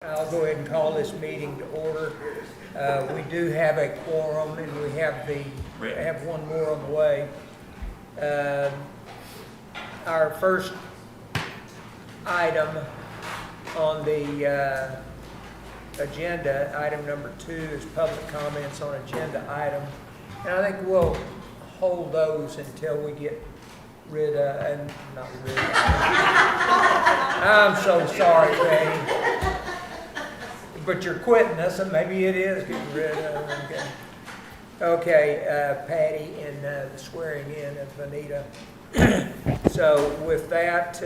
I'll go ahead and call this meeting to order. We do have a quorum, and we have one more on the way. Our first item on the agenda, item number 2, is public comments on agenda item. And I think we'll hold those until we get rid of, and not rid of. I'm so sorry, Patty. But you're quitting us, and maybe it is getting rid of them. Okay, Patty, and the swearing in of Anita. So with that,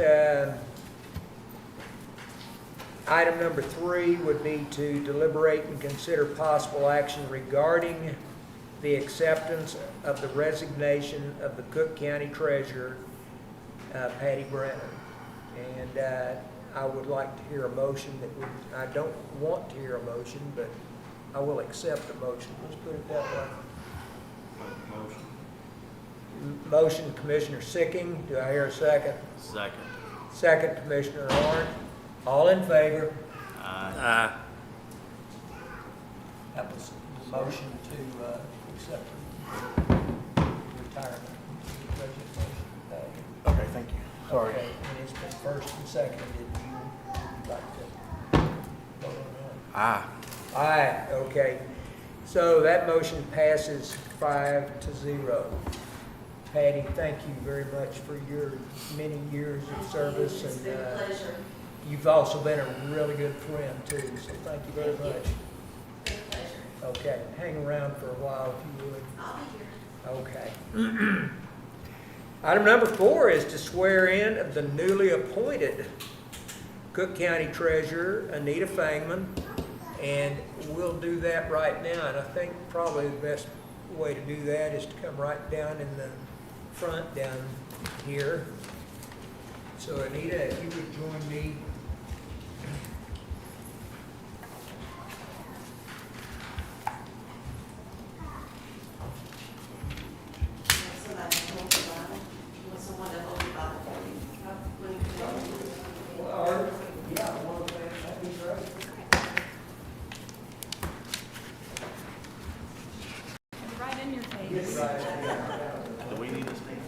item number 3 would be to deliberate and consider possible action regarding the acceptance of the resignation of the Cooke County Treasurer, Patty Brennan. And I would like to hear a motion that would, I don't want to hear a motion, but I will accept a motion. Let's put it that way. Motion, Commissioner Sicking. Do I hear a second? Second. Second, Commissioner Arndt. All in favor? Aye. That was the motion to accept retirement. Okay, thank you. Sorry. Okay, and it's been first and seconded. Would you like to vote on that? Aye. Aye, okay. So that motion passes 5-0. Patty, thank you very much for your many years of service. It's been a pleasure. You've also been a really good friend too, so thank you very much. It's a pleasure. Okay, hang around for a while if you would. I'll be here. Okay. Item number 4 is to swear in of the newly appointed Cooke County Treasurer, Anita Fangman, and we'll do that right now. And I think probably the best way to do that is to come right down in the front down here. So Anita, if you would join me. Right in your face. Do we need to stand?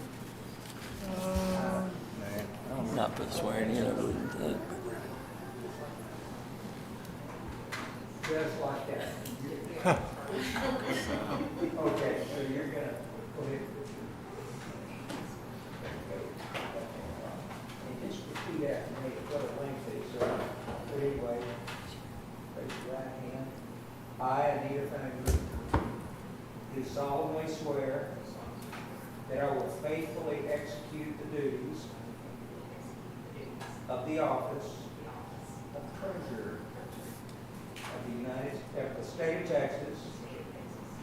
Not for the swearing in, I wouldn't think. Just like that. Okay, so you're gonna go ahead. And just repeat after me, it's a little lengthy, so, but anyway, raise your right hand. I, Anita Fangman, do solemnly swear that I will faithfully execute the duties of the office of Treasurer of the State of Texas,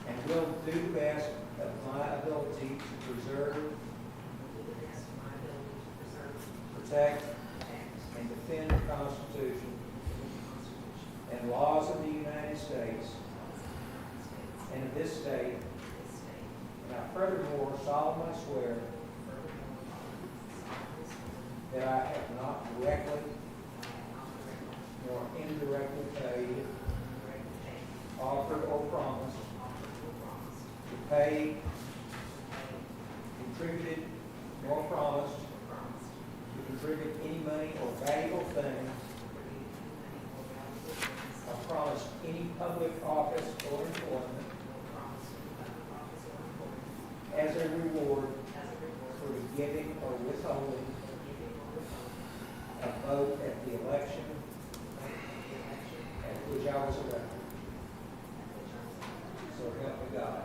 and will do the best of my ability to preserve, protect, and defend the Constitution and laws of the United States and of this state. And I furthermore solemnly swear that I have not directly nor indirectly paid, offered, or promised to pay, contributed, nor promised to contribute any money or valuable thing, or promised any public office or employment as a reward for the giving or withholding a vote at the election at which I was elected. So help me God.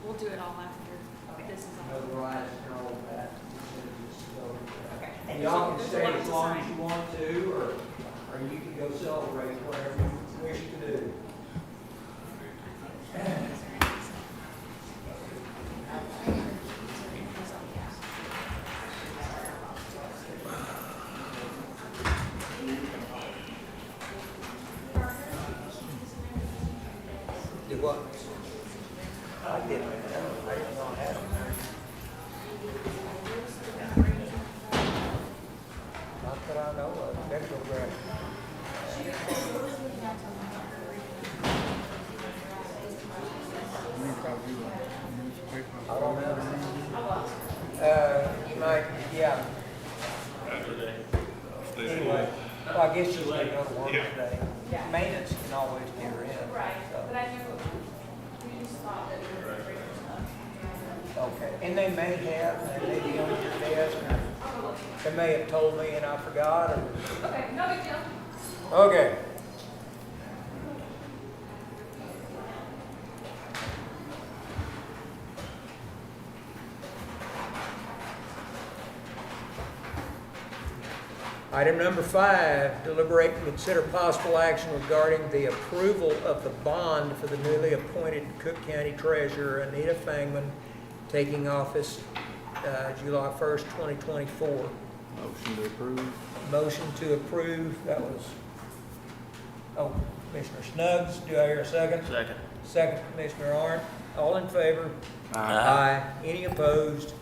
We'll do it all after this is all. Otherwise, and all of that. Okay. And y'all can stay as long as you want to, or you can go celebrate whatever you wish to do. Do what? Let me go grab it. I don't know. You might, yeah. Anyway, well, I guess she's gonna go to work today. Maintenance can always get her in. Right, so. but I knew, we just thought that we were bringing stuff. Okay, and they may have, they may be on your desk, or they may have told me and I forgot, or, Okay, no big deal. okay. Item number 5, deliberate and consider possible action regarding the approval of the bond for the newly appointed Cooke County Treasurer, Anita Fangman, taking office July 1st, 2024. Motion to approve. Motion to approve, that was, Commissioner Snuggs, do I hear a second? Second. Second, Commissioner Arndt, all in favor? Aye. Any opposed?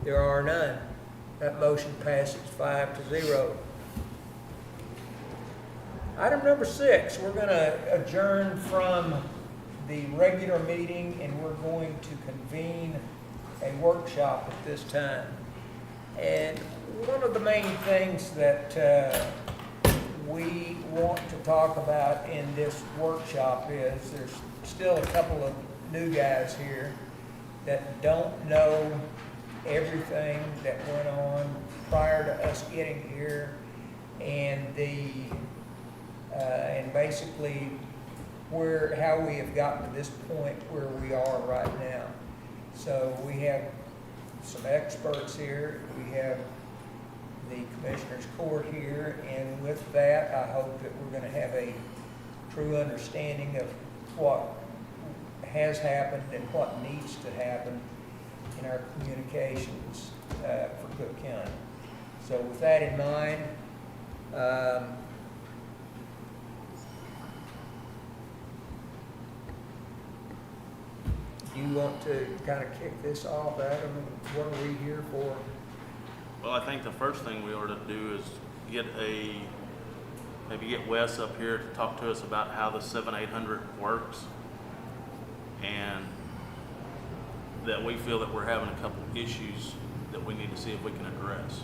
There are none. That motion passes 5-0. Item number 6, we're going to adjourn from the regular meeting and we're going to convene a workshop at this time. And one of the main things that we want to talk about in this workshop is there's still a couple of new guys here that don't know everything that went on prior to us getting here, and and basically how we have gotten to this point where we are right now. So we have some experts here. We have the Commissioners Court here, and with that, I hope that we're going to have a true understanding of what has happened and what needs to happen in our communications for Cooke County. So with that in mind, do you want to kind of kick this off, Adam? What are we here for? Well, I think the first thing we ought to do is maybe get Wes up here to talk to us about how the 7-800 works, and that we feel that we're having a couple issues that we need to see if we can address.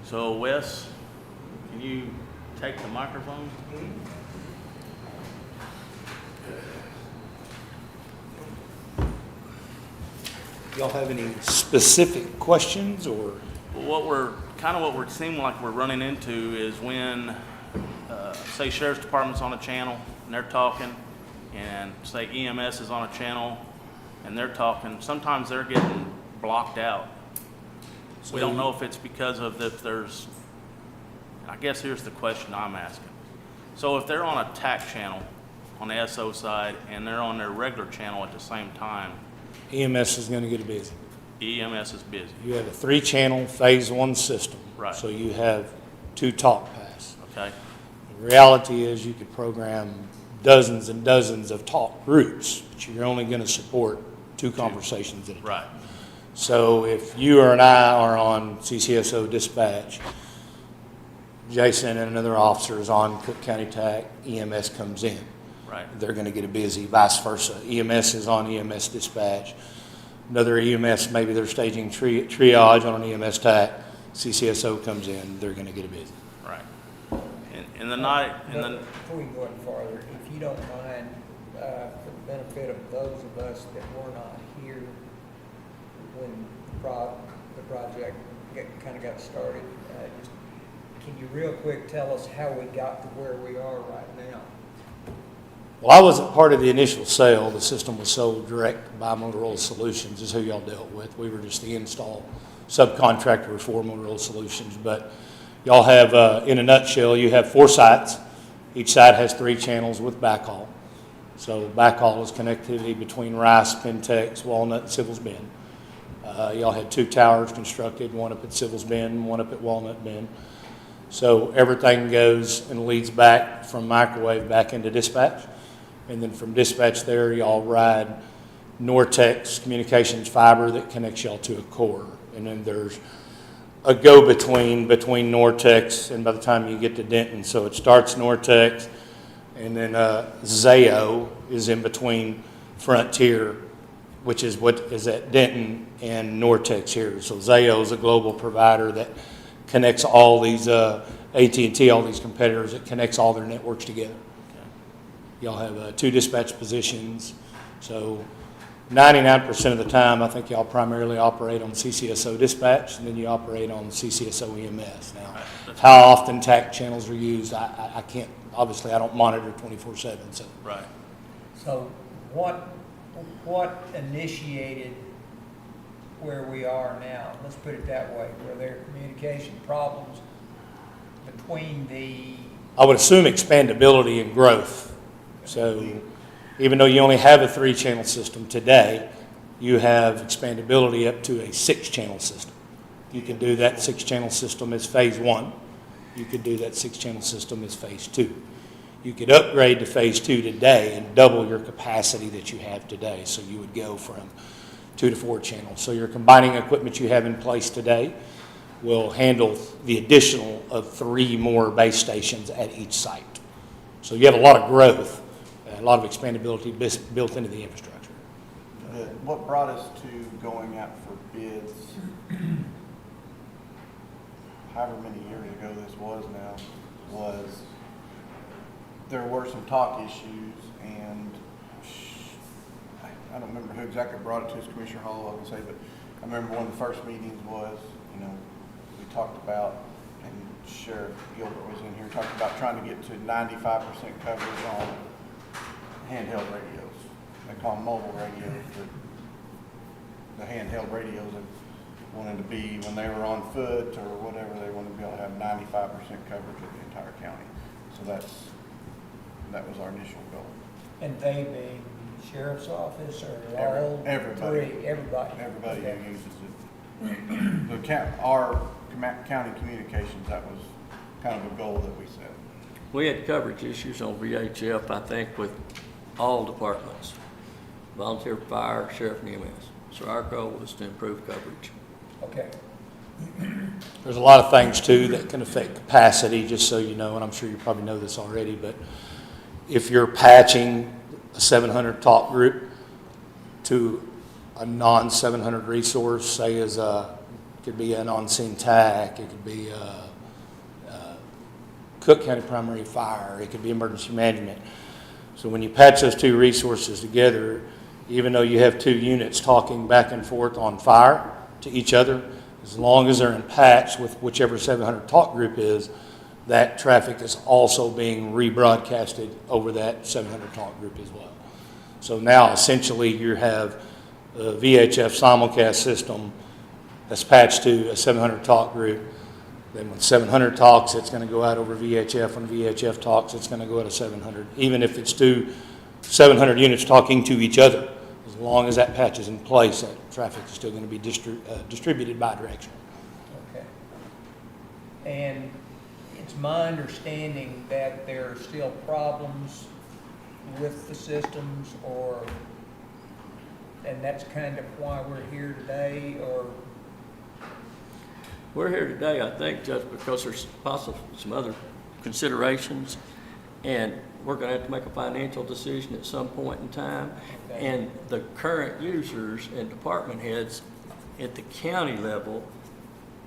So Wes, can you take the microphone? Y'all have any specific questions or? What we're seeming like we're running into is when, say, Sheriff's Department's on a channel and they're talking, and say EMS is on a channel and they're talking, sometimes they're getting blocked out. We don't know if it's because of I guess here's the question I'm asking. So if they're on a TAC channel on the SO side and they're on their regular channel at the same time, EMS is going to get busy. EMS is busy. You have a 3-channel phase 1 system. Right. So you have 2 talk paths. Okay? The reality is you could program dozens and dozens of talk groups, but you're only going to support 2 conversations at a time. Right. So if you or I are on CCSO dispatch, Jason and another officer is on Cooke County TAC, EMS comes in. Right. They're going to get busy, vice versa. EMS is on EMS dispatch. Another EMS, maybe they're staging triage on an EMS TAC. CCSO comes in, they're going to get busy. Right. In the night, Before we go any farther, if you don't mind, for the benefit of those of us that were not here when the project kind of got started, just can you real quick tell us how we got to where we are right now? Well, I wasn't part of the initial sale. The system was sold direct by Motorola Solutions, is who y'all dealt with. We were just the install subcontractor for Motorola Solutions. But y'all have, in a nutshell, you have 4 sites. Each site has 3 channels with backhaul. So backhaul is connectivity between Rice, Pentex, Walnut, and Civils Bend. Y'all had 2 towers constructed, one up at Civils Bend, one up at Walnut Bend. So everything goes and leads back from microwave back into dispatch. And then from dispatch there, y'all ride Nortex communications fiber that connects y'all to a core. And then there's a go-between between Nortex and by the time you get to Denton. So it starts Nortex, and then Zayo is in between Frontier, which is what is at Denton, and Nortex here. So Zayo is a global provider that connects all these AT&T, all these competitors. It connects all their networks together. Y'all have 2 dispatch positions. So 99% of the time, I think y'all primarily operate on CCSO dispatch, and then you operate on CCSO EMS. Now, how often TAC channels are used, I can't, obviously, I don't monitor 24/7. So. Right. So what initiated where we are now? Let's put it that way. Were there communication problems between the, I would assume expandability and growth. So even though you only have a 3-channel system today, you have expandability up to a 6-channel system. You can do that 6-channel system as phase 1. You could do that 6-channel system as phase 2. You could upgrade to phase 2 today and double your capacity that you have today. So you would go from 2 to 4 channels. So your combining equipment you have in place today will handle the additional of 3 more base stations at each site. So you have a lot of growth, a lot of expandability built into the infrastructure. What brought us to going out for bids, however many years ago this was now, was there were some talk issues, and I don't remember who exactly brought it to us, Commissioner Hall, I would say, but I remember one of the first meetings was, we talked about, and Sheriff Gilbert was in here, talked about trying to get to 95% coverage on handheld radios. They call them mobile radios, but the handheld radios that wanted to be, when they were on foot or whatever, they wanted to be able to have 95% coverage of the entire county. So that was our initial goal. and they being sheriff's office or all Everybody. 3? Everybody. Everybody Okay. who uses it. Our county communications, that was kind of a goal that we set. We had coverage issues on VHF, I think, with all departments, volunteer fire, sheriff, and EMS. So our goal was to improve coverage. Okay. There's a lot of things too that can affect capacity, just so you know, and I'm sure you probably know this already, but if you're patching a 700 talk group to a non-700 resource, say as could be an on-scene TAC, it could be Cooke County Primary Fire, it could be emergency management. So when you patch those 2 resources together, even though you have 2 units talking back and forth on fire to each other, as long as they're in patch with whichever 700 talk group is, that traffic is also being rebroadcasted over that 700 talk group as well. So now essentially you have a VHF simulcast system that's patched to a 700 talk group. Then when 700 talks, it's going to go out over VHF. When VHF talks, it's going to go out of 700. Even if it's 700 units talking to each other, as long as that patch is in place, that traffic is still going to be distributed bidirectional. Okay. And it's my understanding that there are still problems with the systems, and that's kind of why we're here today, or? We're here today, I think, just because there's possible some other considerations, and we're going to have to make a financial decision at some point in time. Okay. And the current users and department heads at the county level,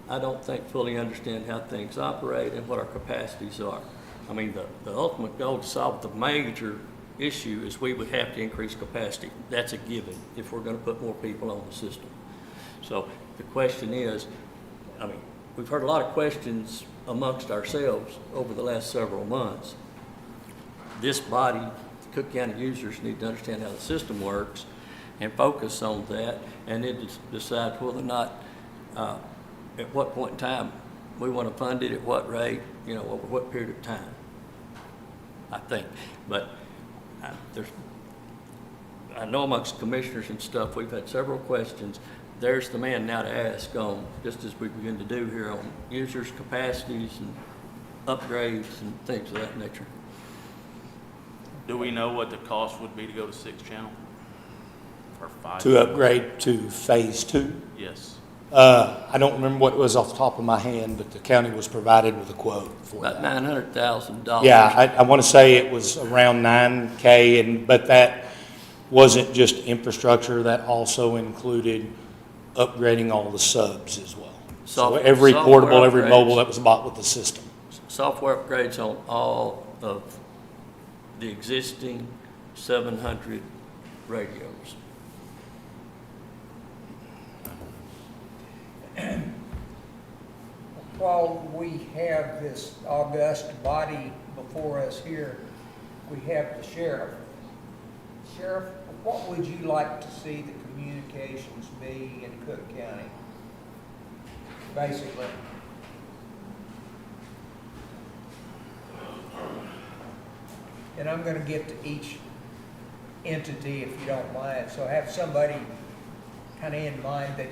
I don't think fully understand how things operate and what our capacities are. I mean, the ultimate goal to solve the major issue is we would have to increase capacity. That's a given if we're going to put more people on the system. So the question is, I mean, we've heard a lot of questions amongst ourselves over the last several months. This body, the Cooke County users, need to understand how the system works and focus on that, and then decide whether or not, at what point in time we want to fund it, at what rate, over what period of time, I think. But I know amongst commissioners and stuff, we've had several questions. There's the man now to ask on, just as we begin to do here, on users' capacities and upgrades and things of that nature. Do we know what the cost would be to go to 6 channel? Or 5? To upgrade to phase 2, Yes. I don't remember what it was off the top of my hand, but the county was provided with a quote for About that. $900,000. Yeah, I want to say it was around 9K, but that wasn't just infrastructure, that also included upgrading all the subs as well. So every Software portable, every upgrades. mobile that was bought with the system. Software upgrades on all of the existing 700 radios. While we have this august body before us here, we have the sheriff. Sheriff, what would you like to see the communications be in Cooke County? Basically. And I'm gonna get to each entity if you don't mind, so have somebody kind of in mind that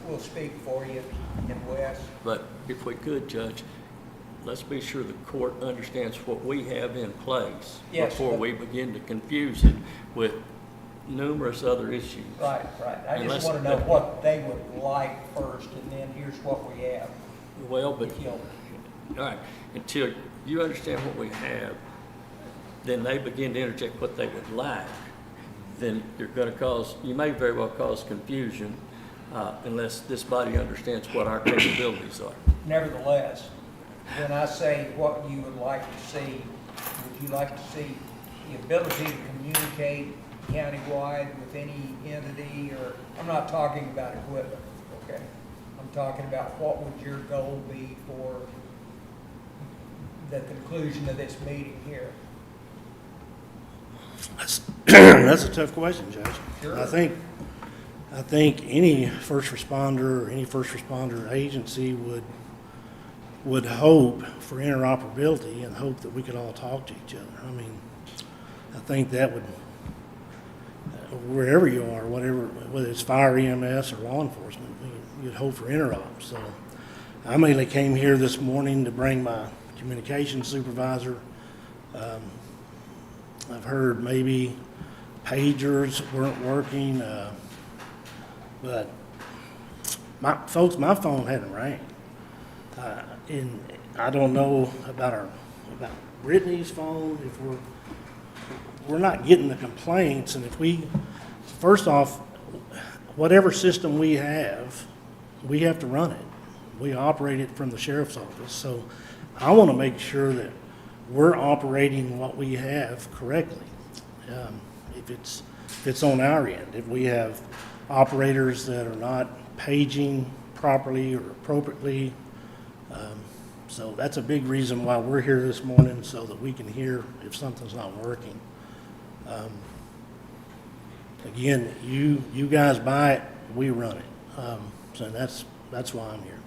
will speak for you in Wes. But if we could, Judge, let's be sure the court understands what we have in place Yes, before but- we begin to confuse it with numerous other issues. Right, right. I Unless- just want to know what they would like first, and then here's what we have. Well, but, If you'll- all right, until you understand what we have, then they begin to interject what they would like, then you're going to cause, you may very well cause confusion unless this body understands what our capabilities are. Nevertheless, when I say what you would like to see, would you like to see the ability to communicate countywide with any entity, or, I'm not talking about equipment, okay? I'm talking about what would your goal be for the conclusion of this meeting here? That's a tough question, Judge. Sure. I think any first responder or any first responder agency would hope for interoperability and hope that we could all talk to each other. I mean, I think that would, wherever you are, whatever, whether it's fire, EMS, or law enforcement, you'd hope for interop. So I mainly came here this morning to bring my communications supervisor. I've heard maybe pagers weren't working, but my phone hadn't rang. And I don't know about Brittany's phone, if we're not getting the complaints, and if we, first off, whatever system we have to run it. We operate it from the sheriff's office, so I want to make sure that we're operating what we have correctly. If it's on our end, if we have operators that are not paging properly or appropriately, so that's a big reason why we're here this morning, so that we can hear if something's not working. Again, you guys buy it, we run it, so that's why I'm here.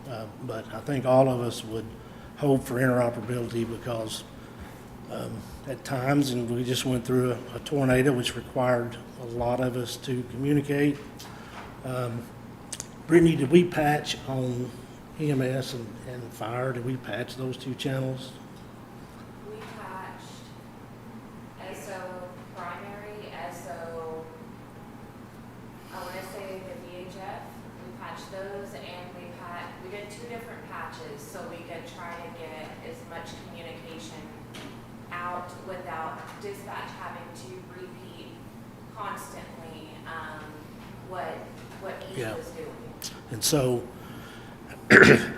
But I think all of us would hope for interoperability because at times, and we just went through a tornado which required a lot of us to communicate. Brittany, did we patch on EMS and fire? Did we patch those two channels? We patched SO primary, SO, I want to say the VHF, we patched those, and we did 2 different patches so we could try to get as much communication out without dispatch having to repeat constantly what each Yeah. was doing. And so,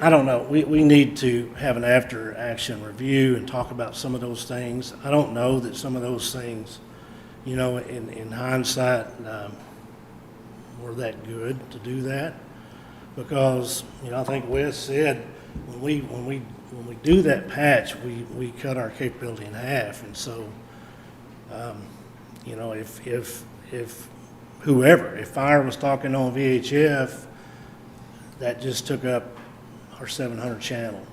I don't know, we need to have an after-action review and talk about some of those things. I don't know that some of those things, in hindsight, were that good to do that. Because, I think Wes said, when we do that patch, we cut our capability in half. And so, if fire was talking on VHF, that just took up our 700 channel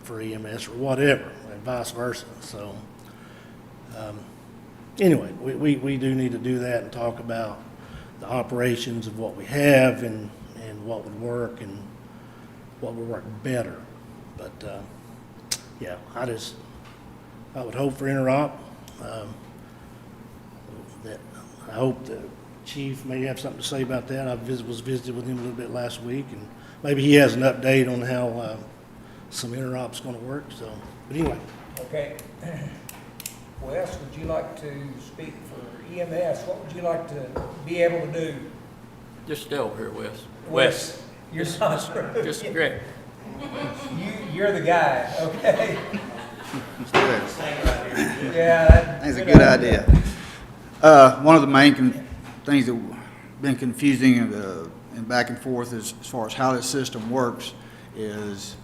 for EMS or whatever, and vice versa. So, anyway, we do need to do that and talk about the operations of what we have and what would work and what would work better. But, yeah, I would hope for interop. That I hope that chief may have something to say about that. Was visited with him a little bit last week, and maybe he has an update on how some interop's going to work. So, but anyway, Okay. Wes, would you like to speak for EMS? What would you like to be able to do? Just stay over here, Wes. Wes, you're not. Just Greg. You're the guy, okay? Let's do it. Yeah. I think it's a good idea. One of the main things that been confusing and back and forth as far as how this system works is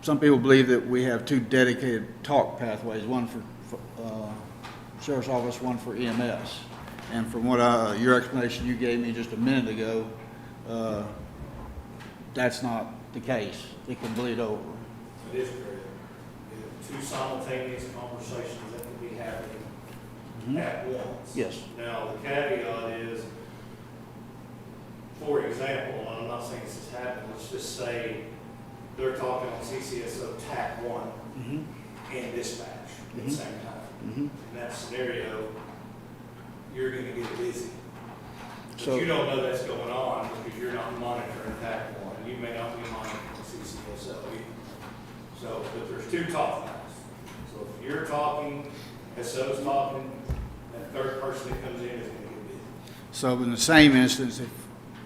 some people believe that we have two dedicated talk pathways, one for Sheriff's Office, one for EMS. And from what your explanation you gave me just a minute ago, that's not the case. It can bleed over. It is correct. Two simultaneous conversations that could be happening at once. Yes. Now, the caveat is, for example, and I'm not saying this has happened, let's just say they're talking on CCSO TAC 1 and dispatch at the same time. In that scenario, you're going to get busy. But So- you don't know that's going on because you're not monitoring TAC 1. You may not be monitoring CCSO either. So, but there's two talk times. So if you're talking, SO's talking, that third person that comes in is going to get busy. So in the same instance, if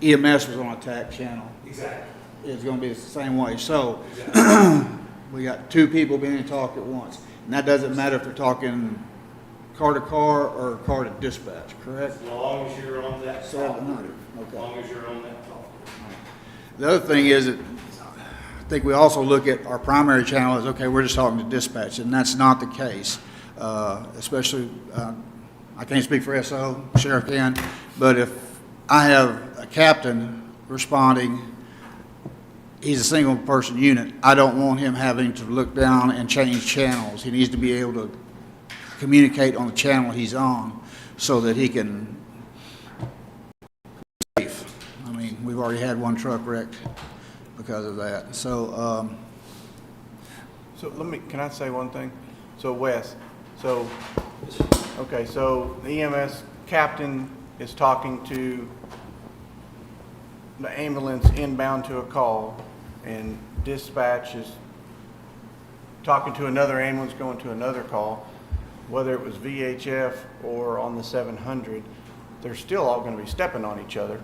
EMS was on a TAC channel, Exactly. it's going to be the same way. So Exactly. we got two people being talked at once. And that doesn't matter if they're talking car to car or car to dispatch, correct? As long as you're on that talk. 700, As okay. long as you're on that talk. The other thing is that I think we also look at our primary channel as, okay, we're just talking to dispatch, and that's not the case. Especially, I can't speak for SO, sheriff can, but if I have a captain responding, he's a single person unit, I don't want him having to look down and change channels. He needs to be able to communicate on the channel he's on so that he can be safe. I mean, we've already had one truck wrecked because of that. So, So can I say one thing? So Wes, okay, so the EMS captain is talking to the ambulance inbound to a call, and dispatch is talking to another ambulance going to another call, whether it was VHF or on the 700, they're still all gonna be stepping on each other.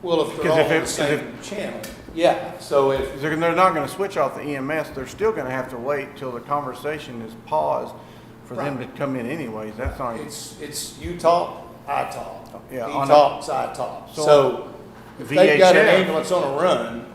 Well, if they're 'Cause all if on the it- 'cause same channel, yeah, so if, They're not gonna switch off the EMS, they're still gonna have to wait till the conversation is paused for them to come in anyways, that's not. it's you talk, I talk. Yeah, He on a- talks, I talk. So So if they've got an VHF ambulance on a run,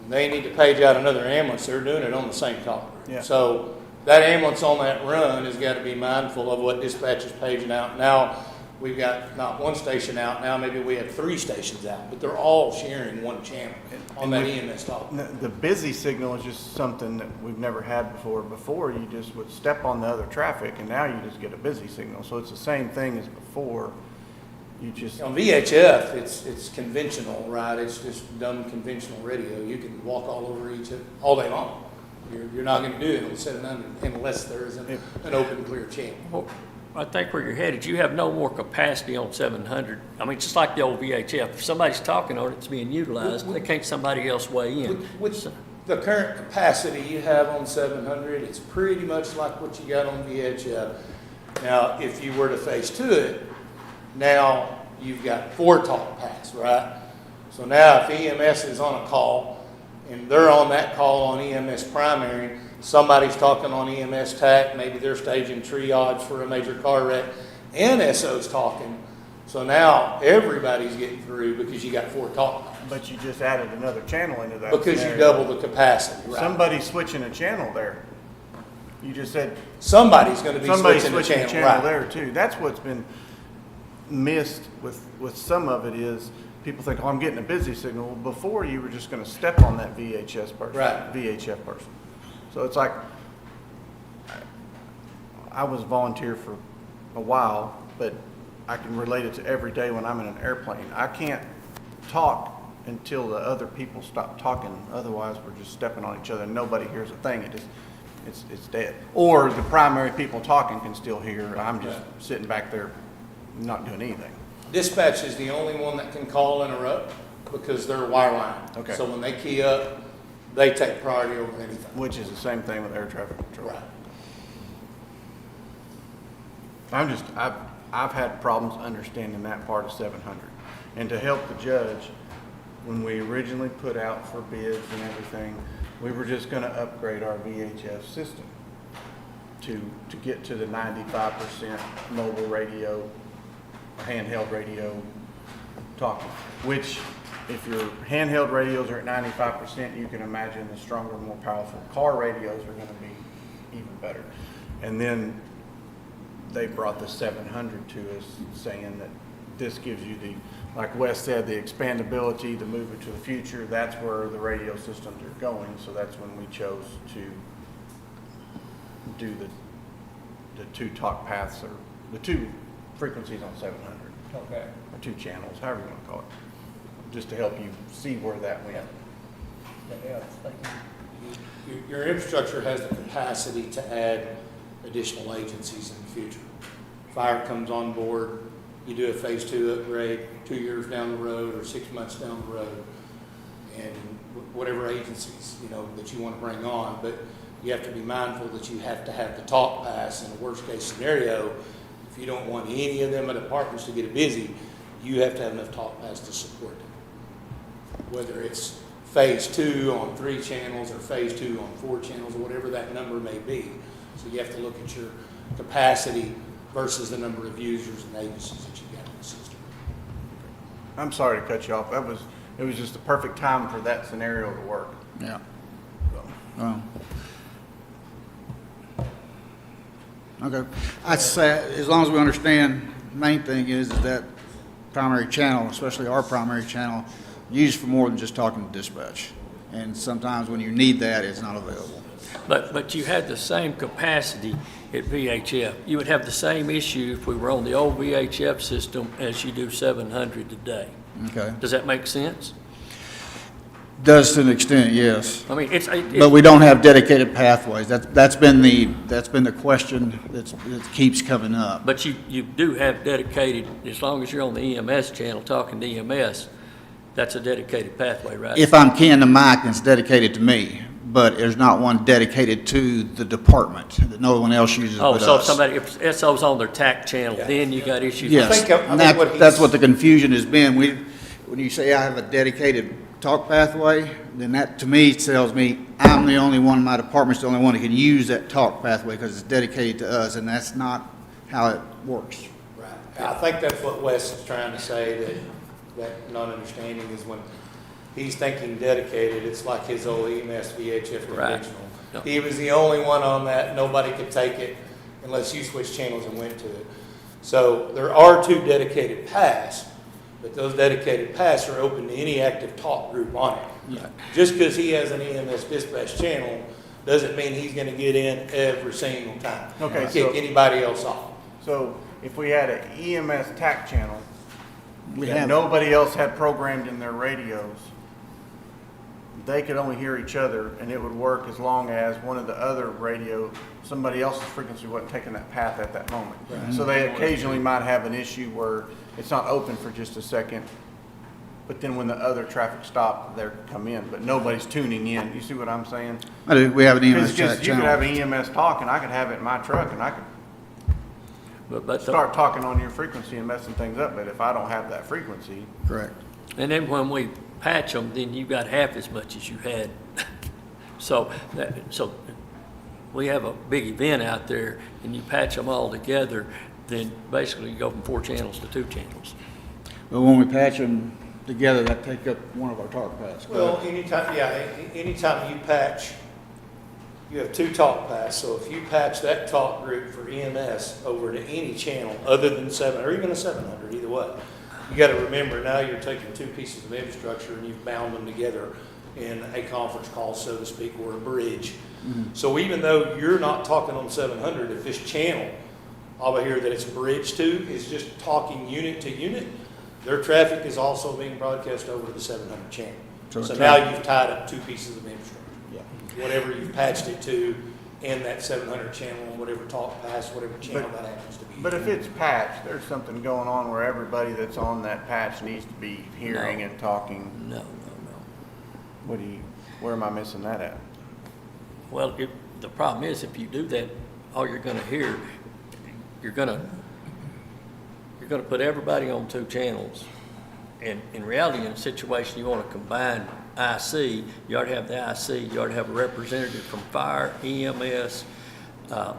they need to page out another ambulance, they're doing it on the same talk. Yeah. So that ambulance on that run has got to be mindful of what dispatch is paging out. Now, we've got not one station out, now maybe we have 3 stations out, but they're all sharing one channel on that EMS talk. The busy signal is just something that we've never had before. Before, you just would step on the other traffic, and now you just get a busy signal. So it's the same thing as before. You just, On VHF, it's conventional, right? It's just dumb conventional radio. You can walk all over each, all day long. You're not gonna do it on 700 unless there is an open, clear channel. Well, I think where you're headed, you have no more capacity on 700. I mean, just like the old VHF, if somebody's talking on it, it's being utilized, then can't somebody else weigh in? With the current capacity you have on 700, it's pretty much like what you got on VHF. Now, if you were to phase to it, now you've got 4 talk paths, right? So now if EMS is on a call and they're on that call on EMS primary, somebody's talking on EMS TAC, maybe they're staging triage for a major car wreck, and SO's talking. So now everybody's getting through because you got 4 talk paths. but you just added another channel into that. Because you scenario. double the capacity, right? Somebody's switching a channel there. You just said Somebody's gonna be somebody's switching the switching a channel, channel right? there too. That's what's been missed with some of it is people think, oh, I'm getting a busy signal. Well, before you were just gonna step on that VHS person. Right. VHF person. So it's like, I was a volunteer for a while, but I can relate it to every day when I'm in an airplane. I can't talk until the other people stop talking. Otherwise, we're just stepping on each other and nobody hears a thing. It's dead. Or the primary people talking can still hear. I'm just sitting back there not doing anything. Dispatch is the only one that can call interrupt because they're wireline. Okay. So when they key up, they take priority over anything. Which is the same thing with air traffic control. Right. I've had problems understanding that part of 700. And to help the judge, when we originally put out for bids and everything, we were just gonna upgrade our VHF system to get to the 95% mobile radio, handheld radio talking, which if your handheld radios are at 95%, you can imagine the stronger, more powerful car radios are gonna be even better. And then they brought the 700 to us, saying that this gives you the, like Wes said, the expandability to move it to the future. That's where the radio systems are going, so that's when we chose to do the two talk paths, or the two frequencies on 700, Okay. or two channels, however you want to call it, just to help you see where that went. Yeah, thank you. Your infrastructure has the capacity to add additional agencies in the future. Fire comes on board, you do a phase 2 upgrade 2 years down the road or 6 months down the road, and whatever agencies, that you want to bring on, but you have to be mindful that you have to have the talk pass in a worst case scenario. If you don't want any of them departments to get busy, you have to have enough talk pass to support it. Whether it's phase 2 on 3 channels or phase 2 on 4 channels or whatever that number may be. So you have to look at your capacity versus the number of users and agencies that you got in the system. I'm sorry to cut you off. It was just the perfect time for that scenario to work. Yeah. So. Okay. I'd say, as long as we understand, the main thing is that primary channel, especially our primary channel, used for more than just talking to dispatch. And sometimes when you need that, it's not available. But you had the same capacity at VHF. You would have the same issue if we were on the old VHF system as you do 700 today. Okay. Does that make sense? Does to an extent, yes. I mean, But we don't have dedicated pathways. That's been the question that keeps coming up. But you do have dedicated, as long as you're on the EMS channel talking to EMS, that's a dedicated pathway, right? If I'm keying the mic, then it's dedicated to me, but there's not one dedicated to the department that no one else uses but us. Oh, so if SO's on their TAC channel, then you got issues. Yes, and that's what the confusion has been. When you say I have a dedicated talk pathway, then that to me tells me I'm the only one, my department's the only one that can use that talk pathway because it's dedicated to us, and that's not how it works. Right. I think that's what Wes is trying to say, that not understanding is when he's thinking dedicated, it's like his old EMS VHF Right. conventional. Yep. He was the only one on that. Nobody could take it unless you switched channels and went to it. So there are 2 dedicated paths, but those dedicated paths are open to any active talk group on it. Right. Just because he has an EMS dispatch channel doesn't mean he's going to get in every single time. Okay, Kick so- anybody else off. So if we had an EMS TAC channel We that have, nobody else had programmed in their radios, they could only hear each other, and it would work as long as one of the other somebody else's frequency wasn't taking that path at that moment. So they occasionally might have an issue where it's not open for just a second, but then when the other traffic stopped, they come in, but nobody's tuning in. You see what I'm saying? I do, we have an EMS Because TAC you could have channel. an EMS talk, and I could have it in my truck, and I could But start talking on your frequency and messing things up, but if I don't have that frequency, Correct. and then when we patch them, then you got half as much as you had. So we have a big event out there, and you patch them all together, then basically you go from 4 channels to 2 channels. But when we patch them together, that take up one of our talk paths. Well, anytime you patch, you have 2 talk paths. So if you patch that talk group for EMS over to any channel other than 7, or even a 700, either way, you got to remember now you're taking 2 pieces of infrastructure and you've bound them together in a conference call, so to speak, or a bridge. So even though you're not talking on 700, if this channel over here that it's bridged to is just talking unit to unit, their traffic is also being broadcast over to the 700 channel. So So it's now like- you've tied up 2 pieces of infrastructure. yeah. Whatever you've patched it to in that 700 channel, whatever talk past, whatever channel that happens to be. But if it's patched, there's something going on where everybody that's on that patch needs to be hearing No. and talking. No. Where am I missing that at? Well, the problem is if you do that, all you're gonna hear, you're gonna put everybody on 2 channels. And in reality, in a situation you want to combine IC, you ought to have the IC, you ought to have a representative from fire, EMS,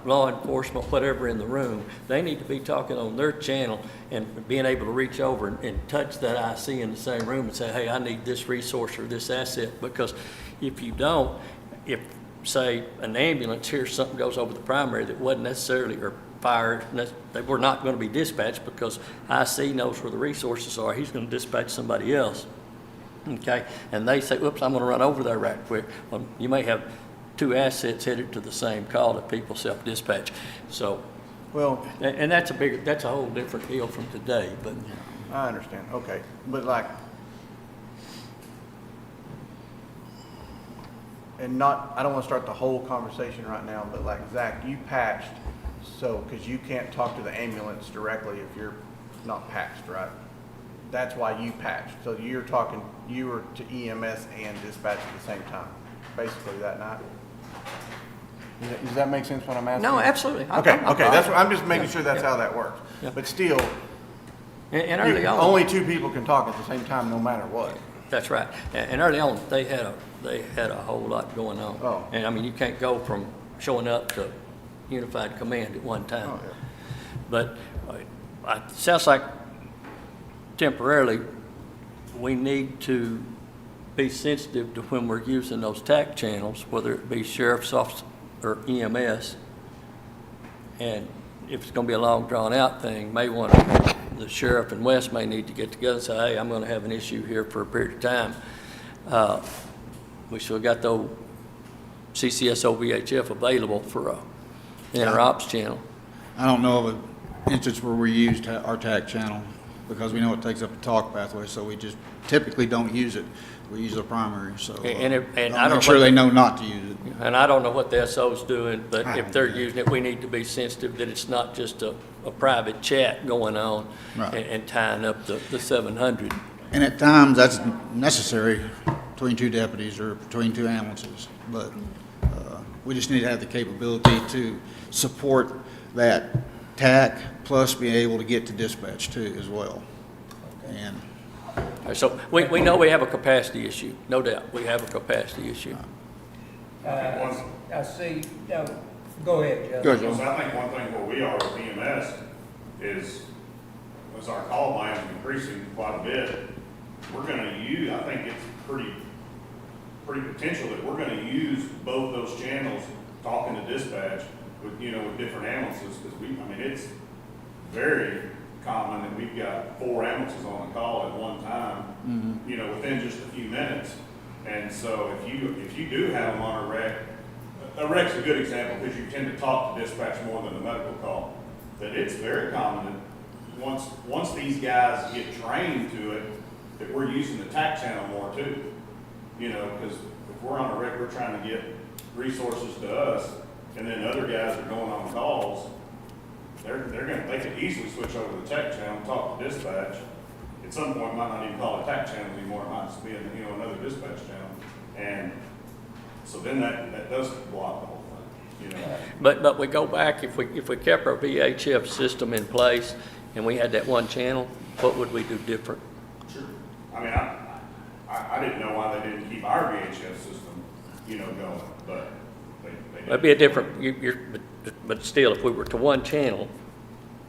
law enforcement, whatever in the room. They need to be talking on their channel and being able to reach over and touch that IC in the same room and say, hey, I need this resource or this asset. Because if you don't, if, say, an ambulance hears something goes over the primary that wasn't necessarily, or fire, they were not going to be dispatched because IC knows where the resources are. He's going to dispatch somebody else. Okay, and they say, "Whoops, I'm going to run over there right quick." Well, you may have 2 assets headed to the same call that people self-dispatch. So, Well, and that's a whole different deal from today. But I understand, okay, but like, and not, I don't want to start the whole conversation right now, but like, Zach, you patched, so, because you can't talk to the ambulance directly if you're not patched, right? That's why you patched, so you were to EMS and dispatch at the same time, basically that night? Does that make sense what I'm asking? no, absolutely. Okay, that's what, I'm just making sure that's how that works. Yeah. But still, And early on, only 2 people can talk at the same time, no matter what. that's right. And early on, they had a whole lot going on. Oh. And I mean, you can't go from showing up to unified command at one time. Oh, yeah. But it sounds like temporarily, we need to be sensitive to when we're using those TAC channels, whether it be sheriff's office or EMS. And if it's going to be a long drawn out thing, the sheriff and West may need to get together and say, hey, I'm going to have an issue here for a period of time. We still got the old CCSO VHF available for a inter-ops channel. I don't know of an instance where we used our TAC channel because we know it takes up a talk pathway, so we just typically don't use it. We use the primary, so And I don't I'll know make sure what- they know not to use it. And I don't know what the SO's doing, but I if they're don't know. using it, we need to be sensitive that it's not just a private chat going on Right. and tying up the 700. And at times, that's necessary between 2 deputies or between 2 ambulances. But we just need to have the capability to support that TAC, plus be able to get to dispatch too as well. And All right, so we know we have a capacity issue, no doubt. We have a capacity issue. I see, no, go ahead, Justin. Go ahead, Because Joe. I think one thing where we are with EMS is, as our call volume is increasing quite a bit, we're gonna use, I think it's pretty potential that we're gonna use both those channels, talking to dispatch with different ambulances, because it's very common that we've got 4 ambulances on the call at one time, within just a few minutes. And so if you do have them on a rec's a good example because you tend to talk to dispatch more than the medical call. That it's very common that once these guys get trained to it, that we're using the TAC channel more too. Because if we're on a rec, we're trying to get resources to us, and then other guys are going on calls. They could easily switch over to the TAC channel and talk to dispatch. At some point, might not even call it TAC channel anymore. It might just be another dispatch channel. And so then that does block the whole thing. But we go back, if we kept our VHF system in place and we had that one channel, what would we do different? Sure. I mean, I didn't know why they didn't keep our VHF system, going, but they did. That'd be a different, but still, if we were to one channel,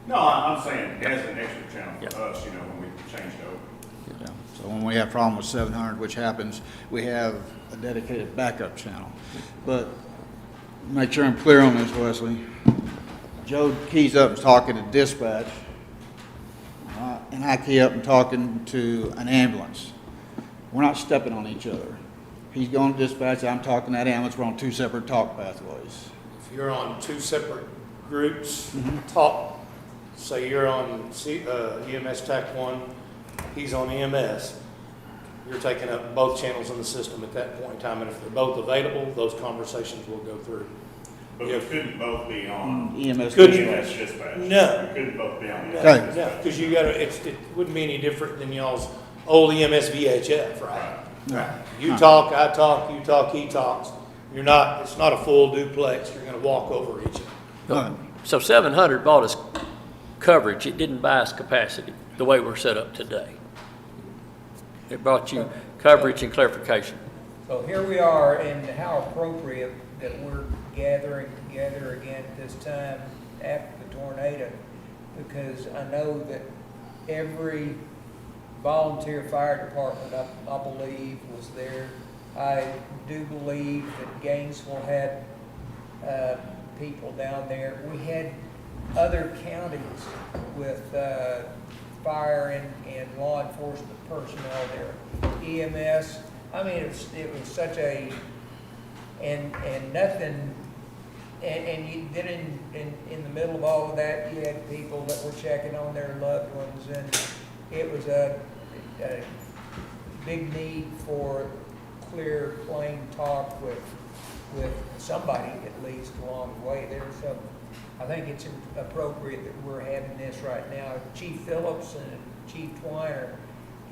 No, I'm saying as an extra channel Yeah. for us, when we changed over. Yeah. So when we have problem with 700, which happens, we have a dedicated backup channel. But make sure I'm clear on this, Wesley. Joe keys up and talking to dispatch, and I key up and talking to an ambulance. We're not stepping on each other. He's going to dispatch, I'm talking to that ambulance, we're on 2 separate talk pathways. If you're on 2 separate groups, talk, say you're on EMS TAC 1, he's on EMS, you're taking up both channels in the system at that point in time, and if they're both available, those conversations will go through. But we couldn't both be on EMS. Couldn't. EMS dispatch. No. We couldn't both be on the Okay. EMS No, dispatch. because you gotta, it wouldn't be any different than y'all's old EMS VHF, right? Right. You talk, I talk, you talk, he talks. You're not, it's not a full duplex, you're gonna walk over each other. So 700 bought us coverage, it didn't buy us capacity, the way we're set up today. It brought you coverage and clarification. So here we are, and how appropriate that we're gathering together again at this time after the tornado, because I know that every volunteer fire department, I believe, was there. I do believe that Gainesville had people down there. We had other counties with fire and law enforcement personnel there. EMS, I mean, it was such a, and nothing, and you did in the middle of all of that, you had people that were checking on their loved ones, and it was a big need for clear, plain talk with somebody at least along the way there. So I think it's appropriate that we're having this right now. Chief Phillips and Chief Twiner,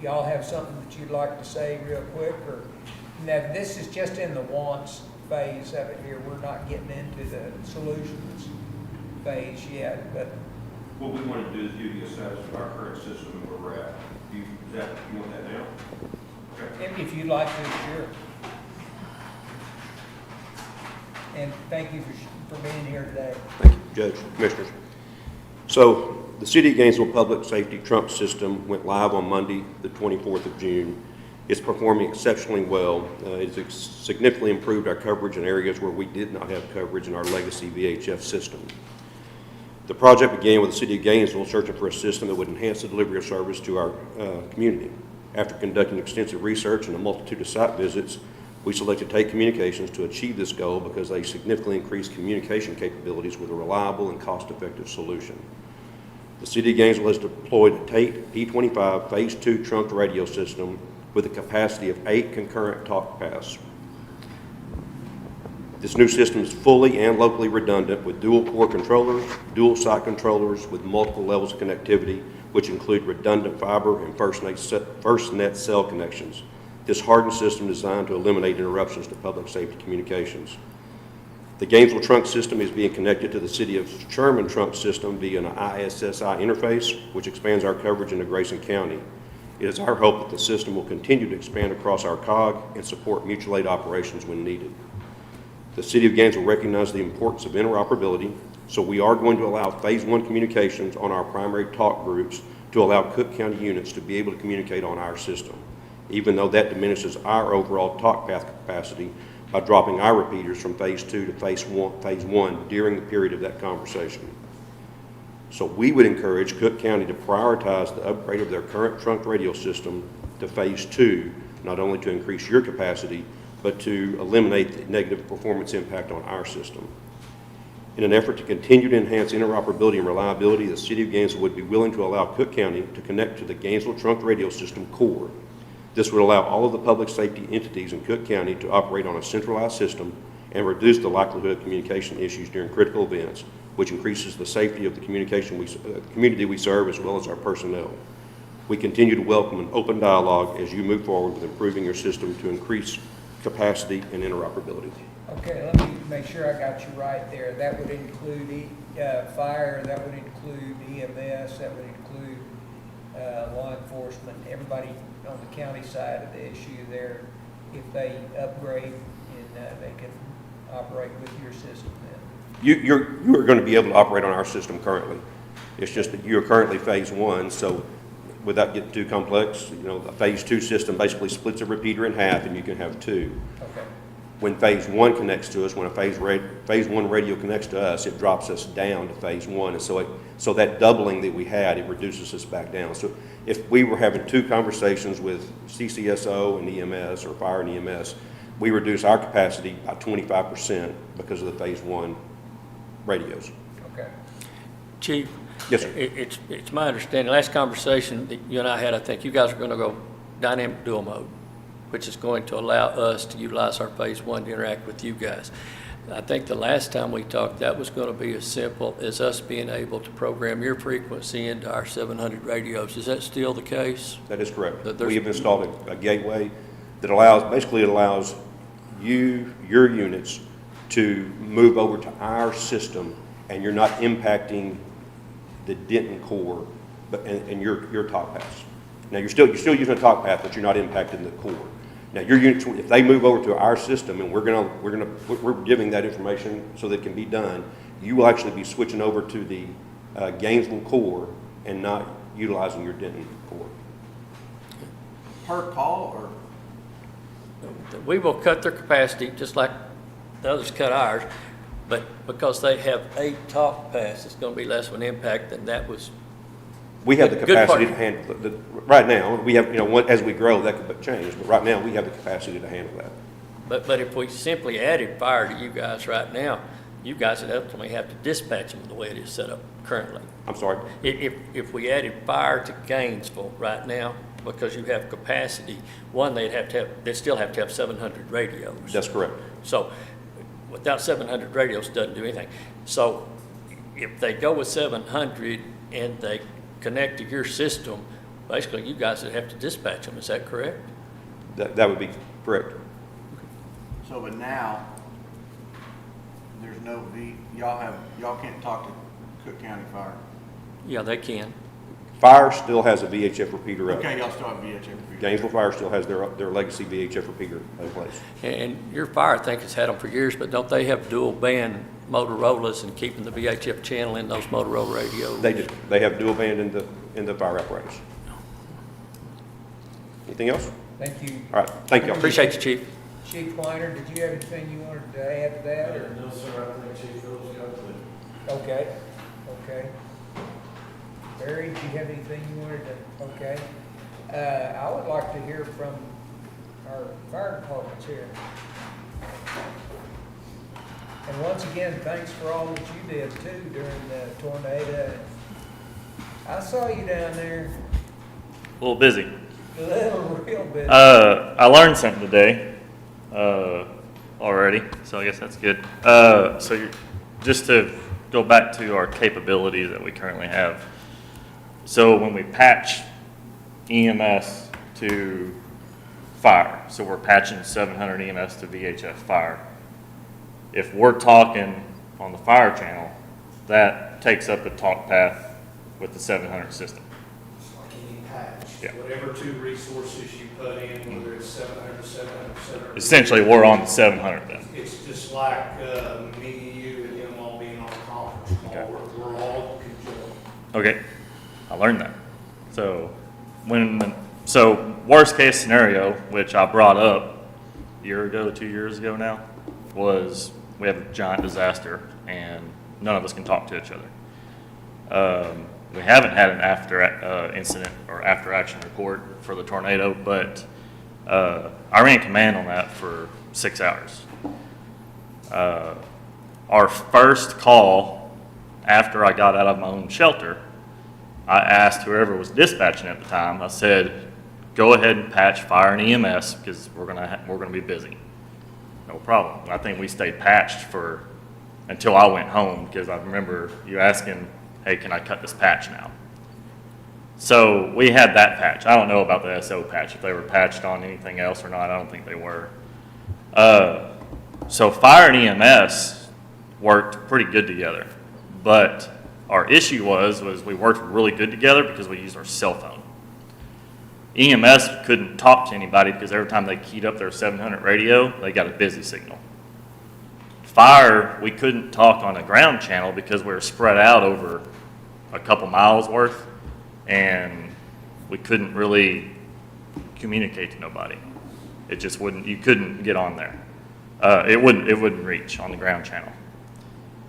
y'all have something that you'd like to say real quick? Or now, this is just in the wants phase of it here. We're not getting into the solutions phase yet, but What we want to do is give you a status of our current system and where we're at. You want that now? Okay. if you'd like to, sure. And thank you for being here today. Thank you, Judge, Commissioners. So the City of Gainesville Public Safety Trump System went live on Monday, the 24th of June. It's performing exceptionally well. It's significantly improved our coverage in areas where we did not have coverage in our legacy VHF system. The project began with the City of Gainesville searching for a system that would enhance the delivery of service to our community. After conducting extensive research and a multitude of site visits, we selected Tate Communications to achieve this goal because they significantly increased communication capabilities with a reliable and cost-effective solution. The City of Gainesville has deployed a Tate P25 Phase 2 trunked radio system with a capacity of 8 concurrent talk paths. This new system is fully and locally redundant with dual core controllers, dual site controllers with multiple levels of connectivity, which include redundant fiber and FirstNet cell connections. This hardened system is designed to eliminate interruptions to public safety communications. The Gainesville trunk system is being connected to the City of Sherman trunk system via an ISSI interface, which expands our coverage into Grayson County. It is our hope that the system will continue to expand across our COG and support mutual aid operations when needed. The City of Gainesville recognizes the importance of interoperability, so we are going to allow Phase 1 communications on our primary talk groups to allow Cooke County units to be able to communicate on our system, even though that diminishes our overall talk path capacity by dropping our repeaters from Phase 2 to Phase 1 during the period of that conversation. So we would encourage Cooke County to prioritize the upgrade of their current trunk radio system to Phase 2, not only to increase your capacity, but to eliminate the negative performance impact on our system. In an effort to continue to enhance interoperability and reliability, the City of Gainesville would be willing to allow Cooke County to connect to the Gainesville Trunk Radio System core. This would allow all of the public safety entities in Cooke County to operate on a centralized system and reduce the likelihood of communication issues during critical events, which increases the safety of the community we serve as well as our personnel. We continue to welcome an open dialogue as you move forward with improving your system to increase capacity and interoperability. Okay, let me make sure I got you right there. That would include fire, that would include EMS, that would include law enforcement, everybody on the county side of the issue there. If they upgrade, and they can operate with your system then. You are going to be able to operate on our system currently. It's just that you're currently Phase 1, so without getting too complex, you know, the Phase 2 system basically splits a repeater in half and you can have 2. Okay. When Phase 1 connects to us, when a Phase 1 radio connects to us, it drops us down to Phase 1. And so that doubling that we had, it reduces us back down. So if we were having 2 conversations with CCSO and EMS or fire and EMS, we reduce our capacity by 25% because of the Phase 1 radios. Okay. Chief? Yes, sir. It's my understanding, last conversation that you and I had, I think you guys are going to go dynamic dual mode, which is going to allow us to utilize our Phase 1 to interact with you guys. I think the last time we talked, that was going to be as simple as us being able to program your frequency into our 700 radios. Is that still the case? That is correct. That there's- We have installed a gateway that allows, basically it allows you, your units, to move over to our system, and you're not impacting the Denton core, and your talk paths. Now, you're still using a talk path, but you're not impacting the core. Now, your units, if they move over to our system, and we're giving that information so that it can be done, you will actually be switching over to the Gainesville core and not utilizing your Denton core. Per call or? We will cut their capacity, just like the others cut ours, but because they have 8 talk paths, it's going to be less of an impact than that was. We have the Good capacity part. to handle it. Right now, we have, as we grow, that could change, but right now, we have the capacity to handle that. But if we simply added fire to you guys right now, you guys would ultimately have to dispatch them the way it is set up currently. I'm sorry? If we added fire to Gainesville right now, because you have capacity, one, they'd still have to have 700 radios. That's correct. So without 700 radios, it doesn't do anything. So if they go with 700 and they connect to your system, basically you guys would have to dispatch them. Is that correct? That would be correct. So, but now, there's no y'all can't talk to Cooke County Fire. Yeah, they can. Fire still has a VHF repeater up. Okay, y'all still have VHF repeater. Gainesville Fire still has their legacy VHF repeater in place. And your fire, I think, has had them for years, but don't they have dual band Motorola's and keeping the VHF channel in those Motorola radios? They do. They have dual band in the fire apparatus. Anything else? Thank you. All right, thank you. Appreciate you, Chief. Chief Weiner, did you have anything you wanted to add to that, or? No, sir, I think Chief Phillips got it. Okay, okay. Barry, do you have anything you wanted to, okay. I would like to hear from our fire departments here. And once again, thanks for all that you did too during the tornado. I saw you down there, A little busy. a little real bit. I learned something today already, so I guess that's good. Just to go back to our capabilities that we currently have. So when we patch EMS to fire, so we're patching 700 EMS to VHF fire. If we're talking on the fire channel, that takes up the talk path with the 700 system. It's like any patch. Yeah. Whatever 2 resources you put in, whether it's 700, 700, 700. Essentially, we're on the 700 then. It's just like me, you, and them all being on a conference call. Okay. We're all conjoined. Okay, I learned that. So worst case scenario, which I brought up a year ago, 2 years ago now, was we have a giant disaster and none of us can talk to each other. We haven't had an after incident or after action report for the tornado, but I ran command on that for 6 hours. Our first call after I got out of my own shelter, I asked whoever was dispatching at the time, I said, go ahead and patch fire and EMS because we're gonna be busy. No problem. I think we stayed patched until I went home because I remember you asking, hey, can I cut this patch now? So we had that patch. I don't know about the SO patch, if they were patched on anything else or not. I don't think they were. So fire and EMS worked pretty good together. But our issue was we worked really good together because we used our cell phone. EMS couldn't talk to anybody because every time they keyed up their 700 radio, they got a busy signal. Fire, we couldn't talk on a ground channel because we were spread out over a couple miles worth, and we couldn't really communicate to nobody. It just wouldn't, you couldn't get on there. It wouldn't reach on the ground channel.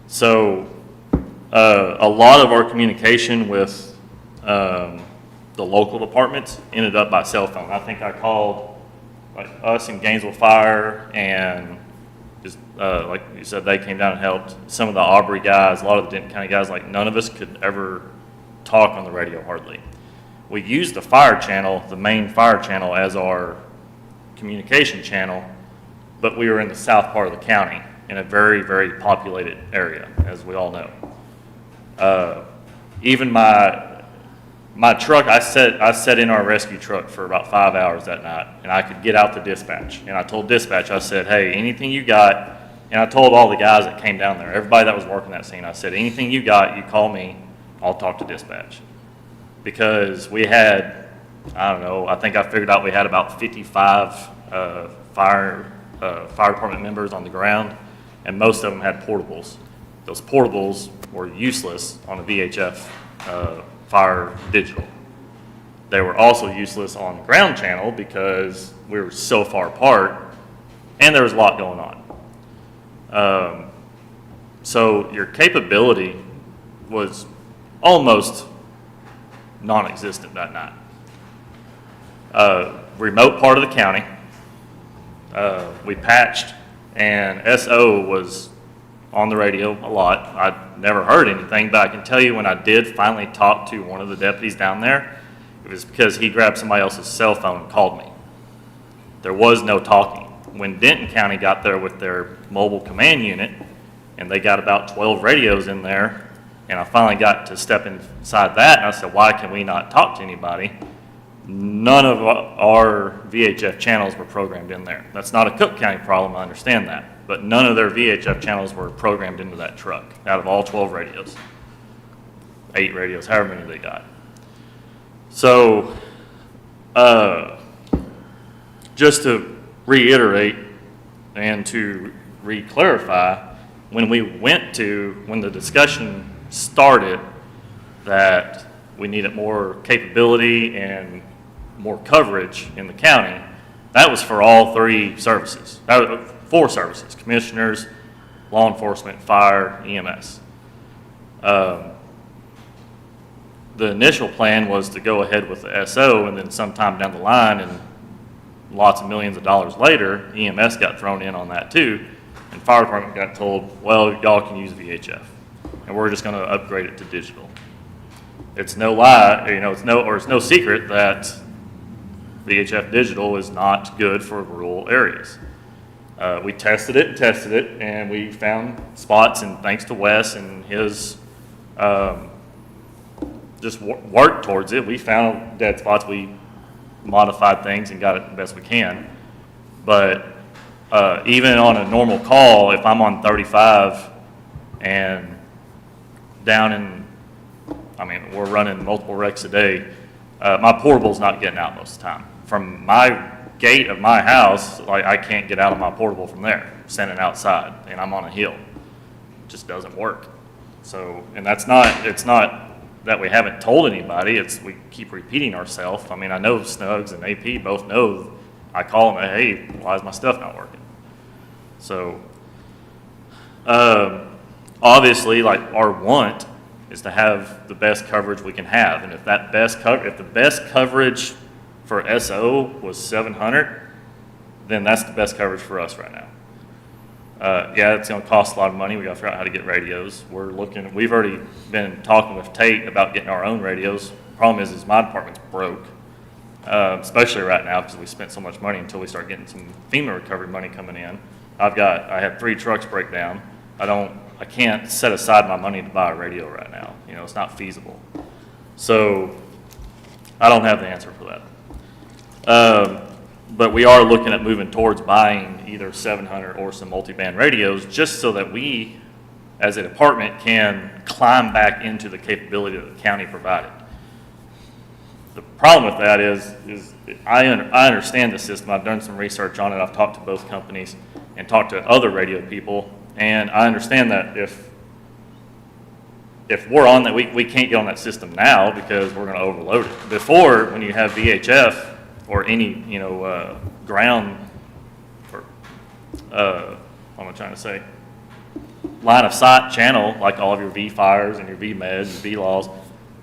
So a lot of our communication with the local departments ended up by cell phone. I think I called like us in Gainesville Fire, and just like you said, they came down and helped. Some of the Aubrey guys, a lot of the Denton County guys, like none of us could ever talk on the radio hardly. We used the fire channel, the main fire channel, as our communication channel, but we were in the south part of the county. in a very, very populated area, as we all know. Even my truck, I sat in our rescue truck for about 5 hours that night, and I could get out the dispatch. And I told dispatch, I said, hey, anything you got, and I told all the guys that came down there, everybody that was working that scene, I said, anything you got, you call me, I'll talk to dispatch. Because we had, I don't know, I think I figured out we had about 55 fire department members on the ground, and most of them had portables. Those portables were useless on a VHF fire digital. They were also useless on the ground channel because we were so far apart, and there was a lot going on. So your capability was almost non-existent that night. Remote part of the county, we patched, and SO was on the radio a lot. I'd never heard anything, but I can tell you when I did finally talk to one of the deputies down there, it was because he grabbed somebody else's cell phone and called me. There was no talking. When Denton County got there with their mobile command unit, and they got about 12 radios in there, and I finally got to step inside that, and I said, why can we not talk to anybody? None of our VHF channels were programmed in there. That's not a Cooke County problem, I understand that, but none of their VHF channels were programmed into that truck out of all 12 radios. 8 radios, however many they got. So, just to reiterate and to re-clarify, when the discussion started that we needed more capability and more coverage in the county, that was for all 3 services, 4 services, commissioners, law enforcement, fire, EMS. The initial plan was to go ahead with the SO, and then sometime down the line, and lots of millions of dollars later, EMS got thrown in on that too, and fire department got told, well, y'all can use VHF, and we're just going to upgrade it to digital. It's no lie, it's no secret that VHF digital is not good for rural areas. We tested it, and we found spots, and thanks to Wes and his just work towards it, we found dead spots. We modified things and got it the best we can. But even on a normal call, if I'm on 35 and down in, we're running multiple wrecks a day, my portable's not getting out most of the time. From my gate of my house, I can't get out of my portable from there, standing outside, and I'm on a hill. It just doesn't work. So, and it's not that we haven't told anybody, we keep repeating ourselves. I know Snugs and AP both know. I call them, hey, why is my stuff not working? So, obviously, our want is to have the best coverage we can have, and if the best coverage for SO was 700, then that's the best coverage for us right now. Yeah, it's going to cost a lot of money. We got to figure out how to get radios. We've already been talking with Tate about getting our own radios. Problem is my department's broke, especially right now because we spent so much money until we start getting some FEMA recovery money coming in. I had 3 trucks break down. I can't set aside my money to buy a radio right now. It's not feasible. So I don't have the answer for that. But we are looking at moving towards buying either 700 or some multi-band radios just so that we, as a department, can climb back into the capability that the county provided. The problem with that is I understand the system. I've done some research on it. I've talked to both companies and talked to other radio people, and I understand that if we're on that, we can't get on that system now because we're going to overload it. Before, when you have VHF, or any, ground, or, what am I trying to say? Line of sight channel, like all of your V-fires and your V-meds and V-laws,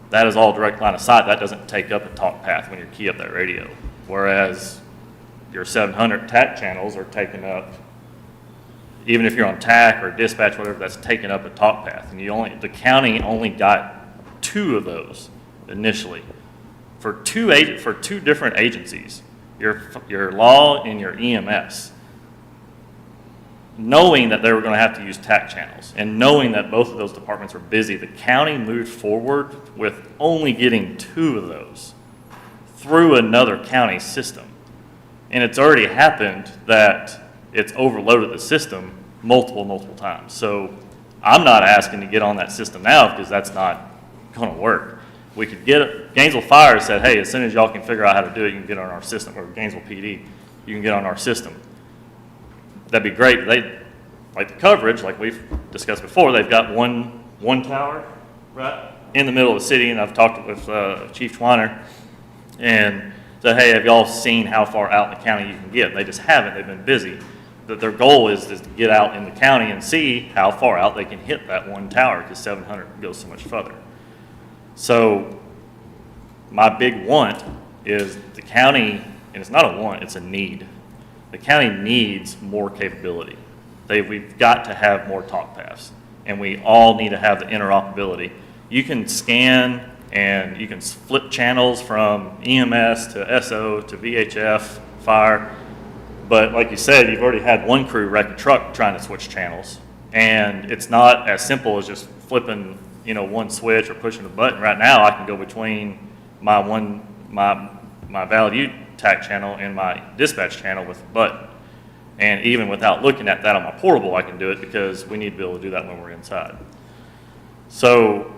that is all direct line of sight. That doesn't take up a talk path when you key up that radio. Whereas your 700 TAC channels are taking up, even if you're on TAC or dispatch, whatever, that's taking up a talk path. And the county only got 2 of those initially. For two different agencies, your law and your EMS. knowing that they were going to have to use TAC channels and knowing that both of those departments were busy, the county moved forward with only getting 2 of those through another county system. And it's already happened that it's overloaded the system multiple times. So I'm not asking to get on that system now because that's not going to work. We could get, Gainesville Fire said, hey, as soon as y'all can figure out how to do it, you can get on our system, or Gainesville PD, you can get on our system. That'd be great. They, like the coverage, like we've discussed before, they've got one tower right in the middle of the city, and I've talked with Chief Schweiner and said, hey, have y'all seen how far out in the county you can get? They just haven't. They've been busy. That their goal is to get out in the county and see how far out they can hit that one tower, because 700 goes so much further. So my big want is the county, and it's not a want, it's a need. The county needs more capability. We've got to have more talk paths, and we all need to have the interoperability. You can scan and you can flip channels from EMS to SO to VHF, fire, but like you said, you've already had one crew wreck a truck trying to switch channels, and it's not as simple as just flipping, one switch or pushing a button. Right now, I can go between my valid U TAC channel and my dispatch channel with a button. And even without looking at that on my portable, I can do it because we need to be able to do that when we're inside. So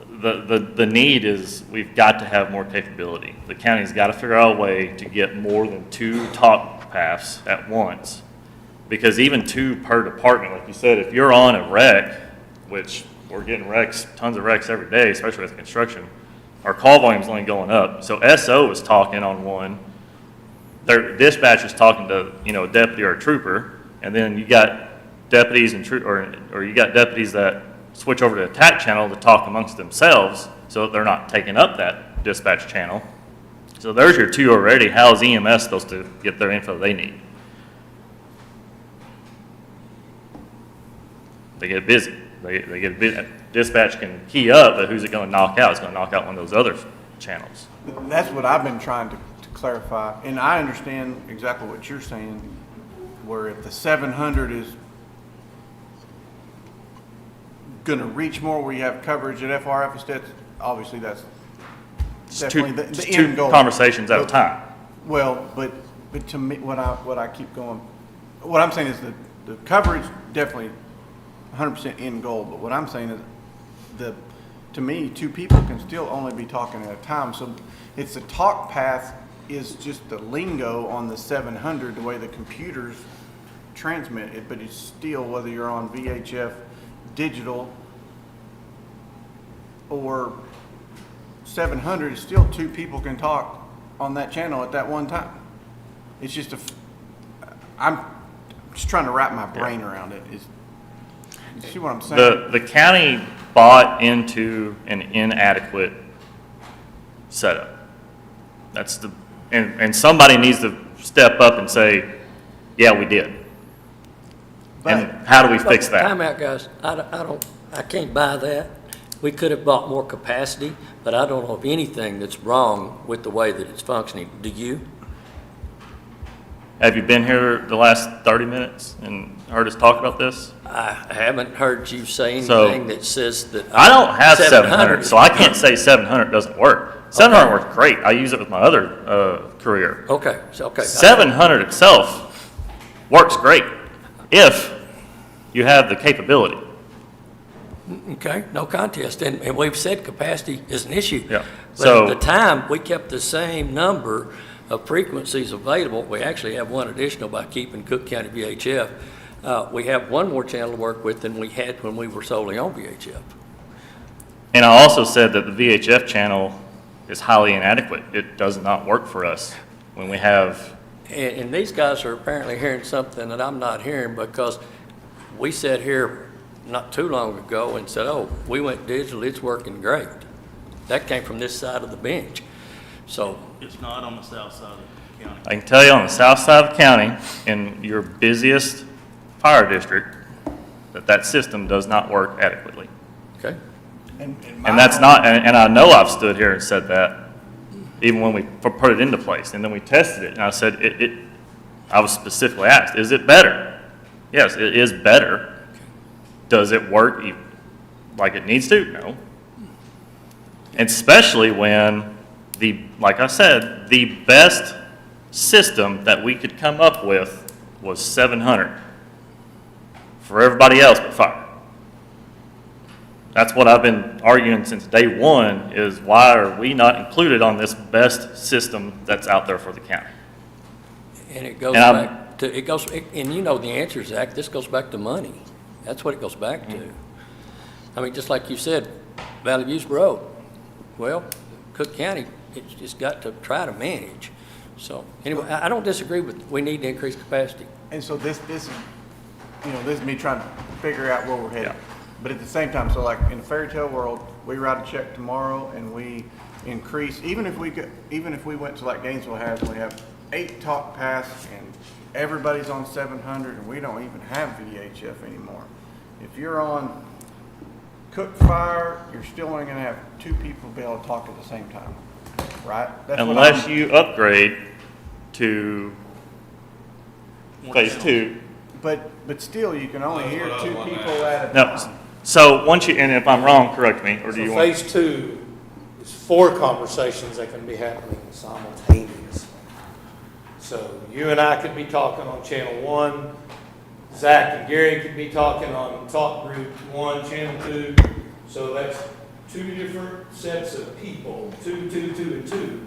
the need is we've got to have more capability. The county's got to figure out a way to get more than 2 talk paths at once, because even 2 per department, like you said, if you're on a wreck, which we're getting wrecks, tons of wrecks every day, especially with construction, our call volume's only going up. So SO is talking on one, their dispatch is talking to, a deputy or a trooper, and then you got deputies and or you got deputies that switch over to a TAC channel to talk amongst themselves so that they're not taking up that dispatch channel. So there's your 2 already. How is EMS supposed to get their info they need? They get busy. They get busy. Dispatch can key up, but who's it going to knock out? It's going to knock out one of those other channels. That's what I've been trying to clarify, and I understand exactly what you're saying, where if the 700 is going to reach more, where you have coverage at FRF, that's obviously that's definitely the end goal. 2 conversations at a time. Well, but to me, what I keep going, what I'm saying is the coverage definitely 100% end goal, but what I'm saying is to me, 2 people can still only be talking at a time. So it's the talk path is just the lingo on the 700, the way the computers transmit it, but it's still, whether you're on VHF digital or 700, it's still 2 people can talk on that channel at that one time. It's just I'm just trying to wrap my brain around it. You see what I'm saying? The county bought into an inadequate setup. That's and somebody needs to step up and say, yeah, we did. And how do we fix that? Time out, guys. I can't buy that. We could have bought more capacity, but I don't know of anything that's wrong with the way that it's functioning. Do you? Have you been here the last 30 minutes and heard us talk about this? I haven't heard you say So, anything that says that. I don't have 700, so I can't say 700 doesn't work. 700 works great. I use it with my other career. Okay, so, okay. 700 itself works great if you have the capability. Okay, no contest. And we've said capacity is an issue. Yeah. But So- at the time, we kept the same number of frequencies available. We actually have one additional by keeping Cooke County VHF. We have one more channel to work with than we had when we were solely on VHF. And I also said that the VHF channel is highly inadequate. It does not work for us when we have. And these guys are apparently hearing something that I'm not hearing, because we sat here not too long ago and said, oh, we went digital, it's working great. That came from this side of the bench. So It's not on the south side of the county. I can tell you on the south side of the county, in your busiest fire district, that system does not work adequately. okay. And And I know I've stood here and said that, even when we put it into place, and then we tested it, and I said, I was specifically asked, is it better? Yes, it is better. Does it work like it needs to? No. And especially when like I said, the best system that we could come up with was 700 for everybody else but fire. That's what I've been arguing since day one, is why are we not included on this best system that's out there for the county? And it goes And back to, and you know the answer, Zach, this goes back to money. That's what it goes back to. I mean, just like you said, Valley View's broke. Well, Cooke County, it's just got to try to manage. So, anyway, I don't disagree with, we need to increase capacity. And so this is, this is me trying to figure out where we're headed. Yeah. But at the same time, so like in a fairy tale world, we write a check tomorrow and we increase, even if we went to like Gainesville has, and we have 8 talk paths and everybody's on 700 and we don't even have VHF anymore. If you're on Cooke Fire, you're still only gonna have 2 people be able to talk at the same time, right? That's what Unless I'm- you upgrade to phase 2. But still, you can only hear 2 people at a No, time. so once you, and if I'm wrong, correct me, or do you So want? phase 2 is 4 conversations that can be happening simultaneously. So you and I could be talking on channel 1, Zach and Gary could be talking on talk group 1, channel 2. So that's 2 different sets of people, 2, 2, 2, and 2.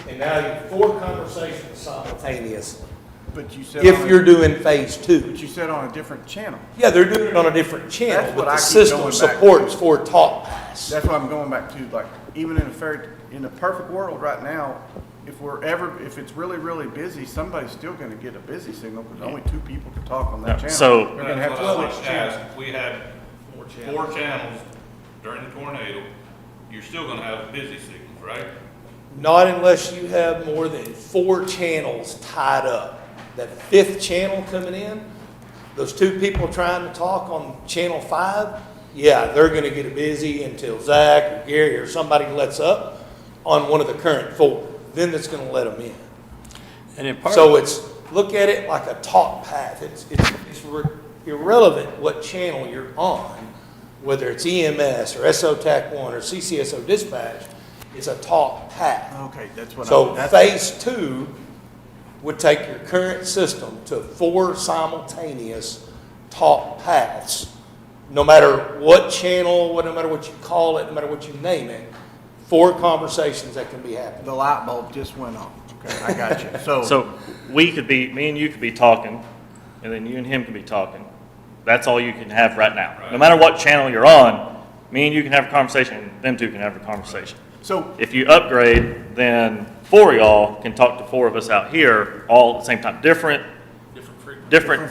And now you have 4 conversations simultaneously. But you said If you're doing phase 2. But you said on a different channel. Yeah, they're doing it on a different channel, That's but what the I keep system going back supports to. 4 talk paths. That's what I'm going back to, like, even in a perfect world right now, if it's really, really busy, somebody's still gonna get a busy signal, because only 2 people can talk on that No, channel. so- They're gonna have That's what I to was switch channels. asked. We had 4 channels during the tornado. You're still gonna have busy signals, right? Not unless you have more than 4 channels tied up. That 5th channel coming in, those 2 people trying to talk on channel 5, yeah, they're gonna get busy until Zach or Gary or somebody lets up on one of the current 4. Then that's gonna let them in. And in part, So look at it like a talk path. It's irrelevant what channel you're on, whether it's EMS or SO TAC 1 or CCSO dispatch, it's a talk path. Okay, that's what So that's- phase 2 would take your current system to 4 simultaneous talk paths. No matter what channel, no matter what you call it, no matter what you name it, 4 conversations that can be happening. The light bulb just went on. Okay, I got you. So me and you could be talking, and then you and him could be talking. That's all you can have right now. No matter what channel you're on, me and you can have a conversation, and them 2 can have a conversation. So, If you upgrade, then 4 of y'all can talk to 4 of us out here all at the same time. Different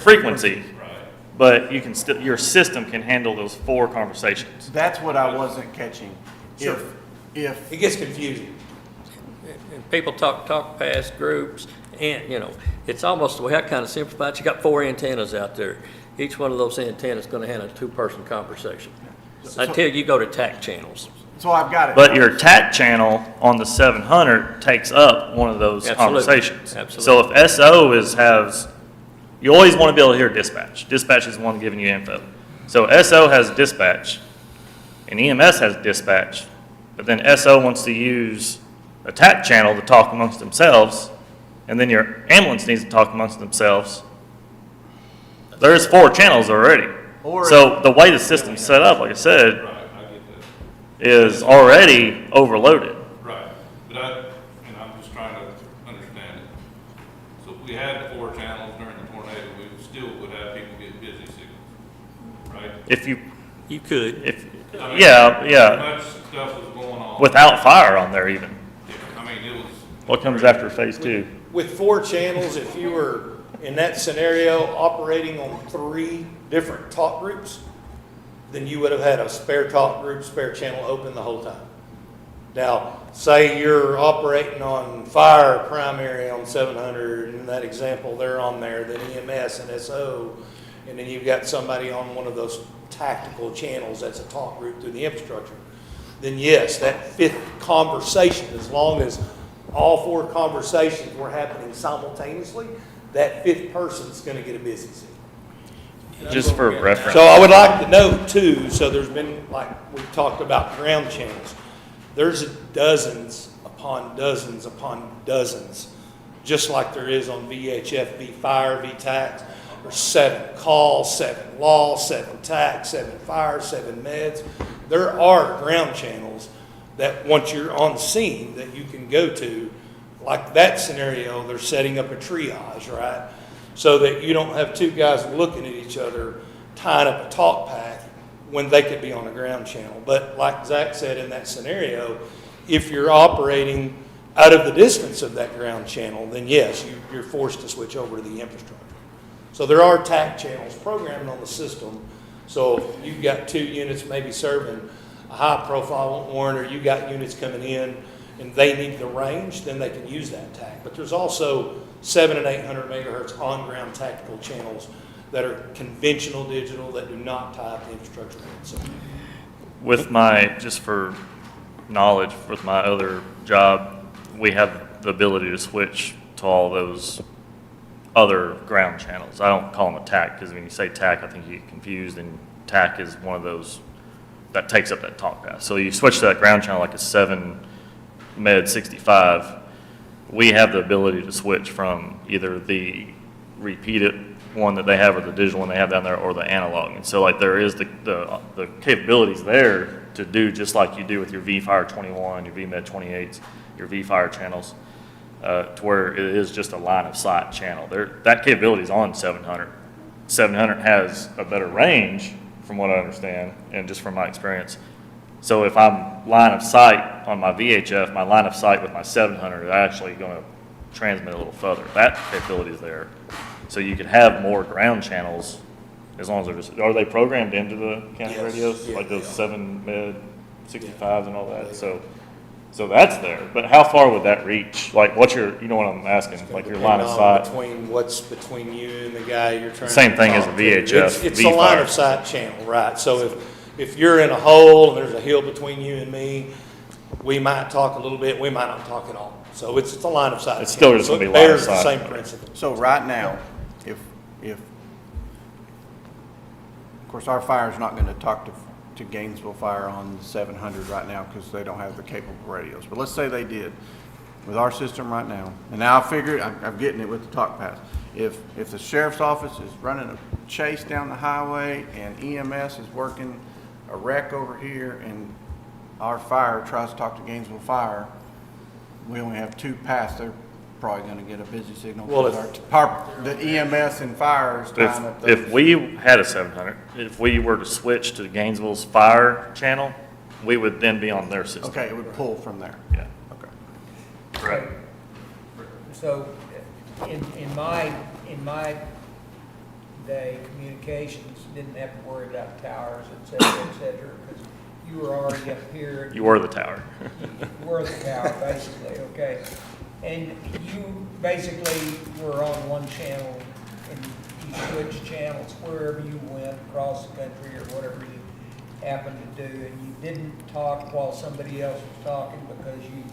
frequency, Right. but you can still, your system can handle those 4 conversations. that's what I wasn't catching. Sure. If It gets confusing. and people talk past groups, and, it's almost the way I kind of simplify it. You got 4 antennas out there. Each one of those antennas is going to handle a 2-person conversation. Until you go to TAC channels. So I've got it. But your TAC channel on the 700 takes up one of those Absolutely. conversations. Absolutely. So if SO has, you always want to be able to hear dispatch. Dispatch is the one giving you info. So SO has dispatch, and EMS has dispatch, but then SO wants to use a TAC channel to talk amongst themselves, and then your ambulance needs to talk amongst themselves. There's 4 channels already. Or- So the way the system's set up, like I said, Right, I get that. is already overloaded. Right, but I'm just trying to understand it. So if we had 4 channels during the tornado, we still would have people get busy signals, right? If you, could. I mean, yeah, Much stuff was going on. without fire on there even. I mean, it was. What comes after phase 2? With 4 channels, if you were in that scenario operating on 3 different talk groups, then you would have had a spare talk group, spare channel open the whole time. Now, say you're operating on fire primary on 700, in that example, they're on there, then EMS and SO, and then you've got somebody on one of those tactical channels that's a talk group through the infrastructure, then yes, that 5th conversation, as long as all 4 conversations were happening simultaneously, that 5th person's gonna get a busy signal. Just for reference. So I would like to note too, so there's been, like, we've talked about ground channels. There's dozens upon dozens upon dozens, just like there is on VHF, V-Fire, V-Tax. There's 7 calls, 7 law, 7 tax, 7 fire, 7 meds. There are ground channels that once you're on scene that you can go to. Like that scenario, they're setting up a triage, right? So that you don't have 2 guys looking at each other, tying up a talk path when they could be on a ground channel. But like Zach said in that scenario, if you're operating out of the distance of that ground channel, then yes, you're forced to switch over to the infrastructure. So there are TAC channels programmed on the system. So if you've got 2 units maybe serving a high profile warrant, or you got units coming in and they need the range, then they can use that TAC. But there's also 700 and 800 megahertz on-ground tactical channels that are conventional digital that do not tie up the infrastructure. So, With my, just for knowledge, with my other job, we have the ability to switch to all those other ground channels. I don't call them a TAC, because when you say TAC, I think you get confused, and TAC is one of those that takes up that talk path. So you switch to that ground channel like a 7 Med 65, we have the ability to switch from either the repeated one that they have or the digital one they have down there, or the analog. And so like there is the capabilities there to do just like you do with your V-Fire 21, your V-Med 28s, your V-Fire channels, to where it is just a line of sight channel. That capability is on 700. 700 has a better range from what I understand and just from my experience. So if I'm line of sight on my VHF, my line of sight with my 700 is actually going to transmit a little further. That capability is there. So you can have more ground channels as long as they're just, are they programmed into the county Yes. radios? Yeah, Like those they are. 7 Med 65s and all that? So that's there. But how far would that reach? Like what's your, you know what I'm asking, like your line of sight? Between what's between you and the guy you're trying to Same thing as talk a to. VHF, It's a line V-Fire. of sight channel, right? So if you're in a hole and there's a hill between you and me, we might talk a little bit, we might not talk at all. So it's a line of sight. It's still channel. just So gonna be it line of bears the sight. same principle. So right now, if, of course, our fire's not gonna talk to Gainesville Fire on the 700 right now because they don't have the capable radios. But let's say they did with our system right now. And now I figured, I'm getting it with the talk path. If the sheriff's office is running a chase down the highway and EMS is working a wreck over here and our fire tries to talk to Gainesville Fire, we only have 2 paths. They're probably gonna get a busy signal. Well, The EMS and fire is tying up those. If we had a 700, if we were to switch to Gainesville's fire channel, we would then be on their system. Okay, it would pull from there. Yeah. Okay. Right. So in my day, communications didn't have to worry about towers, et cetera, because you were already up here. You were the tower. You were the tower, basically, okay? And you basically were on one channel and you switched channels wherever you went across the country or whatever you happened to do. And you didn't talk while somebody else was talking because you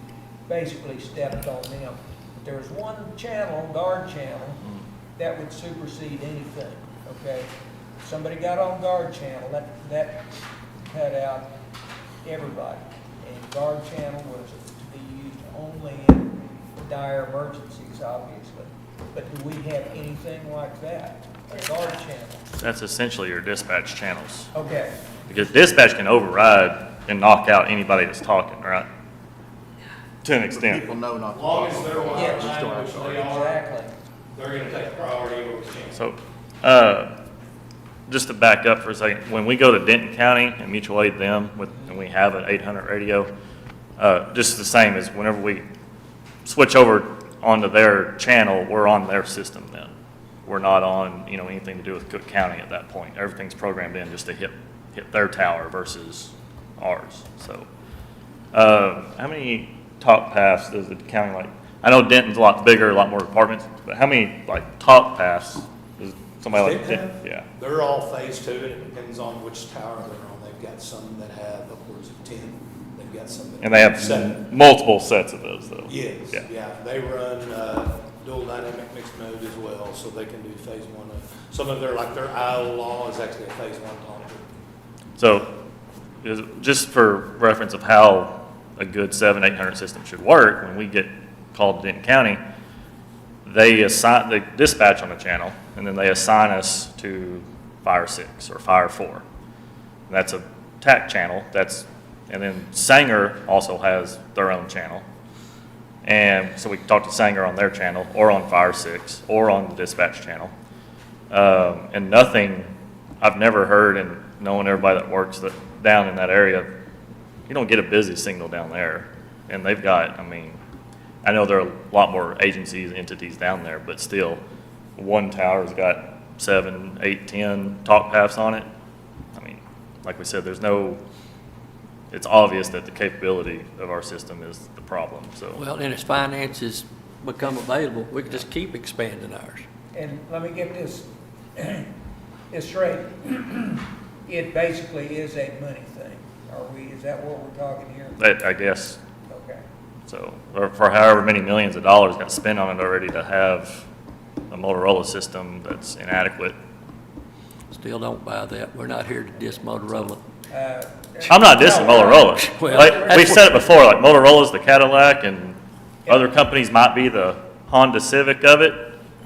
basically stepped on them. But there was one channel, guard channel, that would supersede anything, okay? If somebody got on guard channel, that cut out everybody. And guard channel was to be used only in dire emergencies, obviously. But do we have anything like that, a guard channel? That's essentially your dispatch channels. Okay, Because dispatch can override and knock out anybody that's talking, right? To an People extent. know not As to. long as they're on Yes. our line, which they are, exactly. they're gonna take priority over the channel. So, just to back up for a second, when we go to Denton County and mutual aid them and we have an 800 radio, just the same as whenever we switch over onto their channel, we're on their system then. We're not on, anything to do with Cooke County at that point. Everything's programmed in just to hit their tower versus ours. So, how many talk paths does the county like? I know Denton's a lot bigger, a lot more apartments, but how many talk paths does somebody like Denton? Yeah. They're all phase 2, and it depends on which tower they're on. They've got some that have upwards of 10. They've got some that And they have 7. multiple sets of those though. Yes, Yeah. yeah, they run dual dynamic mixed mode as well, so they can do phase one. Some of their, like their IO law is actually a phase one tonic. So, just for reference of how a good 700-800 system should work, when we get called to Denton County, they dispatch on the channel, and then they assign us to Fire 6 or Fire 4. That's a TAC channel. And then Sanger also has their own channel. And so we can talk to Sanger on their channel, or on Fire 6, or on the dispatch channel. And nothing, I've never heard, and knowing everybody that works down in that area, you don't get a busy signal down there. And they've got, I mean, I know there are a lot more agencies, entities down there, but still, one tower's got 7, 8, 10 talk paths on it. I mean, like we said, it's obvious that the capability of our system is the problem, so. Well, and as finances become available, we can just keep expanding ours. And let me get this straight. It basically is a money thing. Is that what we're talking here? I guess, Okay. so, or for however many millions of dollars got spent on it already to have a Motorola system that's inadequate. Still don't buy that. We're not here to diss Motorola. I'm not dissing Motorola. Well, Like, that's we've what- said it before, like Motorola's the Cadillac and other companies might be the Honda Civic of it,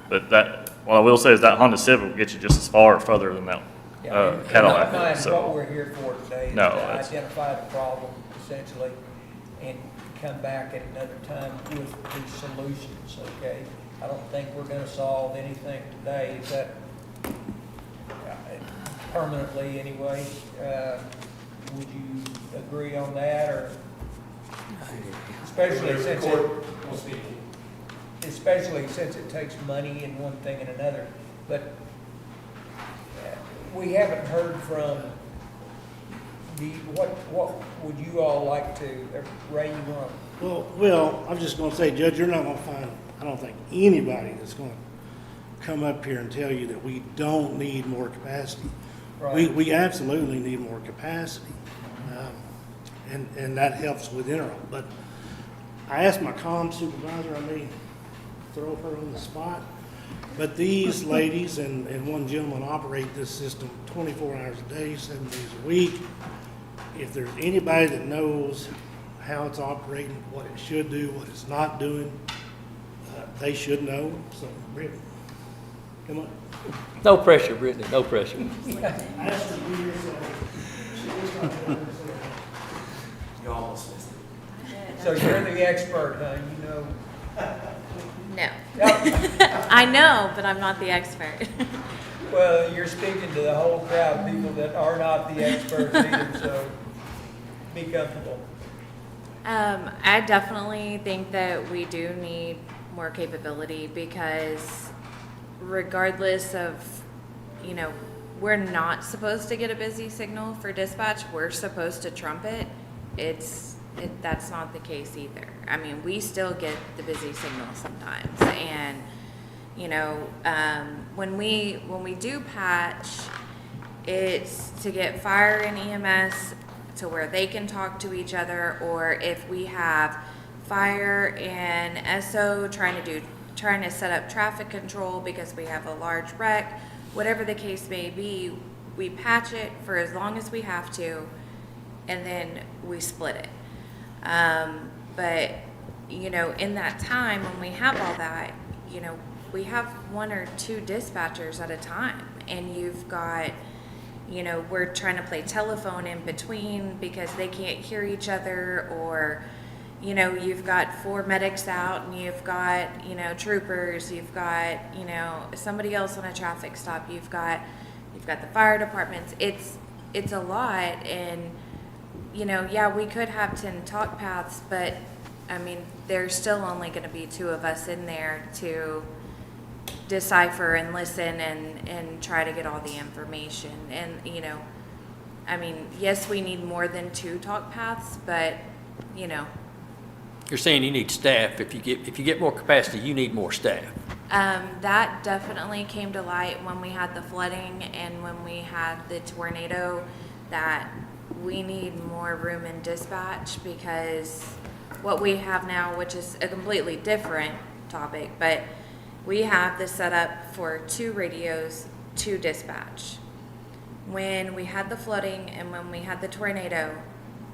but what I will say is that Honda Civic will get you just as far or further than that And Cadillac. not mind So- what we're here for today, is No, to that's- identify the problem essentially and come back at another time with the solutions, okay? I don't think we're gonna solve anything today, is that permanently anyway? Would you agree on that, or especially since it takes money in one thing and another, but we haven't heard from what would you all like to, Ray, you want? Well, I'm just gonna say, Judge, you're not gonna find, I don't think, anybody that's gonna come up here and tell you that we don't need more capacity. Right. We absolutely need more capacity, and that helps with interim. But I asked my comm supervisor, I may throw her on the spot, but these ladies and one gentleman operate this system 24 hours a day, 7 days a week. If there's anybody that knows how it's operating, what it should do, what it's not doing, they should know. So, Brittany, come on. No pressure, Brittany, no pressure. I asked her to be here, so she just got to understand. You almost missed it. So you're the expert, huh? You know. No. Yep. I know, but I'm not the expert. Well, you're speaking to the whole crowd, people that are not the experts either, so be comfortable. I definitely think that we do need more capability because regardless of, we're not supposed to get a busy signal for dispatch. We're supposed to trump it. That's not the case either. I mean, we still get the busy signal sometimes. And, when we do patch, it's to get fire and EMS to where they can talk to each other, or if we have fire and SO trying to set up traffic control because we have a large wreck, whatever the case may be, we patch it for as long as we have to, and then we split it. But, in that time when we have all that, we have 1 or 2 dispatchers at a time, and you've got, we're trying to play telephone in between because they can't hear each other, or, you've got 4 medics out and you've got, troopers, you've got, somebody else on a traffic stop, you've got the fire departments. It's a lot, and, yeah, we could have 10 talk paths, but I mean, there's still only going to be 2 of us in there to decipher and listen and try to get all the information. And, I mean, yes, we need more than 2 talk paths, but, You're saying you need staff. If you get more capacity, you need more staff. that definitely came to light when we had the flooding and when we had the tornado, that we need more room in dispatch, because what we have now, which is a completely different topic, but We have this set up for 2 radios, 2 dispatch. When we had the flooding and when we had the tornado,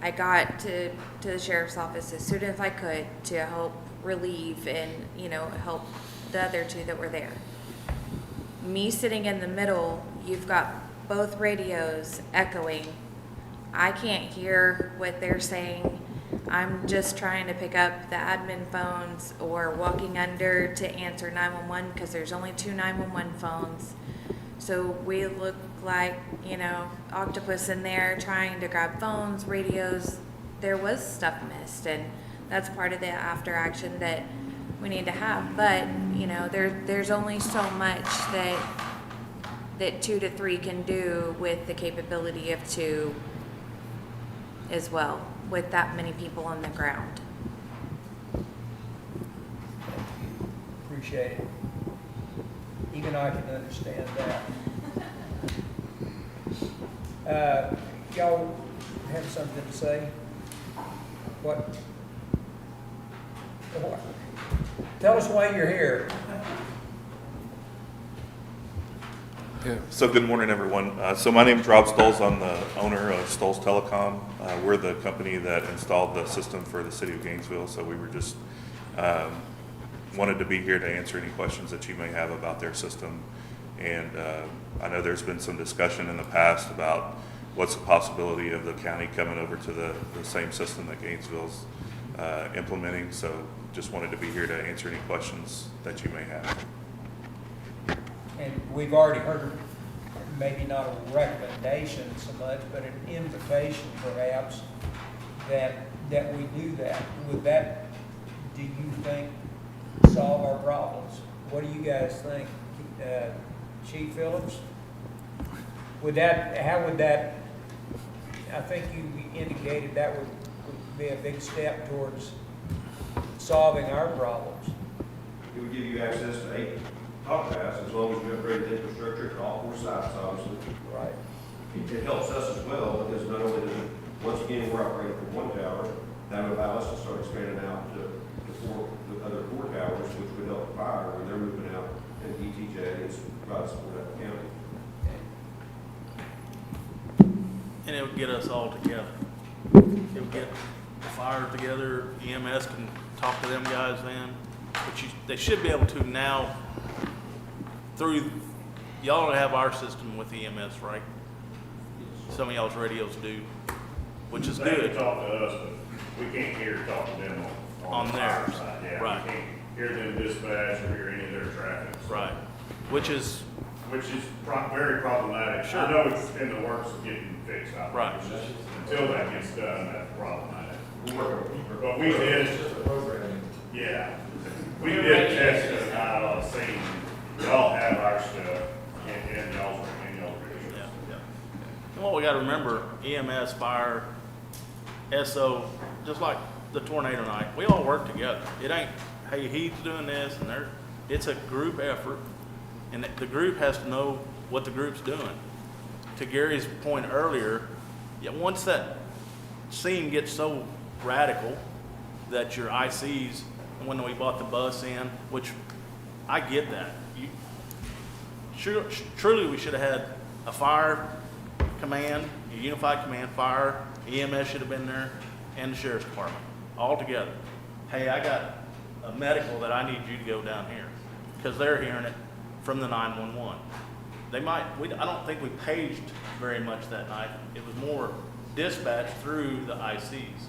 I got to the sheriff's office as soon as I could to help relieve and, help the other 2 that were there. Me sitting in the middle, you've got both radios echoing. I can't hear what they're saying. I'm just trying to pick up the admin phones or walking under to answer 911 because there's only 2 911 phones. So we look like, octopus in there trying to grab phones, radios. There was stuff missed, and that's part of the after action that we need to have. But, there's only so much that 2 to 3 can do with the capability of 2 as well, with that many people on the ground. Appreciate it. Even I can understand that. Y'all have something to say? What? Tell us why you're here. Yeah. So good morning, everyone. So my name is Rob Stolz. I'm the owner of Stolz Telecom. We're the company that installed the system for the city of Gainesville. So we were just wanted to be here to answer any questions that you may have about their system. And I know there's been some discussion in the past about what's the possibility of the county coming over to the same system that Gainesville's implementing. So just wanted to be here to answer any questions that you may have. And we've already heard, maybe not a recommendation so much, but an invitation perhaps that we do that. Would that, do you think, solve our problems? What do you guys think? Chief Phillips? How would that, I think you indicated that would be a big step towards solving our problems. It would give you access to 8 talk paths as long as you upgrade the infrastructure to all 4 sites, obviously. Right. It helps us as well because not only does it, once again, we're operating from 1 tower, that would allow us to start expanding out to the other 4 towers, which would help fire when they're moving out and ETJ and provide support out the county. And it would get us all together. It would get the fire together, EMS can talk to them guys then, but they should be able to now through, y'all don't have our system with EMS, right? Some of y'all's radios do, which is They good. can talk to us, but we can't hear talk to them on the fire theirs. side. Yeah, Right. We can't hear them dispatch or hear any of their traffic. So- Right, which is, very problematic. Sure. I know it's in the works of getting fixed out. Right. Until that gets done, that's problematic. But we It's did, just a programming. yeah, we did test it out, seeing y'all have our stuff in y'all's radios. yeah. And what we gotta remember, EMS, fire, SO, just like the tornado night, we all work together. It ain't, hey, he's doing this and it's a group effort, and the group has to know what the group's doing. To Gary's point earlier, once that scene gets so radical that your ICs, when we bought the bus in, which I get that. Truly, we should have had a fire command, a unified command, fire, EMS should have been there, and the sheriff's department, all together. Hey, I got a medical that I need you to go down here, because they're hearing it from the 911. I don't think we paged very much that night. It was more dispatch through the ICs.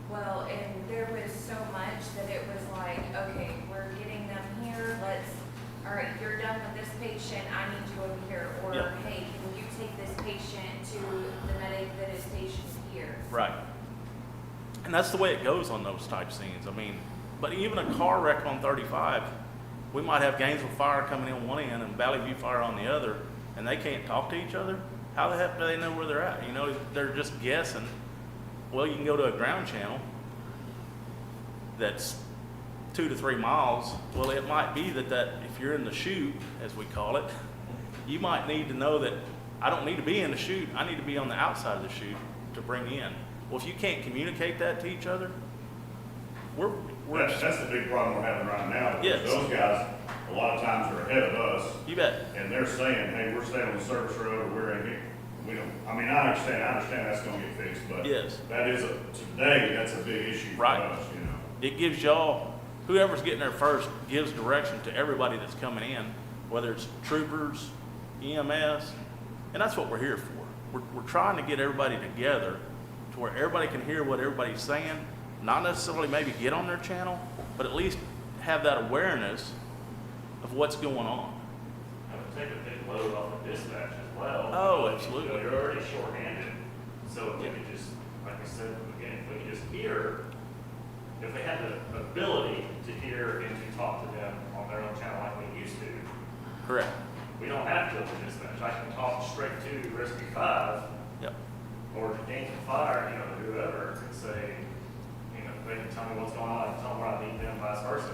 Well, and there was so much that it was like, okay, we're getting them here, all right, you're done with this patient, I need you over here. Or, Yep. hey, can you take this patient to the medic that is stationed here? Right. And that's the way it goes on those type scenes. I mean, but even a car wreck on 35, we might have Gainesville Fire coming in one end and Valley View Fire on the other, and they can't talk to each other. How the heck do they know where they're at? They're just guessing. Well, you can go to a ground channel that's 2 to 3 miles. Well, it might be that if you're in the chute, as we call it, you might need to know that I don't need to be in the chute. I need to be on the outside of the chute to bring in. Well, if you can't communicate that to each other, That's the big problem we're having right now. Because Yes. those guys, a a lot of times are ahead of us, You bet. and they're saying, hey, we're staying on the service road, or we're in here. We don't, I mean, I understand that's gonna get fixed, but Yes. that is today, that's a big issue for Right. us, you know. It gives y'all, whoever's getting there first, gives direction to everybody that's coming in, whether it's troopers, EMS, and that's what we're here for. We're trying to get everybody together to where everybody can hear what everybody's saying, not necessarily maybe get on their channel, but at least have that awareness of what's going on. It would take a big load off of dispatch as well. Oh, You absolutely. know, you're already shorthanded, so if we could just, like I said at the beginning, if we could just hear, if they had the ability to hear and to talk to them on their own channel like we used to, Correct. we don't have to go to dispatch. I can talk straight to Rescue 5 Yep. or to Gainesville Fire, you know, whoever, and say, you know, they can tell me what's going on, I can tell them where I need them, vice versa.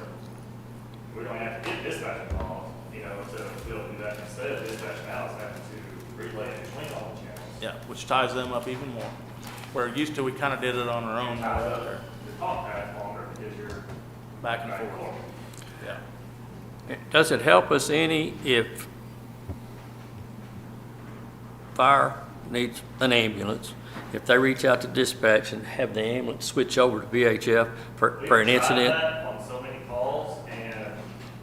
We don't have to get dispatch involved, you know, to be able to do that. Instead, dispatch now is having to relay it between all the channels. Yeah, which ties them up even more. Where used to, we kind of did it on our own. Ties up the talk path longer because you're Back and forth. Yeah. Does it help us any if fire needs an ambulance, if they reach out to dispatch and have the ambulance switch over to VHF for an We've tried incident? that on so many calls, and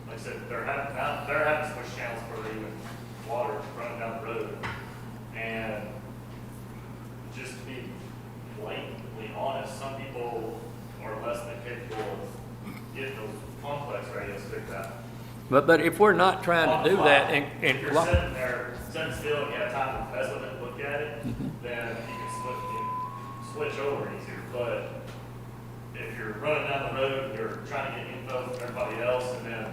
like I said, they're having to switch channels for even water running down the road. And just to be blatantly honest, some people are less than capable of getting those complex radios figured out. But if we're not trying to do that, and If you're sitting there, sitting still, and you have time to mess with it and look at it, then you can switch over easier. But if you're running down the road, and you're trying to get info from everybody else, and then,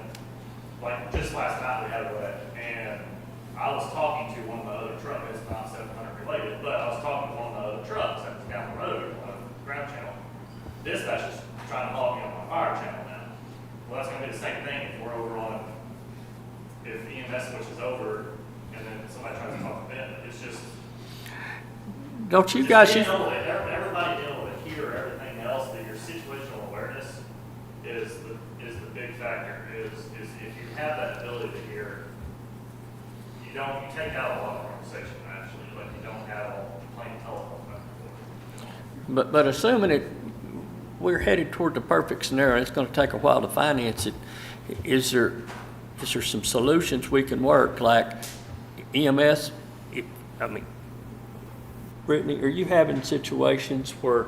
like, just last night we had a wreck, and I was talking to one of the other trucks, it's not 700 related, but I was talking to one of the other trucks that was down the road on the ground channel. Dispatch is trying to haul me on my fire channel now. Well, that's gonna be the same thing if we're over on, if EMS switches over, and then somebody tries to talk to them, it's just. don't you just guys, being able to- everybody being able to hear everything else, that your situational awareness is the big factor, is if you have that ability to hear, you take out a lot of conversation, actually, like you don't have all plain telephone back and forth. but assuming we're headed toward the perfect scenario, it's gonna take a while to finance it, is there some solutions we can work, like EMS? I mean, Brittany, are you having situations where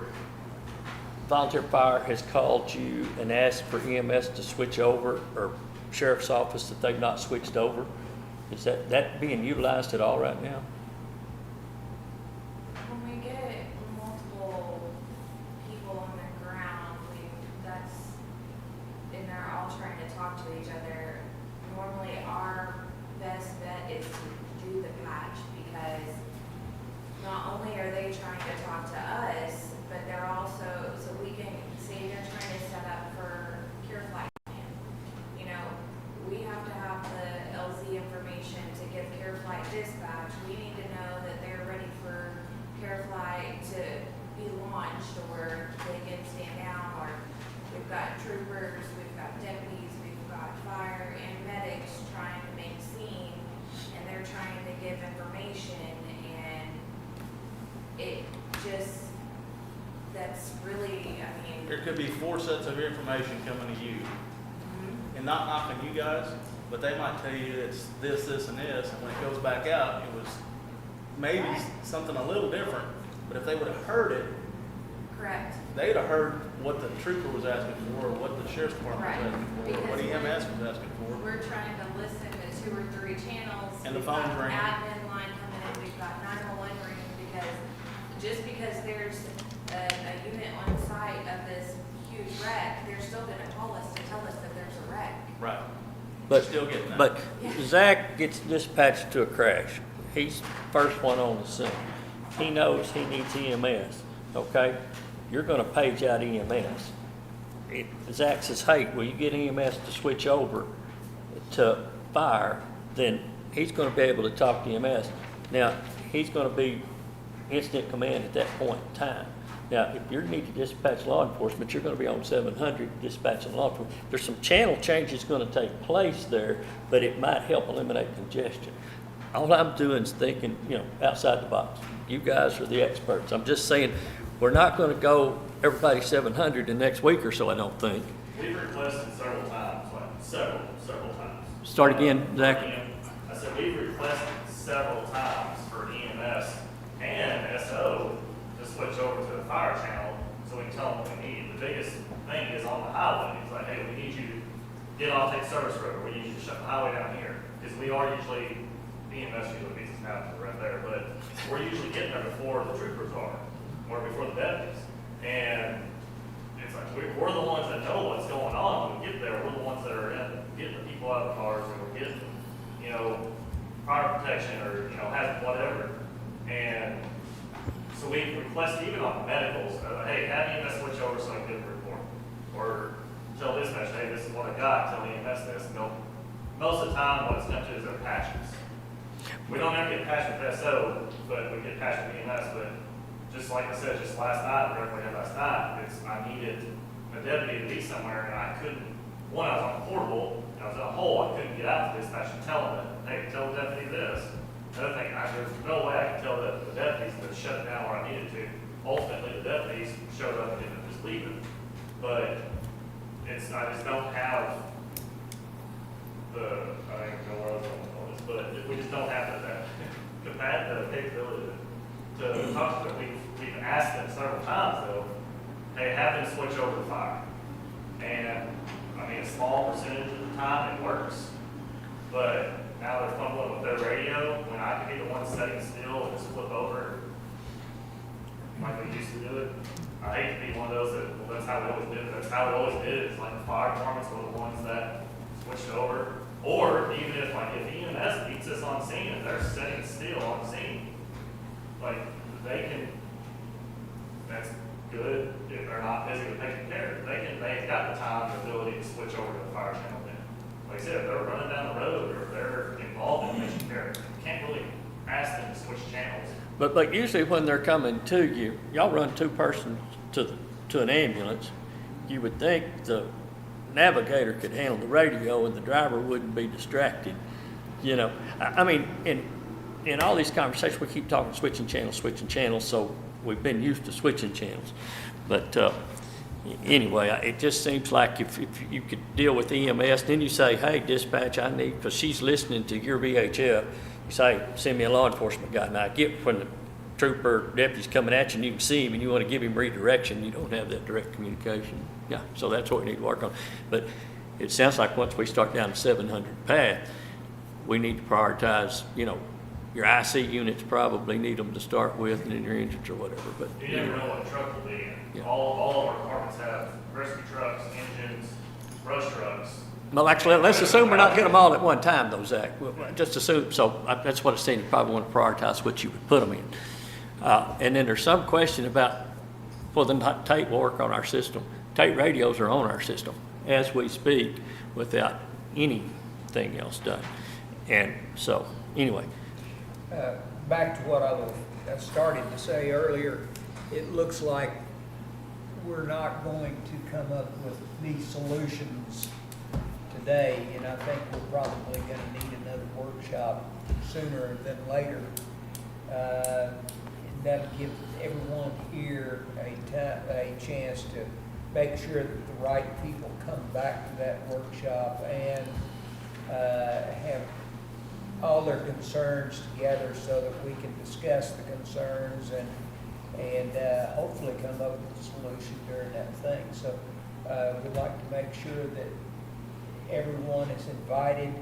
volunteer fire has called you and asked for EMS to switch over, or sheriff's office that they've not switched over? Is that being utilized at all right now? When we get multiple people on the ground, and they're all trying to talk to each other, normally our best bet is to do the patch, because not only are they trying to talk to us, but they're also, so we can say they're trying to set up for Cure Flight plan. You know, we have to have the LZ information to give Care Flight dispatch. We need to know that they're ready for Care Flight to be launched, or they can stand down, or we've got troopers, we've got deputies, we've got fire and medics trying to make scene, and they're trying to give information, and it just, that's really, I mean. There could be 4 sets of information coming to you, and not knocking you guys, but they might tell you it's this, this, and this, and when it goes back out, it was maybe something a little different, but if they would have heard it, Correct. they'd have heard what the trooper was asking for, or what the sheriff's department was Right. asking for, or what Because EMS was asking for. We're trying to listen to 2 or 3 channels. And the We've got phone's ringing. Admin line coming in, we've got 911 ringing, because just because there's a unit on site of this huge wreck, they're still gonna call us to tell us that there's a wreck. Right. But, Still getting that. but Zach gets dispatched to a crash. He's first one on the scene. He knows he needs EMS, okay? You're gonna page out EMS. Zach says, hey, will you get EMS to switch over to fire? Then he's gonna be able to talk to EMS. Now, he's gonna be incident command at that point in time. Now, if you need to dispatch law enforcement, you're gonna be on 700 dispatching law enforcement. There's some channel changes gonna take place there, but it might help eliminate congestion. All I'm doing is thinking, outside the box. You guys are the experts. I'm just saying, we're not gonna go everybody 700 the next week or so, I don't think. We've requested several times, like several times. Start again, Zach. I said, we've requested several times for EMS and SO to switch over to the fire channel so we can tell them what we need. The biggest thing is on the highway. It's like, hey, we need you to get off, take service road, or we need you to shut the highway down here. Because we are usually, EMS usually beats us now right there, but we're usually getting there before the troopers are, or before the deputies. And it's like, we're the ones that know what's going on when we get there. We're the ones that are getting the people out of the cars, and we're getting, fire protection or, having whatever. And so we request even on medicals, hey, have EMS switch over so I can get a report. Or tell dispatch, hey, this is what I got, tell EMS this. And most of the time, what it's come to is their patches. We don't ever get patched with SO, but we get patched with EMS. But just like I said, just last night, whatever we had last night, I needed a deputy to be somewhere, and I couldn't. One, I was on a portable, and I was in a hole. I couldn't get out to dispatch and tell them, hey, tell the deputy this. Another thing, there's no way I could tell the deputies to shut it down where I needed to. Ultimately, the deputies showed up and ended up just leaving. But I just don't have I don't even know where I was going with all this, but we just don't have the capability to talk to them. We've asked them several times, though, hey, have them switch over to fire. And, a small percentage of the time it works. But now they're fumbling with their radio, when I could be the one sitting still and just flip over like we used to do it. I hate to be one of those that's how we always did it. That's how it always did. It's like the fire departments were the ones that switched over. Or even if EMS beats us on scene and they're sitting still on scene, they can, that's good if they're not busy with taking care. They've got the time and ability to switch over to the fire channel then. Like I said, if they're running down the road or if they're involved in mission care, you can't really ask them to switch channels. But usually when they're coming to you, y'all run two persons to an ambulance. You would think the navigator could handle the radio and the driver wouldn't be distracted. In all these conversations, we keep talking switching channels, so we've been used to switching channels. But anyway, it just seems like if you could deal with EMS, then you say, hey, dispatch, I need, because she's listening to your VHF, you say, send me a law enforcement guy. Now, I get when the trooper deputy's coming at you and you can see him and you want to give him redirection, you don't have that direct communication. Yeah, so that's what we need to work on. But it sounds like once we start down the 700 path, we need to prioritize, your IC units probably need them to start with, and then your engines or whatever. But you never know what truck will be in. Yeah. All of our departments have rescue trucks, engines, brush trucks. Well, actually, let's assume we're not getting them all at one time, though, Zach. Just assume. So that's what I'm saying. You probably want to prioritize what you would put them in. And then there's some question about whether or not Tate will work on our system. Tate radios are on our system as we speak without anything else done. And so, anyway. Back to what I started to say earlier, it looks like we're not going to come up with these solutions today, and I think we're probably going to need another workshop sooner than later. That'll give everyone here a chance to make sure that the right people come back to that workshop and have all their concerns together so that we can discuss the concerns and hopefully come up with a solution during that thing. So we'd like to make sure that everyone is invited.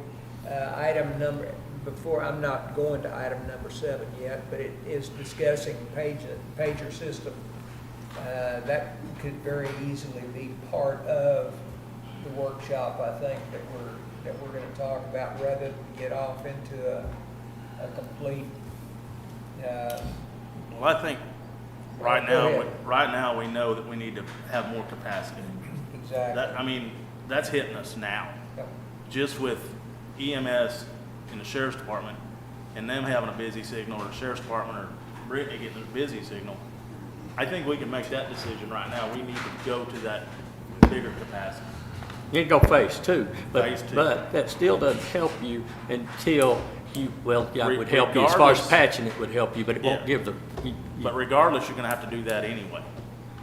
I'm not going to item number 7 yet, but it is discussing pager system. That could very easily be part of the workshop, I think, that we're going to talk about, rather than get off into a complete. Well, I think right now we know that we need to have more capacity. Exactly. That's hitting us now. Yep. Just with EMS in the sheriff's department and them having a busy signal, or the sheriff's department or Brittany getting a busy signal, I think we can make that decision right now. We need to go to that bigger capacity. You can go phase two, Phase two. but that still doesn't help you until you, well, yeah, it would help you, as far as Regardless- patching it would help you, but it won't Yeah. give the, But regardless, you're gonna have to do that anyway.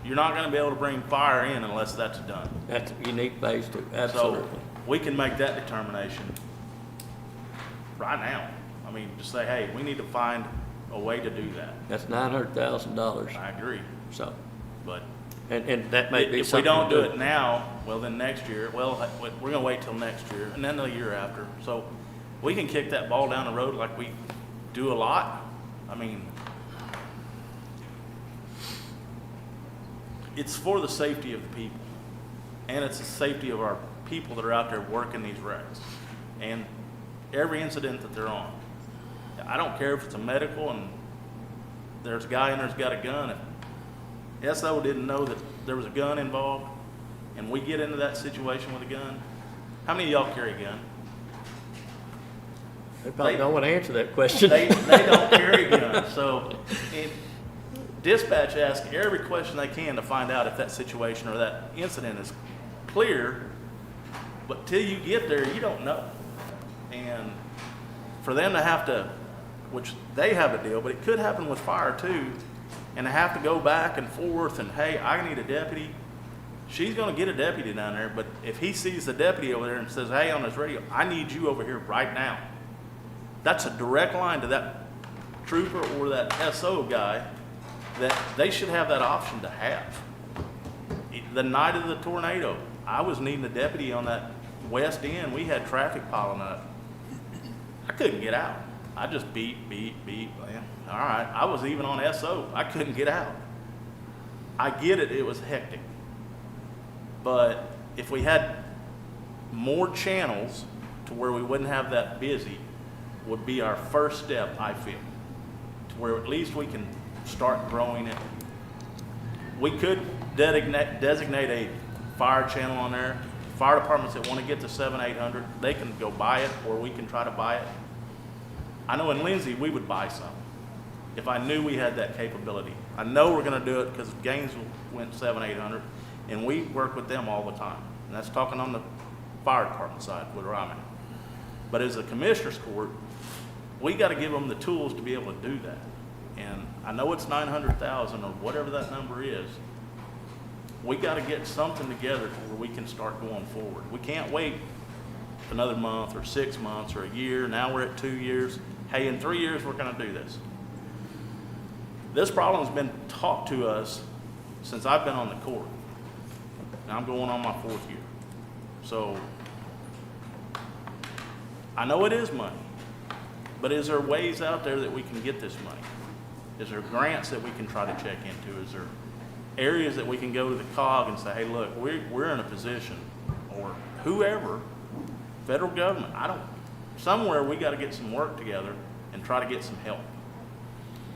You're not gonna be able to bring fire in unless that's done. that's, you need phase two, So absolutely. we can make that determination right now. I mean, just say, hey, we need to find a way to do that. That's $900,000, I agree, so, but and that may be if we something. don't to do it now, well, then next year, well, we're gonna wait till next year and then the year after. So we can kick that ball down the road like we do a lot. I mean, it's for the safety of the people, and it's the safety of our people that are out there working these wrecks, and every incident that they're on. I don't care if it's a medical and there's a guy in there's got a gun. If SO didn't know that there was a gun involved, and we get into that situation with a gun, how many of y'all carry a gun? They probably don't want to answer that question. They don't carry guns, so dispatch asks every question they can to find out if that situation or that incident is clear, but till you get there, you don't know. And for them to have to, which they have a deal, but it could happen with fire too, and to have to go back and forth and, hey, I need a deputy. She's gonna get a deputy down there, but if he sees the deputy over there and says, hey, on his radio, I need you over here right now, that's a direct line to that trooper or that SO guy that they should have that option to have. The night of the tornado, I was needing a deputy on that west end. We had traffic piling up. I couldn't get out. I just beep. Man, all right. I was even on SO. I couldn't get out. I get it. It was hectic. But if we had more channels to where we wouldn't have that busy, would be our first step, I feel, to where at least we can start growing it. We could designate a fire channel on there. Fire departments that want to get to 700-800, they can go buy it, or we can try to buy it. I know in Lindsay, we would buy some if I knew we had that capability. I know we're going to do it because Gainesville went 700-800, and we work with them all the time. And that's talking on the fire department side, where I'm at. But as a commissioner's court, we got to give them the tools to be able to do that. And I know it's 900,000 or whatever that number is. We got to get something together to where we can start going forward. We can't wait another month or 6 months or a year. Now we're at 2 years. Hey, in 3 years, we're going to do this. This problem has been taught to us since I've been on the court. Now I'm going on my 4th year. So I know it is money, but is there ways out there that we can get this money? Is there grants that we can try to check into? Is there areas that we can go to the COG and say, hey, look, we're in a position, or whoever, federal government, somewhere we got to get some work together and try to get some help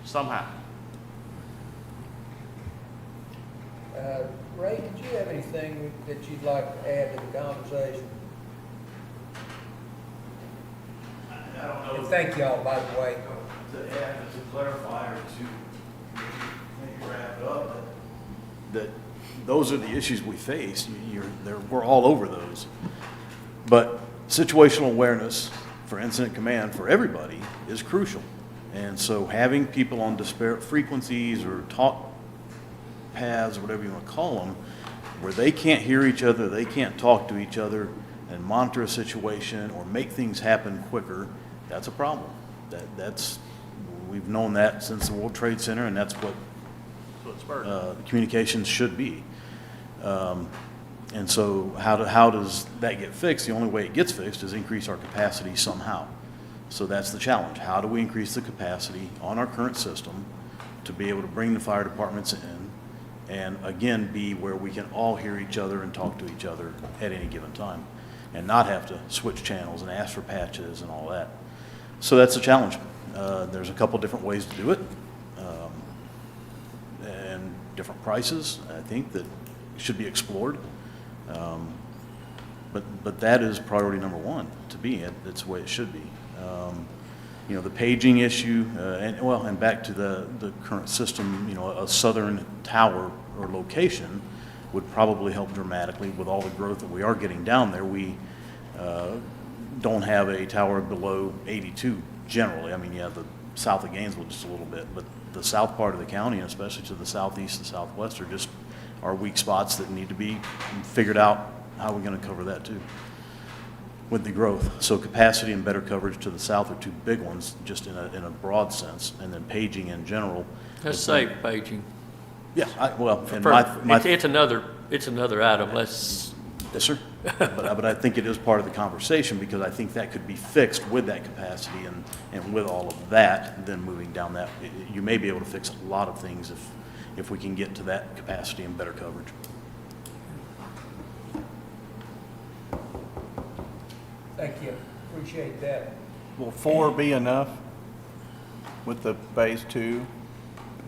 somehow. Ray, did you have anything that you'd like to add to the conversation? I don't know. And thank y'all, by the way. To add, to clarify, or to maybe wrap it up, that those are the issues we face. We're all over those. But situational awareness for incident command for everybody is crucial. And so having people on disparate frequencies or talk paths, or whatever you want to call them, where they can't hear each other, they can't talk to each other and monitor a situation or make things happen quicker, that's a problem. We've known that since the World Trade Center, and that's what communications should be. And so how does that get fixed? The only way it gets fixed is increase our capacity somehow. So that's the challenge. How do we increase the capacity on our current system to be able to bring the fire departments in and, again, be where we can all hear each other and talk to each other at any given time and not have to switch channels and ask for patches and all that. So that's a challenge. There's a couple different ways to do it, and different prices, I think, that should be explored. But that is priority number one to be. That's the way it should be. you know, the paging issue, and back to the current system, you know, a southern tower or location would probably help dramatically with all the growth that we are getting down there. We don't have a tower below 82 generally. I mean, yeah, the south of Gainesville just a little bit, but the south part of the county, and especially to the southeast and southwest, are weak spots that need to be figured out how we're going to cover that too with the growth. So capacity and better coverage to the south are two big ones, just in a broad sense, and then paging in general. Let's say paging. Yeah, and It's another item, let's. Yes, sir. But I think it is part of the conversation, because I think that could be fixed with that capacity and with all of that, then moving down that, you may be able to fix a lot of things if we can get to that capacity and better coverage. Thank you, appreciate that. Will 4 be enough with the phase 2?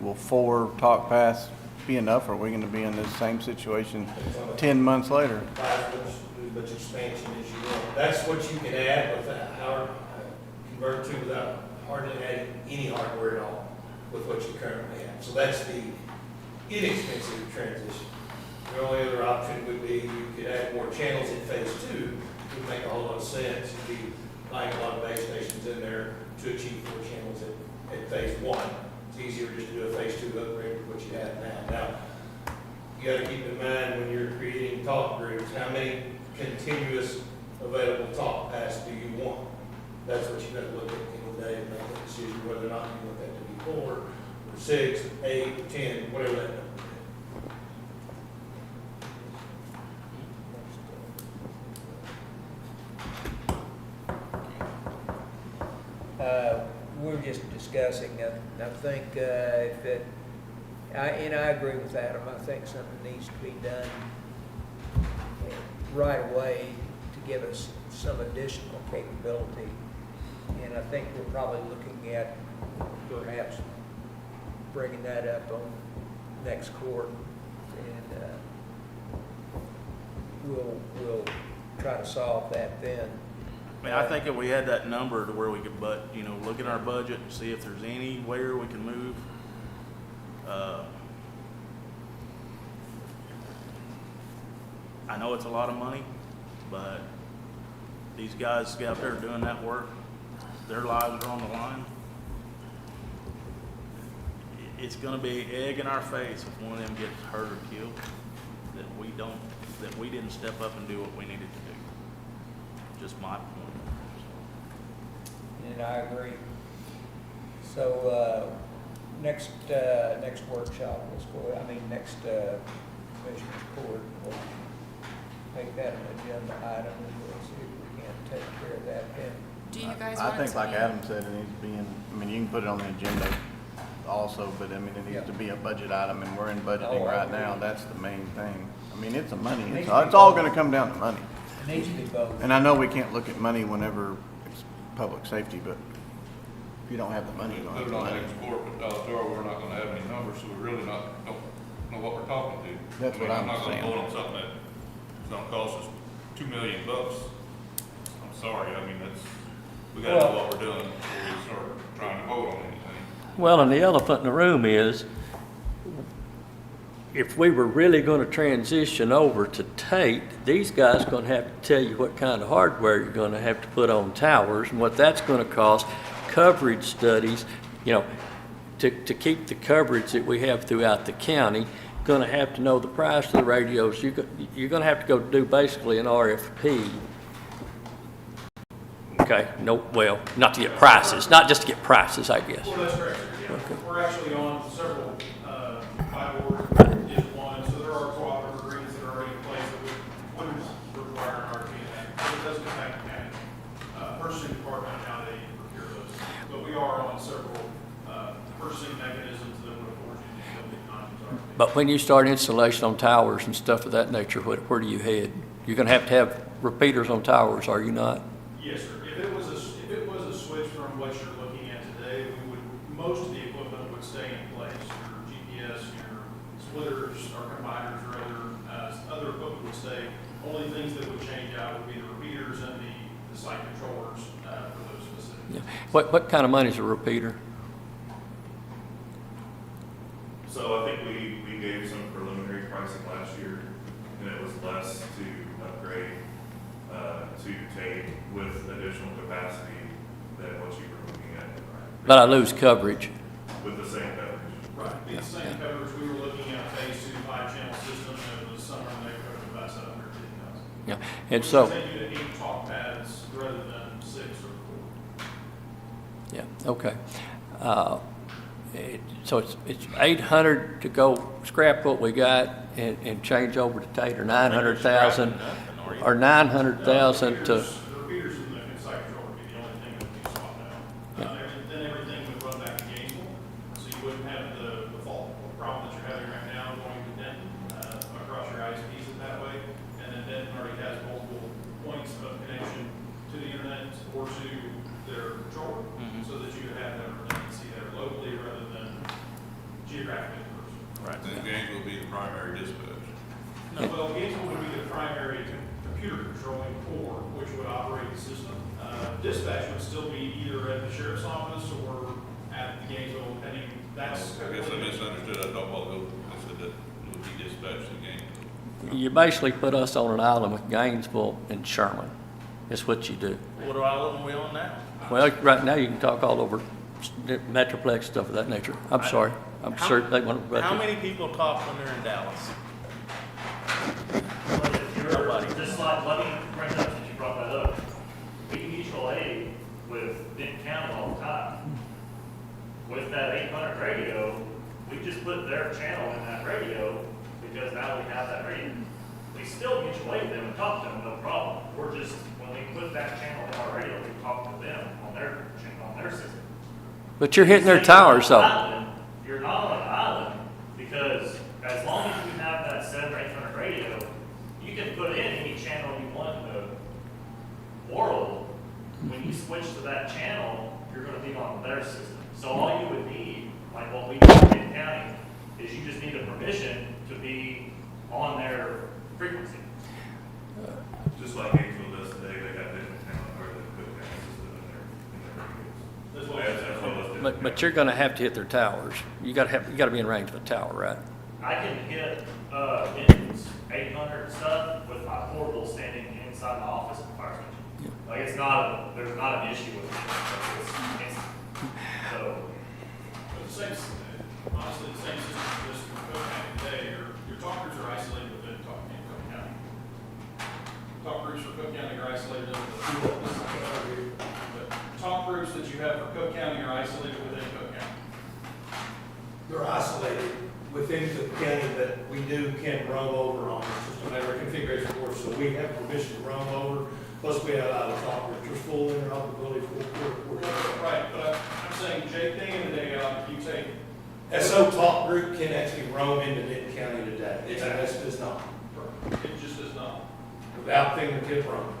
Will 4 talk paths be enough, or are we gonna be in this same situation 10 months later? As much expansion as you want. That's what you can add without, convert to without hardly adding any hardware at all with what you currently have. So that's the inexpensive transition. The only other option would be you could add more channels in phase 2. It would make a whole lot of sense. You'd be buying a lot of base stations in there to achieve 4 channels at phase 1. It's easier just to do a phase 2 upgrade with what you have now. Now, you gotta keep in mind when you're creating talk groups, how many continuous available talk paths do you want? That's what you gotta look at at the end of the day and make a decision whether or not you want that to be 4 or 6, 8, or 10, whatever that number is. We're just discussing, I think if it, I agree with Adam, I think something needs to be done right away to give us some additional capability. And I think we're probably looking at perhaps bringing that up on next court, and we'll try to solve that then. I mean, I think if we had that number to where we could, look at our budget and see if there's anywhere we can move. I know it's a lot of money, but these guys out there doing that work, their lives are on the line. It's gonna be egg in our face if one of them gets hurt or killed, that we didn't step up and do what we needed to do. Just my point. And I agree. So, next workshop, next commissioner's court, we'll make that an agenda item, and we'll see if we can take care of that then. Do you guys I want think to like be- Adam said, it needs to be you can put it on the agenda also, but it needs to be a budget item, and we're in budgeting right now. That's the main thing. It's money. It's all gonna come down to money. It needs to be both. And I know we can't look at money whenever it's public safety, but if you don't have the money, you don't have Put the it on money. next court, but we're not gonna have any numbers, so we really don't know what we're talking to. That's what I'm not saying. gonna vote on something that's gonna cost us $2 million. I'm sorry, we gotta know what we're doing before we start trying to vote on anything. Well, and the elephant in the room is, if we were really going to transition over to Tate, these guys are going to have to tell you what kind of hardware you're going to have to put on towers and what that's going to cost, coverage studies, to keep the coverage that we have throughout the county. Going to have to know the price of the radios. You're going to have to go do basically an RFP. Okay, not to get prices, not just to get prices, I guess. Well, that's correct, yeah. Okay. We're actually on several, bylaws is one, so there are cooperative agreements that are already in place that would require an RFP. But it doesn't impact the county, purchasing department, how they procure those. But we are on several, purchasing mechanisms that would afford you to build the contracts. But when you start installation on towers and stuff of that nature, where do you head? You're going to have repeaters on towers, are you not? Yes, sir. If it was a switch from what you're looking at today, most of the equipment would stay in place. Your GPS, your splitters, or combiners, or other equipment would stay. Only things that would change out would be the repeaters and the site controllers for those specific Yeah. What kind of money's a repeater? So I think we gave some preliminary pricing last year, and it was less to upgrade to take with additional capacity than what you were looking at. But I lose coverage. With the same coverage. Right, the same coverage, we were looking at phase 2 5-channel system, and it was somewhere in the neighborhood of about 750,000. Yeah, and so, Take you to 8 talk pads rather than 6 or 4. yeah, okay. So it's 800 to go scrap what we got and change over to Tate, or 900,000, or 900,000 to, The repeaters in the site control would be the only thing that would be swapped out. Then everything would run back to Gainesville, so you wouldn't have the fault problem that you're having right now going to Denton, across your ISPs in that way. And then Denton already has multiple points of connection to the internet or to their controller, so that you would have that redundancy there locally rather than geographically dispersed. Right. Then Gainesville will be the primary dispatch. No, well, Gainesville would be the primary computer controlling core, which would operate the system. Dispatch would still be either at the sheriff's office or at the Gainesville, depending, that's. I guess I misunderstood. I thought I said that it would be dispatched to Gainesville. you basically put us on an island with Gainesville and Sherman. That's what you do. What island are we on now? Well, right now you can talk all over Metroplex, stuff of that nature. I'm sorry. I'm sure they want to. How many people talk when they're in Dallas? But if you're, Nobody. just like, let me bring it up since you brought that up. We mutual aid with Benton County all the time. With that 800 radio, we just put their channel in that radio because now we have that radio. We still mutual aid them and talk to them, no problem. We're just, when we put that channel in our radio, we talk to them on their system. But you're hitting their towers though. You're not on an island, because as long as you have that 700 or 800 radio, you can put in any channel you want in the world. When you switch to that channel, you're gonna be on their system. So all you would need, like what we do in Benton County, is you just need a permission to be on their frequency. Just like Gainesville does today, they got Denton County or the Cooke County system in their radios. That's what was Denton But you're gonna have to hit their towers. You gotta be in range of a tower, right? I can hit Benton's 800 and stuff with my portable standing inside my office and fire station. Like there's not an issue with it. It's so. But the same, honestly, the same system exists in Cooke County today. Your talk groups are isolated within Cooke County. Talk groups for Cooke County are isolated within the talk groups that you have for Cooke County are isolated within Cooke County. They're isolated within the county, but we can roam over on it, just a matter of configuration for us. So we have permission to roam over, plus we have out of talk, which is full interoperability for. Right, but I'm saying, Jake, day in and day out, you take. SO Talk Group can actually roam into Benton County today. It just does not, It just does not. without fingertip roaming.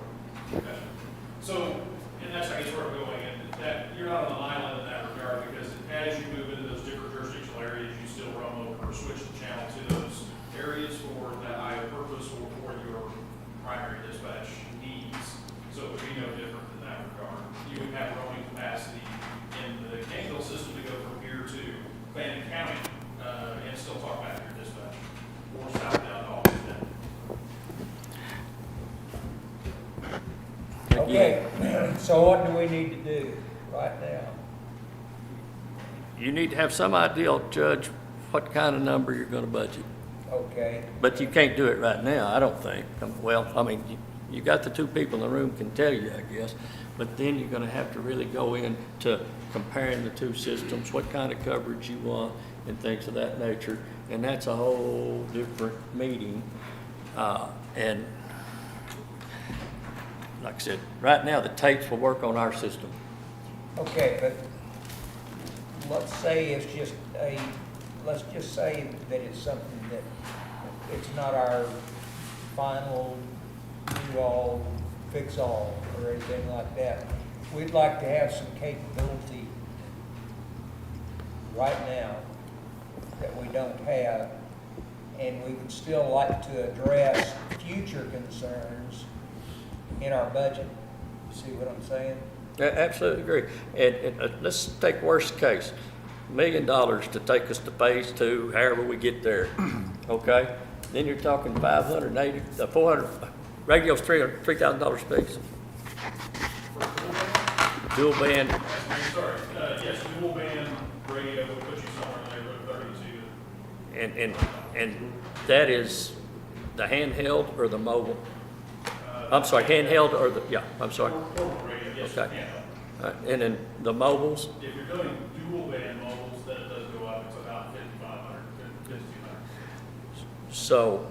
Okay. So, and that's, I guess, where I'm going, and that, you're not on an island in that regard, because as you move into those different jurisdictional areas, you still roam over or switch the channel to those areas for that either purpose or for your primary dispatch needs. So it would be no different in that regard. You would have roaming capacity in the Gainesville system to go from here to Fannin County, and still talk back to your dispatch, or southbound to Austin. Okay, so what do we need to do right now? You need to have some idea, Judge, what kind of number you're gonna budget. Okay, But you can't do it right now, I don't think. Well, I mean, you got the two people in the room can tell you, I guess. But then you're gonna have to really go into comparing the two systems, what kind of coverage you want and things of that nature. And that's a whole different meeting. And like I said, right now, the tapes will work on our system. okay, but let's say it's just let's just say that it's something that it's not our final do-all, fix-all, or anything like that. We'd like to have some capability right now that we don't have, and we would still like to address future concerns in our budget. See what I'm saying? Absolutely agree. And let's take worst case, $1 million to take us to phase 2, however we get there, okay? Then you're talking 580, 400, radio's $3,000 apiece. Dual band, Sorry, yes, dual band radio would put you somewhere in the neighborhood of 32. and that is the handheld or the mobile? I'm sorry, handheld or the, yeah, I'm sorry. Portable radio, yes, Okay. yeah. And then the mobiles, If you're doing dual band mobiles, then it does go up, it's about 5,500, 5,200. so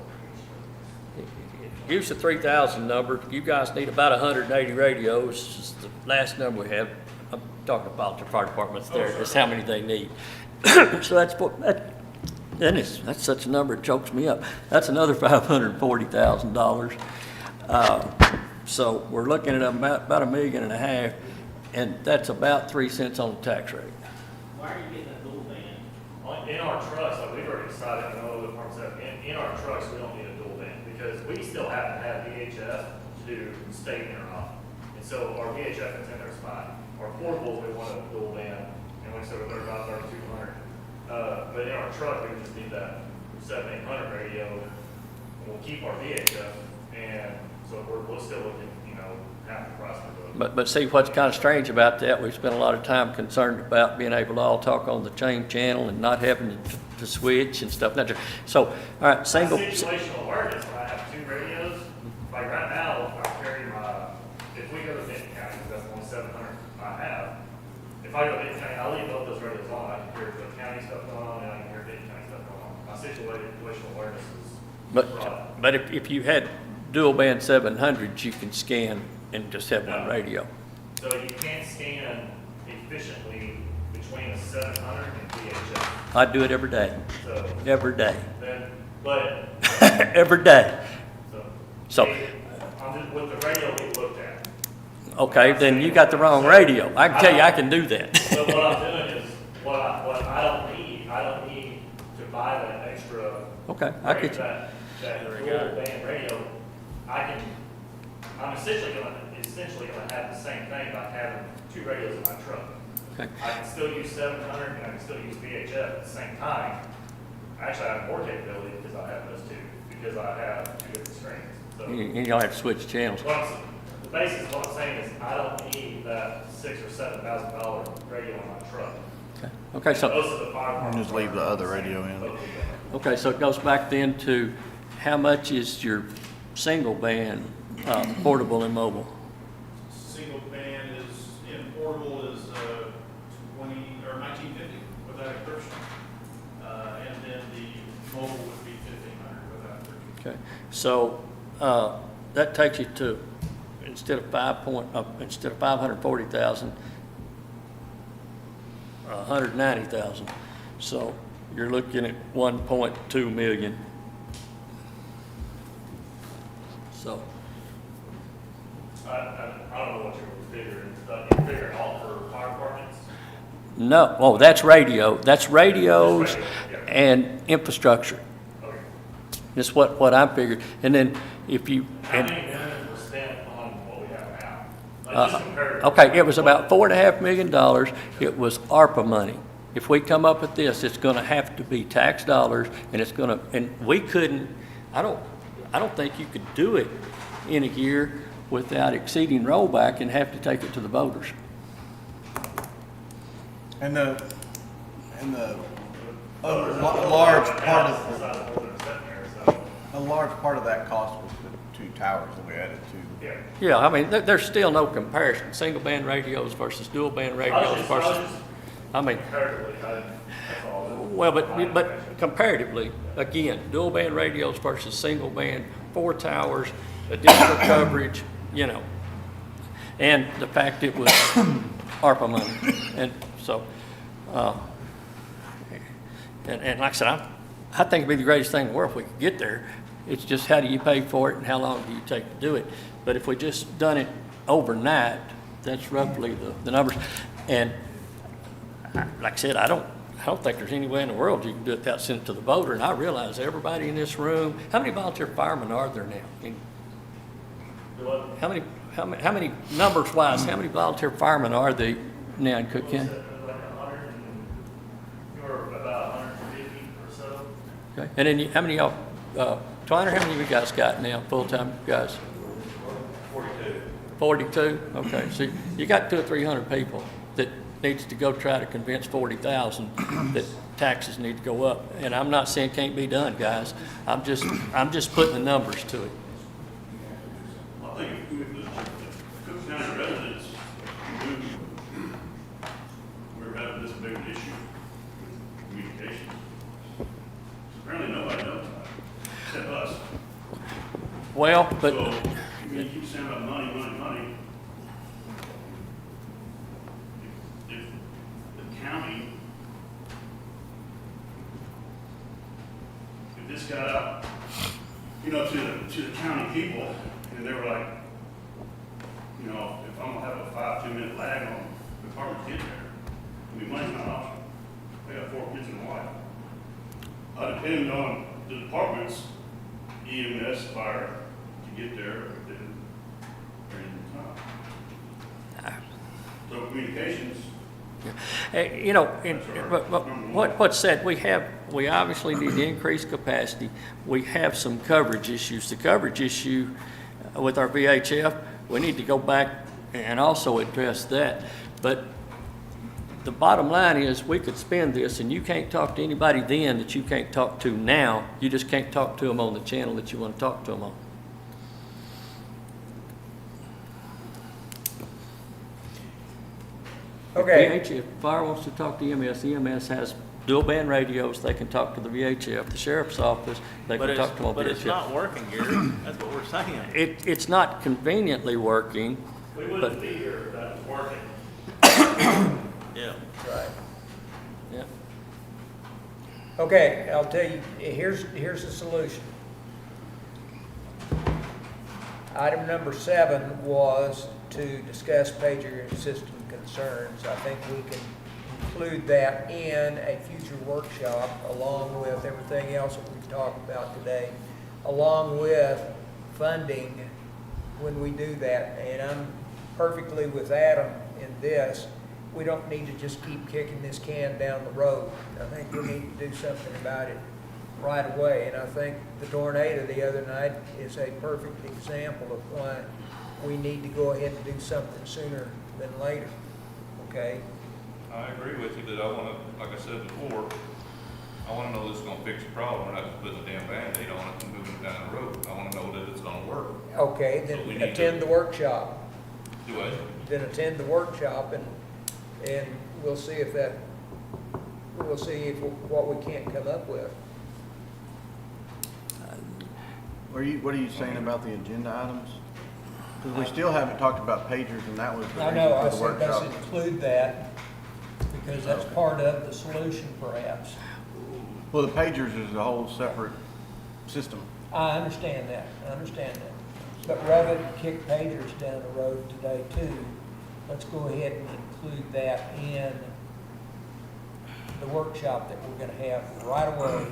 use the 3,000 number. You guys need about 180 radios. It's the last number we have. I'm talking about the fire departments there. That's how many they need. So that's such a number, it chokes me up. That's another $540,000. So we're looking at about $1.5 million, and that's about 3 cents on the tax rate. Why are you getting a dual band? In our trucks, like we've already decided, I know the department said, in our trucks, we don't need a dual band because we still have to have VHF to stay in or off. And so our VHF antenna is fine. Our portables, we want a dual band, and we said we're about 3,200. But in our truck, we just need that 7,800 radio, and we'll keep our VHF, and so we're still looking, half the price for those. But see, what's kind of strange about that, we spent a lot of time concerned about being able to all talk on the same channel and not having to switch and stuff. So, all right, single. Situational awareness, when I have 2 radios, like right now, I carry if we go to Benton County, because that's the only 700 I have, if I go to Benton County, I leave both those radios on, I can hear the county stuff going on, and I can hear Benton County stuff going on. My situational awareness is broad. But if you had dual band 700s, you can scan and just have one radio. So you can't scan efficiently between a 700 and VHF. I do it every day. So Every day. then, but Every day. So, I'm just, with the radio we looked at. okay, then you got the wrong radio. I can tell you I can do that. So what I'm doing is, what I don't need to buy that extra. Okay, I get you. That dual band radio, I'm essentially gonna have the same thing by having 2 radios in my truck. Okay. I can still use 700 and I can still use VHF at the same time. Actually, I have more capability because I have those 2, because I have 2 different screens. So You don't have to switch channels. the basis of what I'm saying is I don't need that $6,000 or $7,000 radio in my truck. Okay, so. Most of the fire Just leave the other radio in. Okay, so it goes back then to how much is your single band portable and mobile? Single band in portable is 1950 without encryption. And then the mobile would be 1,500 without encryption. Okay, so that takes you to, instead of 540,000, 190,000. So you're looking at 1.2 million. So. I don't know what you're figuring. You're figuring all for fire departments? No, oh, that's radio. That's radios and infrastructure. Okay. That's what I figured. And then if you. How many million was spent on what we have now? Like just compared to- Okay, it was about $4.5 million. It was ARPA money. If we come up with this, it's gonna have to be tax dollars, and it's gonna, and we couldn't, I don't think you could do it in a year without exceeding rollback and have to take it to the voters. And the other large part of, a large part of that cost was the 2 towers that we added to. Yeah. Yeah, I mean, there's still no comparison, single band radios versus dual band radios versus, I mean, Comparatively, that's all. well, but comparatively, again, dual band radios versus single band, 4 towers, additional coverage, and the fact it was ARPA money. And so, and like I said, I think it'd be the greatest thing in the world if we could get there. It's just how do you pay for it and how long do you take to do it? But if we just done it overnight, that's roughly the numbers. And like I said, I don't think there's any way in the world you can do it without sending it to the voter. And I realize everybody in this room, how many volunteer firemen are there now? How how many, numbers wise, how many volunteer firemen are there now in Cooke County? You're about 150 or so. Okay, and then how many of y'all, Twiner, how many of you guys got now, full-time guys? 42. 42? Okay, so you got 200 or 300 people that needs to go try to convince 40,000 that taxes need to go up. And I'm not saying can't be done, guys. I'm just putting the numbers to it. I think if the Cooke County residents knew we were having this big an issue with communications, apparently nobody knows about it, except us. Well, but So, I mean, you keep saying about money, money, money. If the county, if this got out, you know, to the county people, and they were like, you know, if I'm gonna have a 5-2 minute lag on the department get there, I mean, money's not an option. They got 4 kids and a wife. Depending on the department's EMS, fire, to get there within a reasonable time. So communications, you know, what's said, we obviously need to increase capacity. We have some coverage issues. The coverage issue with our VHF, we need to go back and also address that. But the bottom line is we could spend this and you can't talk to anybody then that you can't talk to now. You just can't talk to them on the channel that you want to talk to them on. Okay. If fire wants to talk to EMS, EMS has dual band radios, they can talk to the VHF. The sheriff's office, they can talk to them on VHF. But it's not working, Gary. That's what we're saying. It's not conveniently working, we but, wouldn't be here if that was working. Yeah. Right. yeah. Okay, I'll tell you, here's the solution. Item number 7 was to discuss pager system concerns. I think we can include that in a future workshop along with everything else that we've talked about today, along with funding when we do that. And I'm perfectly with Adam in this. We don't need to just keep kicking this can down the road. I think we need to do something about it right away. And I think the tornado the other night is a perfect example of why we need to go ahead and do something sooner than later, okay? I agree with you that I want to, like I said before, I want to know this is going to fix the problem. We're not just putting a damn Band-Aid on it and moving it down the road. I want to know that it's going to work. Okay, So we then need attend to- the workshop. Do I? Then attend the workshop and we'll see if what we can't come up with. What are you saying about the agenda items? Because we still haven't talked about pagers, and that was the I reason know, I for the said let's workshop. include that because that's part of the solution perhaps. Well, the pagers is a whole separate system. I understand that. But rather than kick pagers down the road today too, let's go ahead and include that in the workshop that we're gonna have right away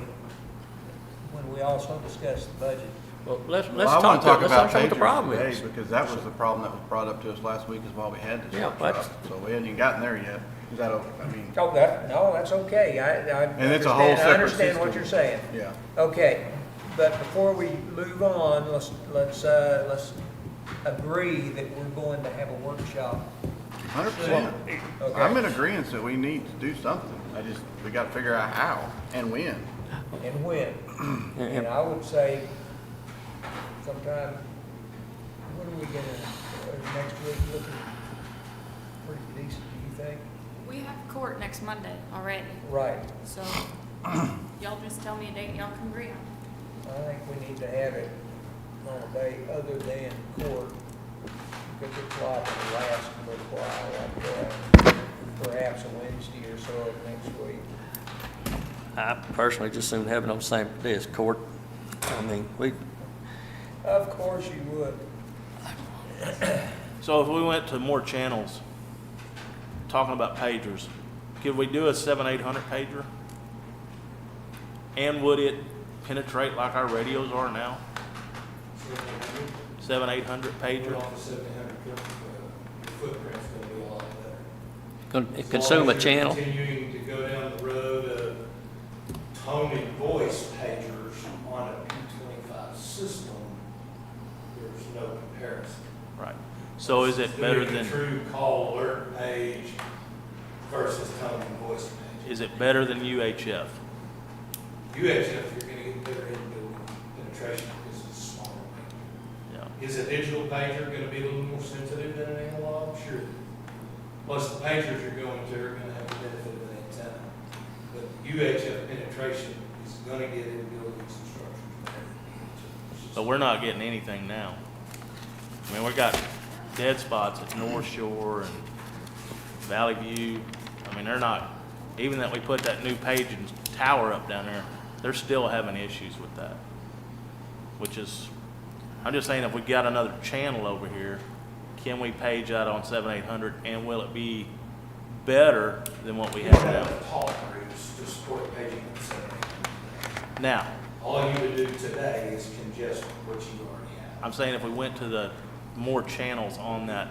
when we also discuss the budget. Well, let's Well, I want to talk talk about about what the pagers problem today, is. because that was the problem that was brought up to us last week, is why we had this Yeah, workshop. So we hadn't even gotten there yet. Is that, I mean, Oh, no, that's okay. And it's a whole I separate understand what system. you're saying. yeah. Okay, but before we move on, let's agree that we're going to have a workshop. 100%. Okay. I'm in agreement that we need to do something. We got to figure out how and when. And when? And I would say sometime, when are we gonna, next week looking pretty decent, do you think? We have court next Monday already, Right. so y'all just tell me a date y'all can agree on. I think we need to have it on a day other than court, because it's likely to last a little while, like perhaps a Wednesday or so of next week. I personally just soon have it on the same day as court. I mean, Of course you would. So if we went to more channels, talking about pagers, could we do a 7-800 pager? And would it penetrate like our radios are now? 7-800 pager? We're off the 700 your footprint's gonna be a lot better. Consume a channel. As long as you're continuing to go down the road of tone and voice pagers on a P25 system, there's no comparison. Right. So is it better Doing a than, true call alert page versus tone and voice page. is it better than UHF? UHF, you're gonna get better in-building penetration because it's smaller. Yeah. Is a digital pager gonna be a little more sensitive than an analog? Sure. Plus, the pagers you're going to are gonna have the benefit of an antenna. But UHF penetration is gonna get in buildings and structures. But we're not getting anything now. I mean, we got dead spots at North Shore and Valley View. I mean, they're not, even that we put that new paging tower up down there, they're still having issues with that. Which is, I'm just saying if we got another channel over here, can we page out on 7-800 and will it be better than what we You have don't now? have to talk groups to support paging at 7-800. Now, All you would do today is congest what you already have. I'm saying if we went to the more channels on that,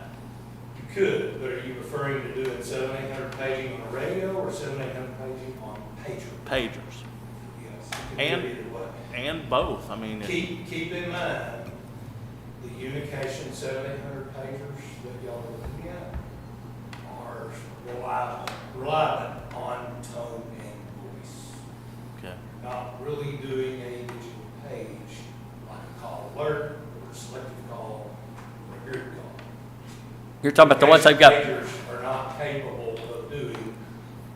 You could, but are you referring to doing 7-800 paging on a radio or 7-800 paging on pager? pagers, Yes, you can And- do it either way. and both, I mean, Keep in mind, the Unication 7-800 pagers that y'all are looking at are reliant on tone and voice. okay. Not really doing a digital page like a call alert or a selective call or a group call. You're talking about the ones they've got, Pagers are not capable of doing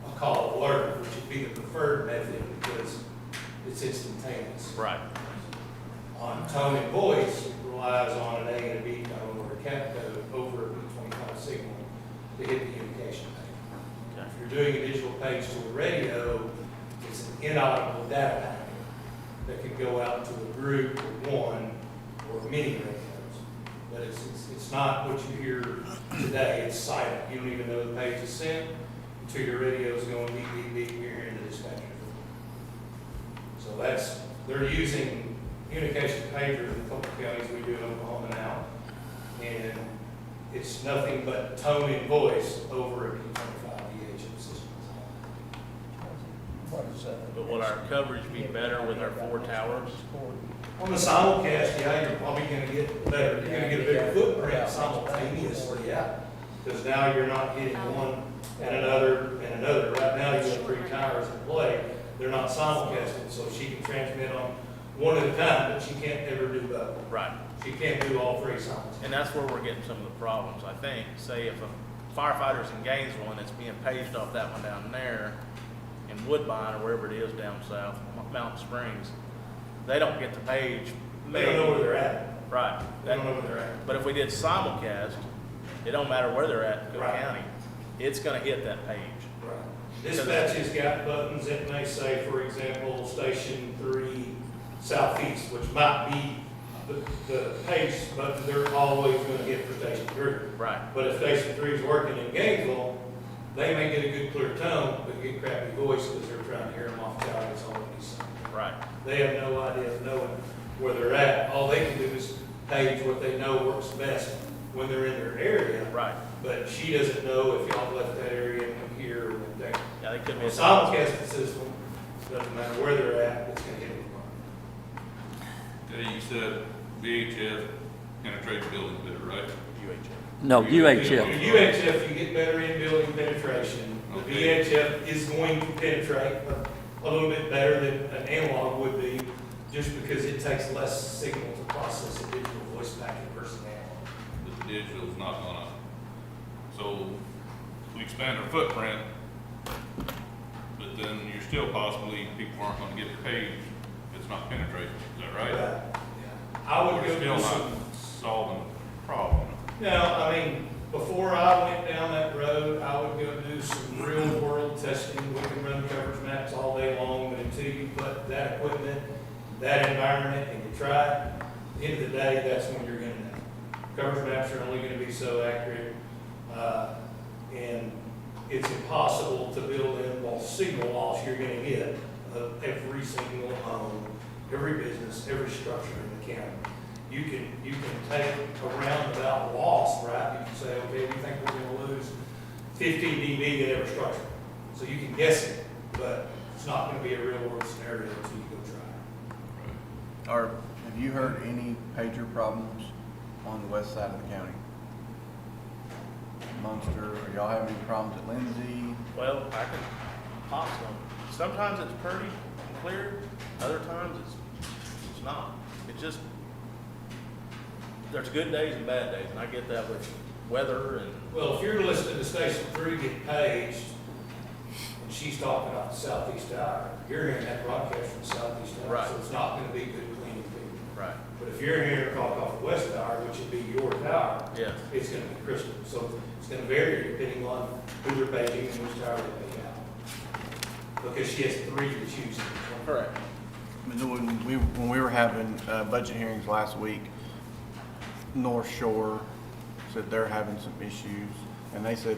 a call alert, which would be the preferred method because it's instantaneous. Right. On tone and voice, it relies on an A and a B tone or a cat code over a P25 signal to hit the unification page. Okay. If you're doing a digital page to a radio, it's an inaudible data packet that can go out to a group or one or many radios. But it's not what you hear today, it's silent. You don't even know the page is sent until your radio's going beep, beep, beep, you're hearing the dispatcher. So they're using communication pagers in a couple of counties we do in Oklahoma now. And it's nothing but tone and voice over a P25 VHF system. What is that? But will our coverage be better with our 4 towers? On the simulcast, yeah, you're probably gonna get better, you're gonna get a bigger footprint simultaneously, yeah. Because now you're not hitting one and another and another. Right now, you have 3 towers in play, they're not simulcasted, so she can transmit on one at a time, but she can't ever do both. Right. She can't do all 3 simultaneously. And that's where we're getting some of the problems, I think. Say if a firefighter's in Gainesville and it's being paged off that one down there in Woodbine or wherever it is down south, Mountain Springs, they don't get the page. They don't know where they're at. Right. They don't know where they're at. But if we did simulcast, it don't matter where they're at in Cooke Right. County, it's gonna hit that page. Right. Dispatch has got buttons that may say, for example, Station 3 Southeast, which might be the page button they're always gonna hit for Station 3. Right. But if Station 3 is working in Gainesville, they may get a good clear tone, but get crappy voice because they're trying to hear them off towers on the east side. Right. They have no idea of knowing where they're at. All they can do is page what they know works best when they're in their area. Right. But she doesn't know if y'all left that area and went here or went there. Yeah, they could A be. simulcasting system, doesn't matter where they're at, it's gonna hit them. You said VHF penetrates buildings better, right? UHF. no, With UHF. UHF, you get better in building penetration. The Okay. VHF is going to penetrate a little bit better than an analog would be, just because it takes less signal to process a digital voice packet versus analog. But the digital's not gonna, so we expand our footprint, but then you're still possibly, people aren't gonna get the page, if it's not penetrating, is that right? Yeah. I would We're go still do not some. solving the problem. No, I mean, before I went down that road, I would go do some real world testing. We can run coverage maps all day long, but until you put that equipment, that environment, and you try it, at the end of the day, that's when you're gonna know. Coverage maps are only gonna be so accurate, and it's impossible to build in all signal loss you're gonna get of every single home, every business, every structure in the county. you can take a roundabout loss, right? You can say, okay, we think we're gonna lose 15 dB at every structure. So you can guess it, but it's not gonna be a real world scenario until you go try. Have you heard any pager problems on the west side of the county? Munster, or y'all have any problems at Lindsay? Well, I can pop some. Sometimes it's pretty and clear, other times it's not. It just, there's good days and bad days, and I get that with weather and. Well, if you're listening to Station 3 get paged, and she's talking off the southeast tower, you're hearing that broadcast from the southeast tower. Right. So it's not gonna be good cleaning people. Right. But if you're hearing her talk off the west tower, which would be your tower, Yes. it's gonna be crystal. So it's gonna vary depending on who they're paging and which tower they page out. Because she has 3 to choose from. Correct. When we were having budget hearings last week, North Shore said they're having some issues, and they said,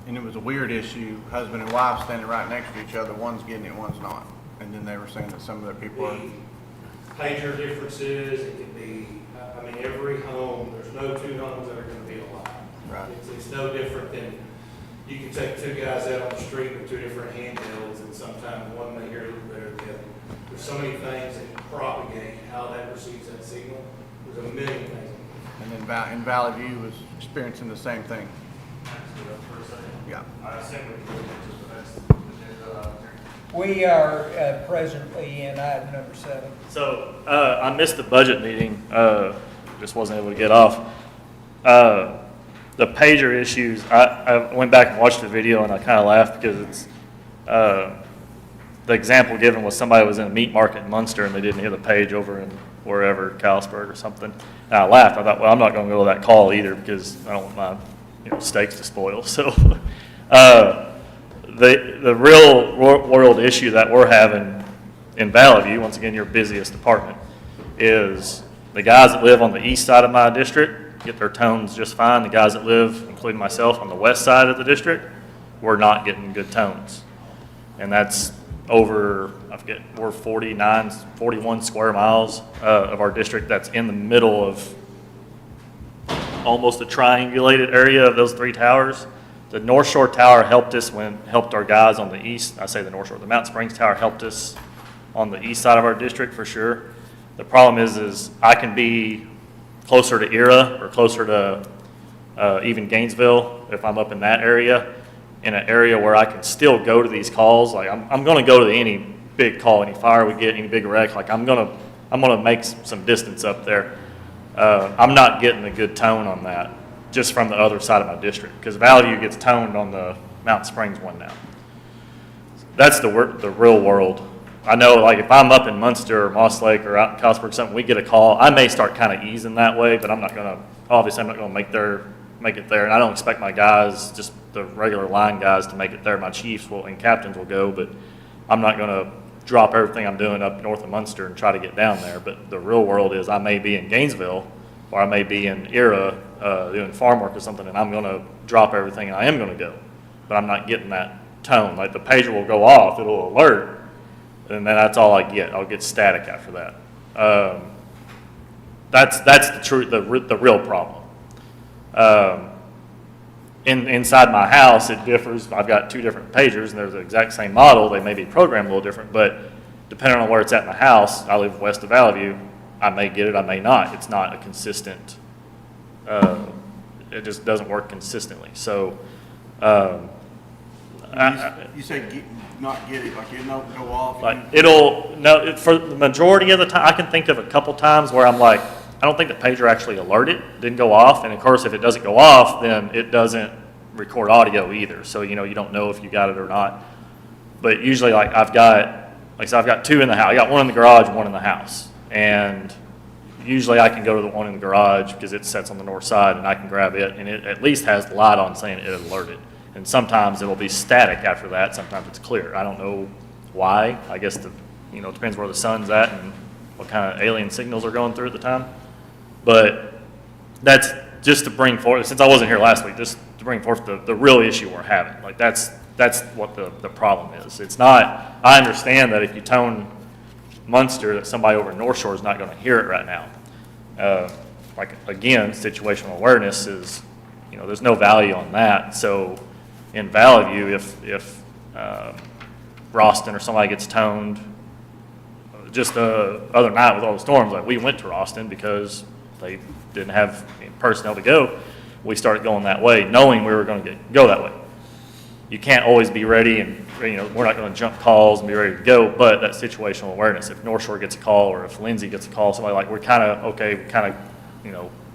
and it was a weird issue, husband and wife standing right next to each other, one's getting it, one's not. And then they were saying that some of their people are. The pager differences, it could be, I mean, every home, there's no 2 homes that are gonna be alike. Right. It's no different than, you can take 2 guys out on the street with 2 different handhelds, and sometimes one may hear a little better than the other. There's so many things that propagate how that receives that signal. There's a million things. And then in Valley View was experiencing the same thing. Yeah. We are presently in item number 7. So, I missed the budget meeting, just wasn't able to get off. The pager issues, I went back and watched the video and I kind of laughed because it's, the example given was somebody was in a meat market in Munster and they didn't hear the page over in wherever, Callisburg or something. And I laughed. I thought, well, I'm not going to go to that call either because I don't want my steaks to spoil. So the real world issue that we're having in Valley View, once again, your busiest department, is the guys that live on the east side of my district get their tones just fine. The guys that live, including myself, on the west side of the district, we're not getting good tones. And that's over, I forget, we're 41 square miles of our district that's in the middle of almost a triangulated area of those 3 towers. The North Shore Tower helped our guys on the east. I say the North Shore, the Mountain Springs Tower helped us on the east side of our district for sure. The problem is I can be closer to Era or closer to even Gainesville if I'm up in that area, in an area where I can still go to these calls. Like I'm going to go to any big call, any fire we get, any big wreck. Like I'm going to make some distance up there. I'm not getting a good tone on that just from the other side of my district because Valley View gets toned on the Mountain Springs one now. That's the real world. I know, like if I'm up in Munster or Moss Lake or out in Callisburg or something, we get a call. I may start kind of easing that way, but I'm not going to make it there. And I don't expect my guys, just the regular line guys, to make it there. My chiefs and captains will go, but I'm not going to drop everything I'm doing up north of Munster and try to get down there. But the real world is I may be in Gainesville or I may be in Era doing farm work or something, and I'm going to drop everything and I am going to go. But I'm not getting that tone. Like the pager will go off, it'll alert, and then that's all I get. I'll get static after that. That's the real problem. Inside my house, it differs. I've got 2 different pagers, and they're the exact same model. They may be programmed a little different, but depending on where it's at in the house, I live west of Valley View, I may get it, I may not. It's not a consistent, it just doesn't work consistently. So, You say not get it, like it don't go off? Like for the majority of the time, I can think of a couple times where I'm like, I don't think the pager actually alerted, didn't go off. And of course, if it doesn't go off, then it doesn't record audio either. So, you don't know if you got it or not. But usually I've got 2 in the house. I got one in the garage and one in the house. And usually I can go to the one in the garage because it sets on the north side and I can grab it. And it at least has the light on saying it alerted. And sometimes it'll be static after that. Sometimes it's clear. I don't know why. I guess it depends where the sun's at and what kind of alien signals are going through at the time. But that's just to bring forth, since I wasn't here last week, just to bring forth the real issue we're having. Like that's what the problem is. It's not, I understand that if you tone Munster, that somebody over North Shore is not going to hear it right now. Like, again, situational awareness is, there's no value on that. So in Valley View, if Roston or somebody gets toned, just the other night with all the storms, like we went to Roston because they didn't have personnel to go. We started going that way, knowing we were going to go that way. You can't always be ready, and we're not going to jump calls and be ready to go. But that situational awareness, if North Shore gets a call or if Lindsay gets a call, somebody like we're kind of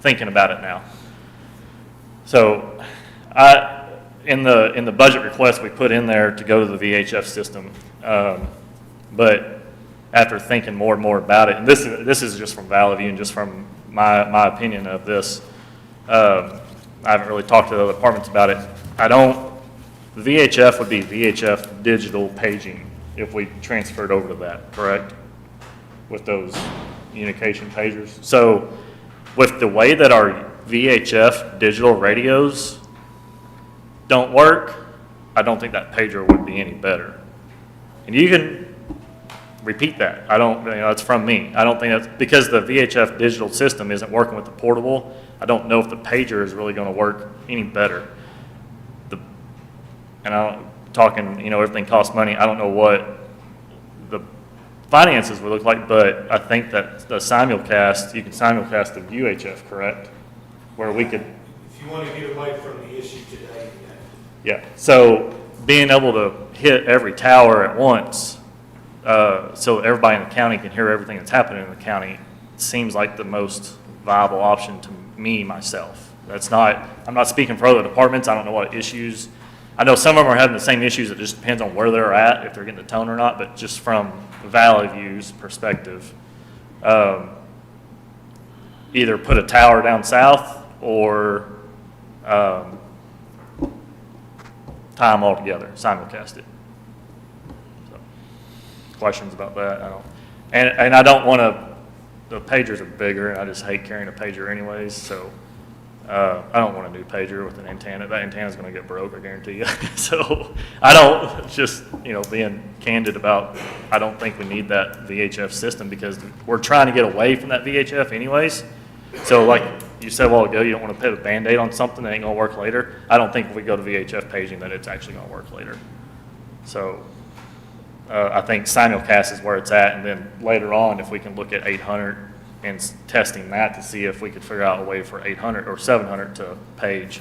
thinking about it now. So, in the budget request we put in there to go to the VHF system, but after thinking more and more about it, and this is just from Valley View and just from my opinion of this, I haven't really talked to the other departments about it. The VHF would be VHF digital paging if we transferred over to that, correct? With those communication pagers. So with the way that our VHF digital radios don't work, I don't think that pager would be any better. And you can repeat that. That's from me. I don't think that's, because the VHF digital system isn't working with the portable, I don't know if the pager is really going to work any better. And I'm talking, everything costs money. I don't know what the finances would look like, but I think that the simulcast, you can simulcast the UHF, correct? Where we could. If you want to get away from the issue today, Yeah. So being able to hit every tower at once, so everybody in the county can hear everything that's happening in the county, seems like the most viable option to me, myself. I'm not speaking for other departments. I don't know what issues. I know some of them are having the same issues. It just depends on where they're at, if they're getting the tone or not. But just from Valley View's perspective, either put a tower down south or tie them all together, simulcast it. So, questions about that? And I don't want to. The pagers are bigger, and I just hate carrying a pager anyways. So. I don't want a new pager with an antenna. That antenna's going to get broke, I guarantee you. So I don't, just, being candid about, I don't think we need that VHF system because we're trying to get away from that VHF anyways. So like you said a while ago, you don't want to put a Band-Aid on something that ain't going to work later. I don't think if we go to VHF paging that it's actually going to work later. So I think simulcast is where it's at. And then later on, if we can look at 800 and testing that to see if we could figure out a way for 800 or 700 to page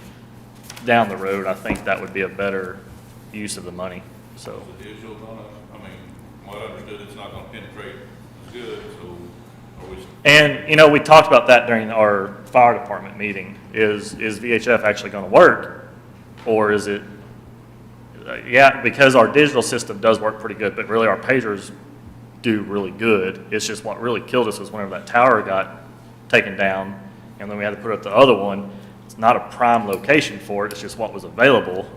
down the road, I think that would be a better use of the money. So. The digital what I understood, it's not gonna penetrate as good, so are we? And, we talked about that during our fire department meeting. Is VHF actually gonna work? Or is it, yeah, because our digital system does work pretty good, but really our pagers do really good. It's just what really killed us was whenever that tower got taken down and then we had to put up the other one. It's not a prime location for it, it's just what was available.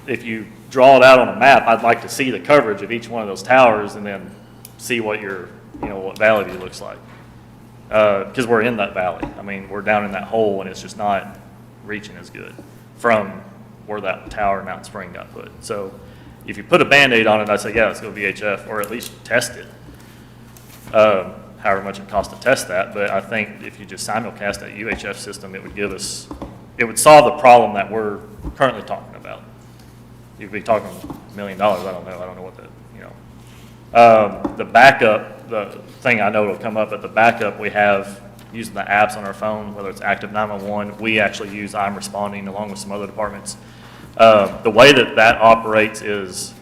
If you draw it out on a map, I'd like to see the coverage of each one of those towers and then see what what Valley View looks like. Because we're in that valley. We're down in that hole and it's just not reaching as good from where that tower in Mountain Spring got put. So if you put a Band-Aid on it, I'd say, yeah, let's go VHF, or at least test it. However much it costs to test that, but I think if you just simulcast that UHF system, it would solve the problem that we're currently talking about. You'd be talking $1 million, I don't know what the backup, the thing I know will come up, but the backup we have using the apps on our phone, whether it's Active 911, we actually use I'm Responding along with some other departments. The way that operates is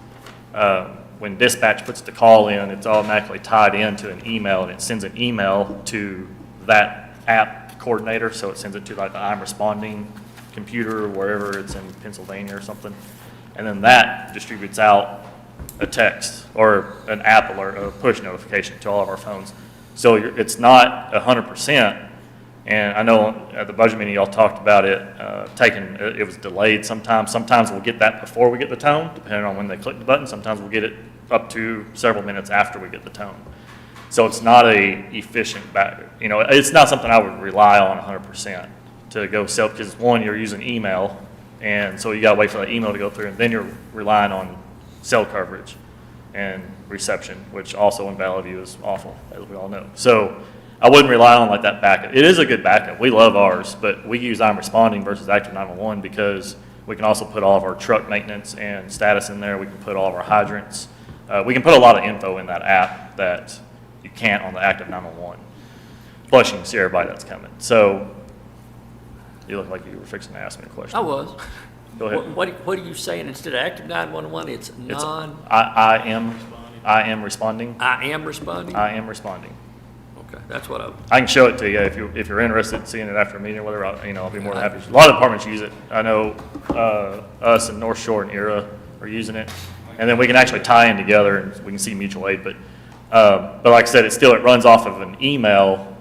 when dispatch puts the call in, it's automatically tied into an email, and it sends an email to that app coordinator. So it sends it to like the I'm Responding computer, wherever it's in Pennsylvania or something. And then that distributes out a text or an app alert, a push notification to all of our phones. So it's not 100%. And I know at the budget meeting, y'all talked about it it was delayed sometimes. Sometimes we'll get that before we get the tone, depending on when they click the button. Sometimes we'll get it up to several minutes after we get the tone. So it's not a efficient it's not something I would rely on 100% to go sell, because one, you're using email, and so you gotta wait for that email to go through, and then you're relying on cell coverage and reception, which also in Valley View is awful, as we all know. So I wouldn't rely on like that backup. It is a good backup. We love ours, but we use I'm Responding versus Active 911 because we can also put all of our truck maintenance and status in there. We can put all of our hydrants. We can put a lot of info in that app that you can't on the Active 911. Plus, you can see everybody that's coming. So, you look like you were fixing to ask me a question. I was. Go ahead. What are you saying instead of active 911? It's I am responding. I am responding? I am responding. Okay, that's what I can show it to you if you're interested in seeing it after a meeting or whatever. I'll be more than happy. A lot of departments use it. I know us and North Shore and ERA are using it, and then we can actually tie in together and we can see mutual aid. But like I said, it runs off of an email,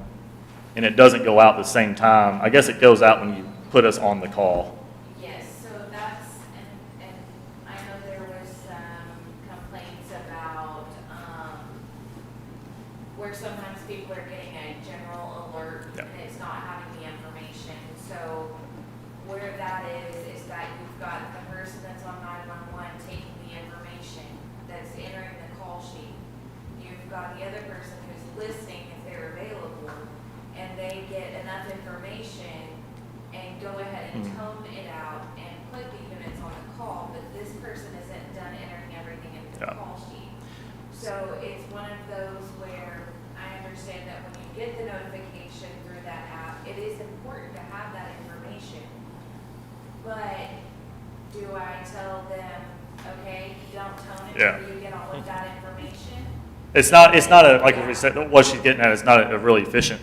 and it doesn't go out the same time. I guess it goes out when you put us on the call. Yes, so that's, and I know there was some complaints about, where sometimes people are getting a general alert Yeah. and it's not having the information. So where that is that you've got the person that's on 911 taking the information, that's entering the call sheet. You've got the other person who's listening if they're available, and they get enough information and go ahead and tone it out and put the units on the call, but this person isn't done entering everything into the Yeah. call sheet. So it's one of those where I understand that when you get the notification through that app, it is important to have that information. But do I tell them, okay, don't tone it Yeah. until you get all of that information? It's not like we said, what she's getting at is not a really efficient.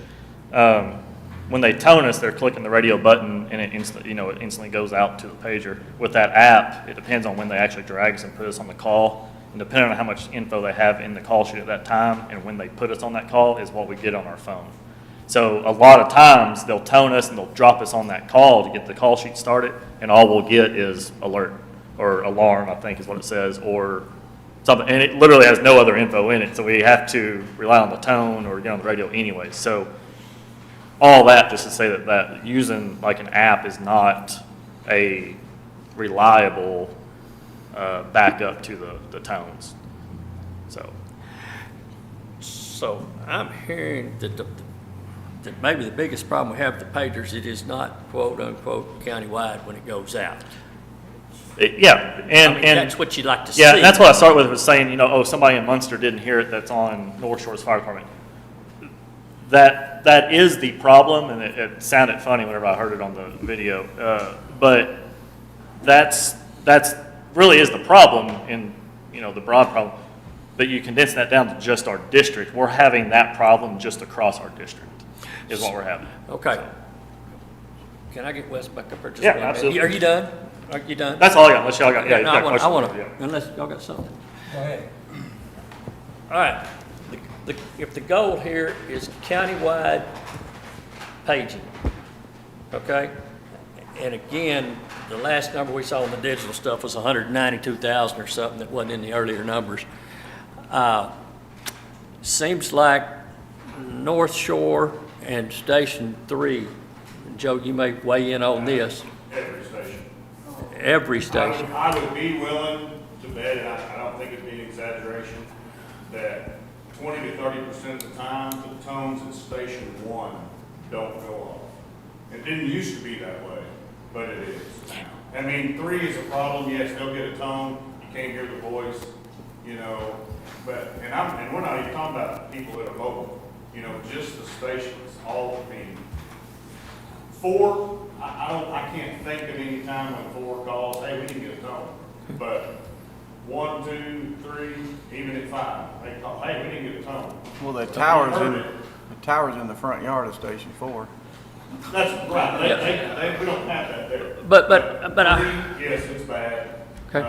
When they tone us, they're clicking the radio button and it instantly goes out to the pager. With that app, it depends on when they actually drag us and put us on the call. And depending on how much info they have in the call sheet at that time and when they put us on that call is what we get on our phone. So a lot of times they'll tone us and they'll drop us on that call to get the call sheet started, and all we'll get is alert or alarm, I think is what it says, or something. And it literally has no other info in it, so we have to rely on the tone or get on the radio anyway. So all that just to say that using like an app is not a reliable backup to the tones. So I'm hearing that that maybe the biggest problem we have with the pagers, it is not quote unquote countywide when it goes out. And that's what you'd like to see. Yeah, and that's what I started with was saying, somebody in Munster didn't hear it that's on North Shore's Fire Department. That is the problem, and it sounded funny whenever I heard it on the video. But that's really is the problem in the broad problem. But you condense that down to just our district. We're having that problem just across our district is what we're having. Okay. Can I get Wes back up here just Yeah, a minute? absolutely. Are you done? Are you done? That's all I got. Unless y'all got No, you got I questions. want to, Yeah. unless y'all got something. Go ahead. All right. If the goal here is countywide paging, okay? And again, the last number we saw on the digital stuff was 192,000 or something that wasn't in the earlier numbers. Seems like North Shore and Station 3, Joe, you may weigh in on this. Every station. Every station. I would be willing to bet, and I don't think it'd be an exaggeration, that 20 to 30% of the time, the tones in Station 1 don't go off. It didn't used to be that way, but it is now. I mean, 3 is a problem. Yes, they'll get a tone. You can't hear the voice, but, and we're not even talking about people that are mobile, just the stations, all, 4, I can't think of any time when 4 calls, hey, we didn't get a tone. But 1, 2, 3, even at 5, they call, hey, we didn't get a tone. Well, the So tower's in the front yard of Station 4. That's right, we don't have that there. But 3, yes, it's bad. Okay.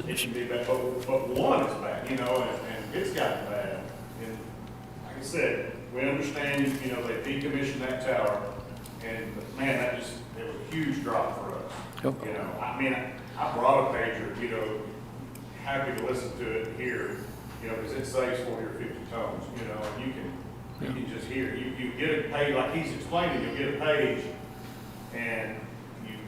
It should be bad, but 1 is bad, and it's gotten bad. And like I said, we understand, they decommissioned that tower, and man, it was a huge drop for us. Okay. I brought a pager, happy to listen to it here, because it saves 40 or 50 tones, and you can just hear. You get a page, like he's explaining, you'll get a page, and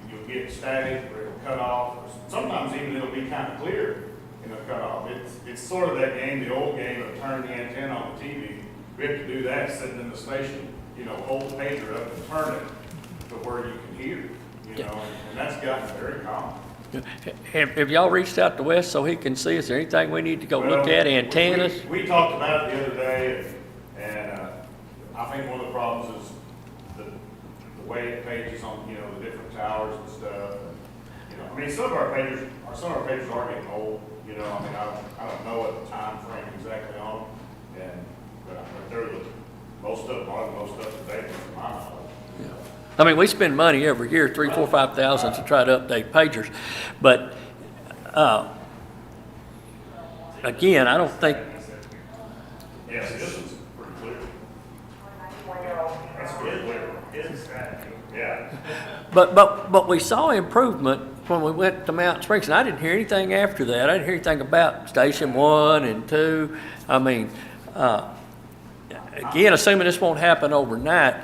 you'll get static, or it'll cut off, or sometimes even it'll be kind of clear, and it'll cut off. It's sort of that game, the old game of turn the antenna on the TV. we have to do that sitting in the station, you know, hold the pager up and turn it to where you can hear, you know, and that's gotten very common. Have y'all reached out to Wes so he can see? Is there anything we need to go look Well, at, antennas? We talked about it the other day, and I think one of the problems is the way it pages on, you know, the different towers and stuff. You know, I mean, some of our pagers are getting old, you know, I mean, I don't know what the time frame exactly on them, but they're most up to date from my knowledge. I mean, we spend money every year, $3,000, $4,000, $5,000 to try to update pagers. But, again, I don't think, Yes, this is pretty clear. That's pretty clear. Yeah. but we saw improvement when we went to Mountain Springs. And I didn't hear anything after that. I didn't hear anything about Station 1 and 2. I mean, again, assuming this won't happen overnight,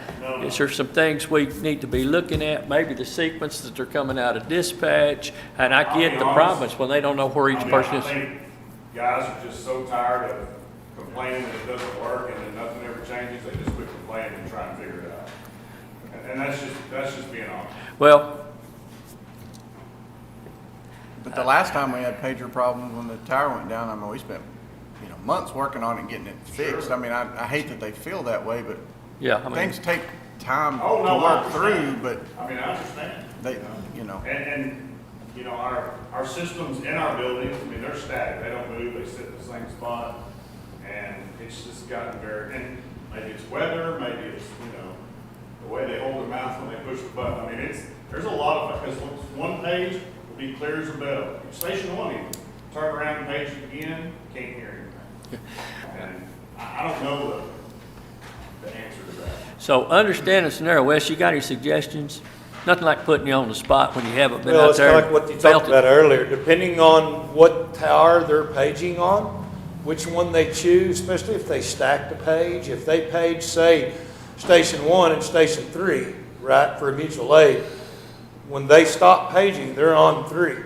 is there some things we need to be looking at? Maybe the sequence that they're coming out of dispatch, and I get the problems when they don't know where each person I is. think guys are just so tired of complaining that it doesn't work and then nothing ever changes, they just quit complaining and try and figure it out. And that's just being honest. Well, But the last time we had pager problems when the tower went down, I mean, we spent, you know, months working on it and getting it fixed. I mean, I hate that they feel that way, but yeah, I mean, things take time Oh, no, to I work through, understand. but I mean, I understand. they, you know. And, you know, our systems in our buildings, I mean, they're static, they don't move, they sit in the same spot. And it's just gotten very, and maybe it's weather, maybe it's, you know, the way they hold their mouth when they push the button. I mean, there's a lot of, because one page will be clear as a bell. Station 1, you turn around and page it again, can't hear anything. And I don't know the answer to that. so understand the scenario. Wes, you got any suggestions? Nothing like putting you on the spot when you haven't been Well, out it's there. kind of like what you felt talked it. about earlier, depending on what tower they're paging on, which one they choose, especially if they stack the page. If they page, say, Station 1 and Station 3, right, for a mutual aid, when they stop paging, they're on 3.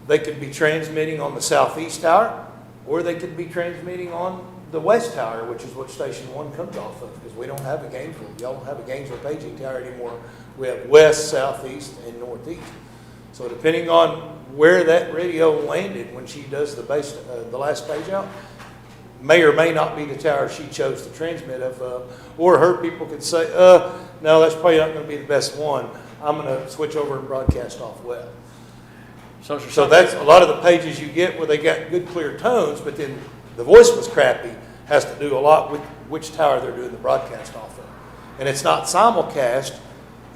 They could be transmitting on the southeast tower, or they could be transmitting on the west tower, which is what Station 1 comes off of, because we don't have a Gainesville. Y'all don't have a Gainesville paging tower anymore. We have west, southeast, and northeast. So depending on where that radio landed when she does the last page out, may or may not be the tower she chose to transmit of, or her people could say, no, that's probably not going to be the best one. I'm going to switch over and broadcast off web. So that's a lot of the pages you get where they got good clear tones, but then the voice was crappy, has to do a lot with which tower they're doing the broadcast off of. And it's not simulcast,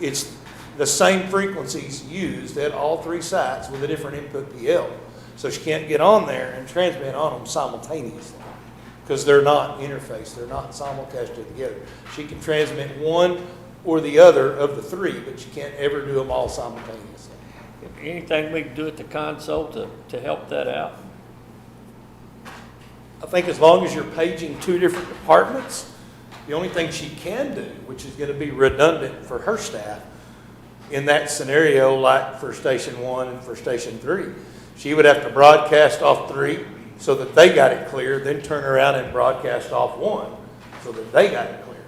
it's the same frequencies used at all 3 sites with a different input PL. So she can't get on there and transmit on them simultaneously because they're not interfaced, they're not simulcasted together. She can transmit one or the other of the 3, but she can't ever do them all simultaneously. Anything we can do at the console to help that out? I think as long as you're paging 2 different departments, the only thing she can do, which is going to be redundant for her staff in that scenario, like for Station 1 and for Station 3, she would have to broadcast off 3 so that they got it clear, then turn around and broadcast off 1 so that they got it clear.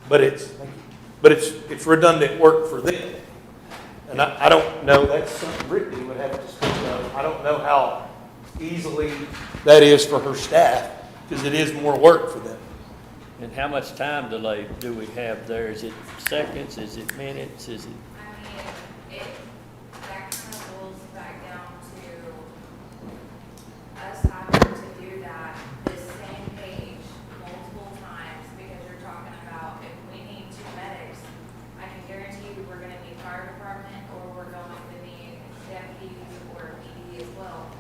But it's redundant work for them. And I don't know, that's something Brittany would have to speak of. I don't know how easily that is for her staff, because it is more work for them. And how much time delay do we have there? Is it seconds? Is it minutes? Is it? I mean, that kind of boils back down to us having to do that, this same page multiple times, because you're talking about if we need 2 medics, I can guarantee you we're gonna need fire department, or we're going to need deputies or PD as well.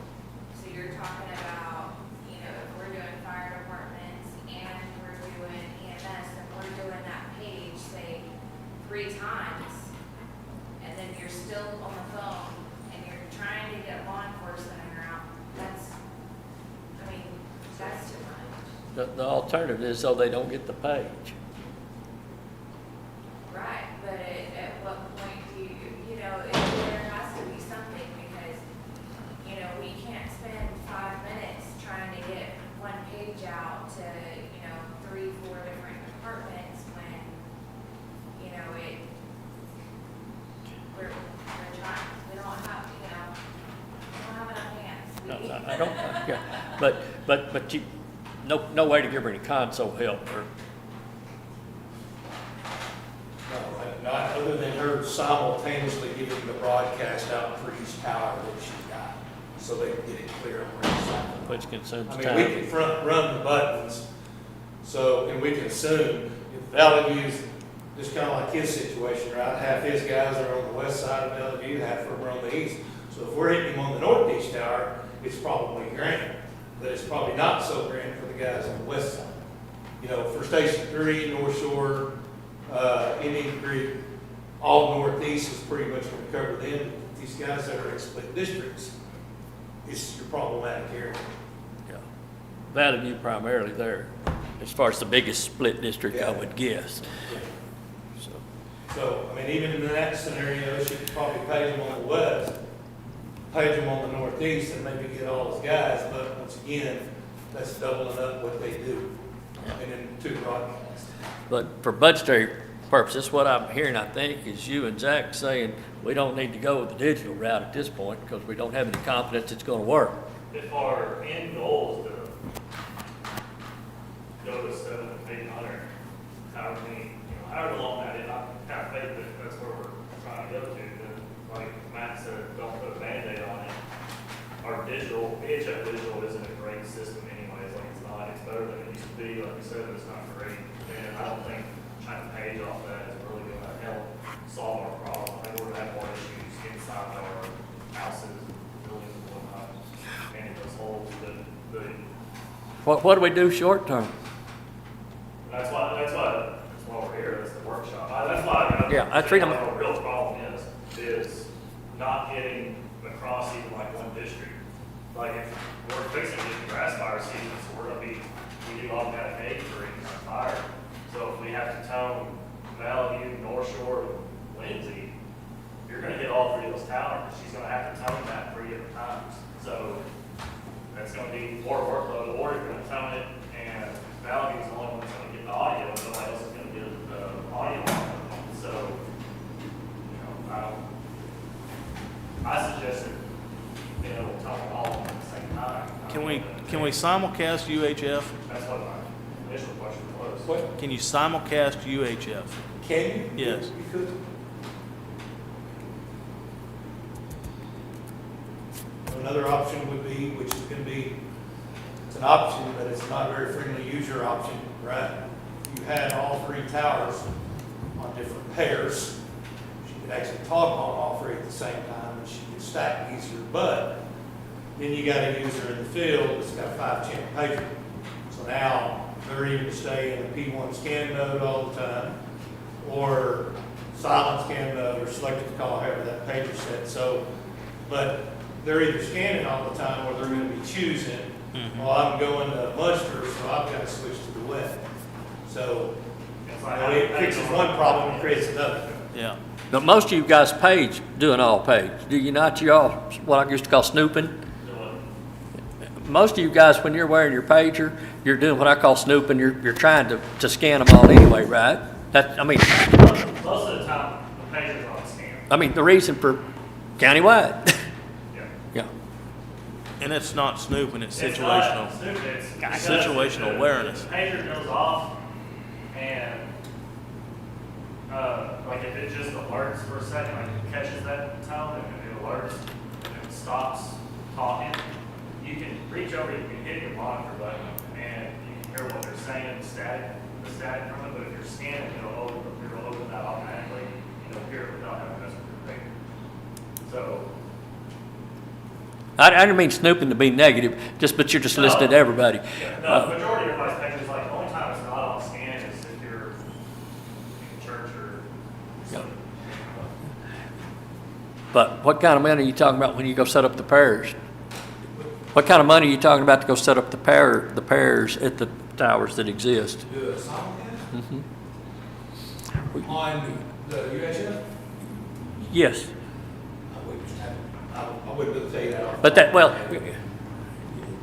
So you're talking about, you know, if we're doing fire departments and we're doing EMS, and we're doing that page, say, 3 times, and then you're still on the phone, and you're trying to get law enforcement around, that's too much. The alternative is so they don't get the page. Right, but at what point do there has to be something, because, we can't spend 5 minutes trying to get 1 page out to, 3, 4 different departments when, you know, we're trying, we don't have, you know, we don't have enough hands. No, I don't, yeah, but you, no way to give her any console help or, No, not other than her simultaneously giving the broadcast out for each tower that she got, so they can get it clear on where it's at. which consumes I mean, time. we can run the buttons, so, and we can assume if Valley View's just kind of like his situation, right? Half his guys are on the west side of Valley View, half of them are on the east. So if we're hitting him on the northeast tower, it's probably grand, but it's probably not so grand for the guys on the west side. You know, for Station 3, North Shore, Indian Creek, all northeast is pretty much going to cover them. These guys that are in split districts, it's your problematic area. Yeah. Valley View primarily there, as far as the biggest split district, I would guess. So, So, I mean, even in that scenario, she could probably page them on the west, page them on the northeast, and maybe get all his guys, but once again, that's doubling up what they do. And then two broadcasts. but for budgetary purposes, what I'm hearing, I think, is you and Zach saying we don't need to go with the digital route at this point because we don't have any confidence it's going to work. If our end goal is to go to 700, however many, however long that is, I have faith that that's where we're trying to go to. Then, like Matt said, don't put a Band-Aid on it. Our digital, VHF digital isn't a great system anyways, like it's not, it's better than it used to be, like you said, but it's not great. And I don't think trying to page off that is really gonna help solve our problem. I think we're gonna have more issues inside our houses, buildings and whatnot, and in those holes that, What do we do short term? that's why we're here, that's the workshop. That's why I Yeah, I treat them- what a real problem is not getting across even like one district. Like if we're fixing to get grass fire season, so we do automatic aid for any kind of fire. So if we have to tone Valley View, North Shore, Lindsay, you're gonna hit all three of those towers. She's gonna have to tone that 3 different times. So that's gonna be more workload, or you're gonna tone it, and Valley View's the only one that's gonna get the audio, and nobody else is gonna get the audio. So, I suggested, tone all of them at the same time. Can we simulcast UHF? That's what my initial question was. What? Can you simulcast UHF? Can you? Yes. You could. Another option would be, which is going to be, it's an option, but it's not a very friendly user option, right? You had all 3 towers on different pairs. She could actually talk on all 3 at the same time, and she could stack easier, but then you got a user in the field that's got a 5-channel pager. So now they're either to stay in a P1 scan mode all the time, or silent scan mode, or selective call, however that pager set. So, but they're either scanning all the time, or they're going to be choosing, well, I'm going to Munster, so I've got to switch to the web. So, it fixes one problem and creates another. Yeah. But most of you guys page, doing all page. Do you not? You all, what I used to call snooping? Most of you guys, when you're wearing your pager, you're doing what I call snooping. You're trying to scan them all anyway, right? Most of the time, the pager's on scan. I mean, the reason for countywide. Yeah. And it's not snooping, it's It's situational. not stupid, it's Situational awareness. The pager goes off, and like if it just alerts for a second, like it catches that tone and it alerts and it stops talking, you can reach over, you can hit your monitor button, and you can hear what they're saying, the static from it. But if you're scanning, it'll open that automatically. You'll hear it without having to mess with your pager. So. I didn't mean snooping to be negative, but you're just listening to everybody. Yeah, no, the majority of my pages, like, the only time it's not on scan is if you're in church or something. But what kind of money are you talking about when you go set up the pairs? What kind of money are you talking about to go set up the pairs at the towers that exist? Do a simulcast? On the UHF? Yes. I wouldn't be able to tell you that. But that, well,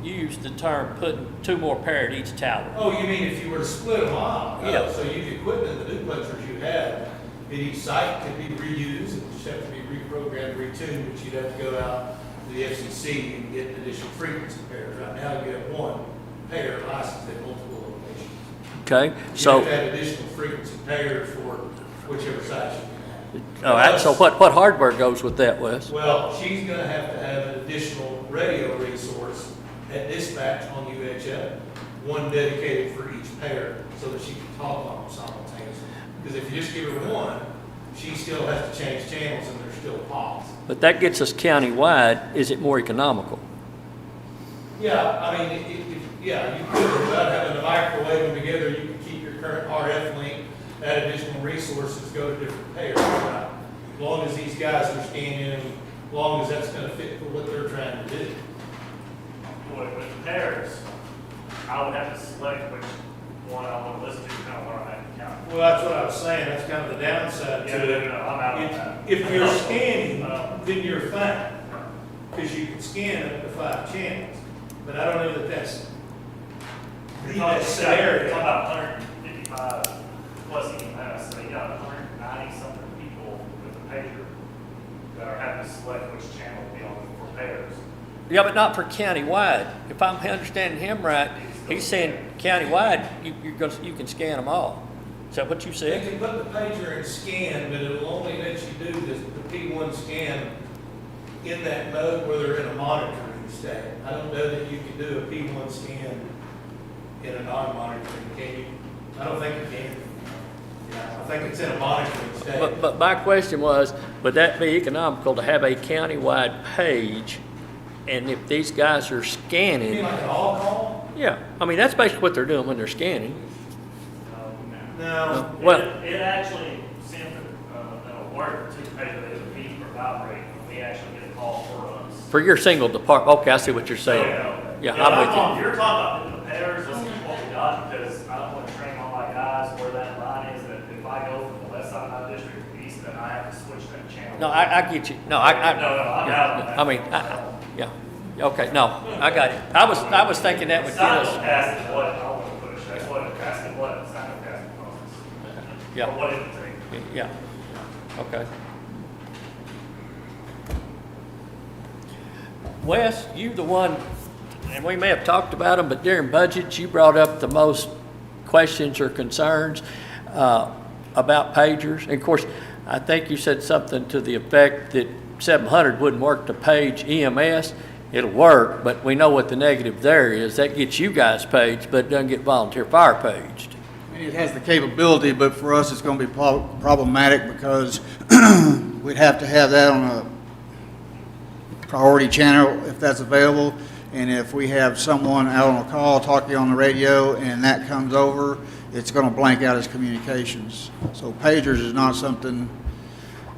used the term putting 2 more pair at each tower. Oh, you mean if you were to split them up? Yeah. So you, the equipment, the duplexers you have at each site could be reused, it would just have to be reprogrammed, retuned, but you'd have to go out to the FCC and get additional frequency pairs. Right now, you have 1 pair licensed at multiple locations. Okay, You so, have to have additional frequency pairs for whichever site you so what hardware goes with that, Wes? Well, she's gonna have an additional radio resource at dispatch on UHF, 1 dedicated for each pair, so that she can talk on them simultaneously. Because if you just give her 1, she still has to change channels and there's still pods. But that gets us countywide. Is it more economical? Yeah, I mean, yeah, you could, without having to microwave them together, you can keep your current RF link, add additional resources, go to different pairs. Right? As long as these guys are scanning, as long as that's gonna fit for what they're trying to do. With the pairs, I would have to select which one I want to listen to, kind of what I'm at the county. Well, that's what I was saying, that's kind of the downside Yeah, to it. no, I'm out on that. If you're scanning, then you're fine, because you can scan up to 5 channels. But I don't know that that's the best You're scenario. talking about 155 plus EMS, so you got 190 something people with a pager that are having to select which channel to be on for pairs. Yeah, but not for countywide. If I'm understanding him right, he's saying countywide, you can scan them all. Is that what you They said? can put the pager and scan, but it'll only let you do the P1 scan in that mode where they're in a monitoring state. I don't know that you can do a P1 scan in a non-monitoring, can you? I don't think you can. Yeah, I think it's in a monitoring state. But my question was, would that be economical to have a countywide page? And if these guys are You mean scanning, like an all-call? yeah, I mean, that's basically what they're doing when they're scanning. No. Well, It actually seems that'll work to pay the beep or vibrate when we actually get a call for us. for your single department, okay, I see what you're saying. Yeah, I'm with You're talking about the pairs, this is what we got, because I don't want to train all my guys where that line is, that if I go from the west side of my district to the east, then I have to switch that channel. you. No, I get you. No, I'm yeah, out on that. I mean, yeah, okay, no, I got it. I was thinking that would get us. Simulcast is what I want to push, that's what simulcasting costs. Yeah. Or what it would take. Yeah, okay. Wes, you the one, and we may have talked about them, but during budgets, you brought up the most questions or concerns about pagers. And of course, I think you said something to the effect that 700 wouldn't work to page EMS. It'll work, but we know what the negative there is. That gets you guys paged, but it doesn't get volunteer fire paged. It has the capability, but for us, it's going to be problematic because we'd have to have that on a priority channel if that's available. And if we have someone out on a call talking on the radio and that comes over, it's going to blank out his communications. So pagers is not something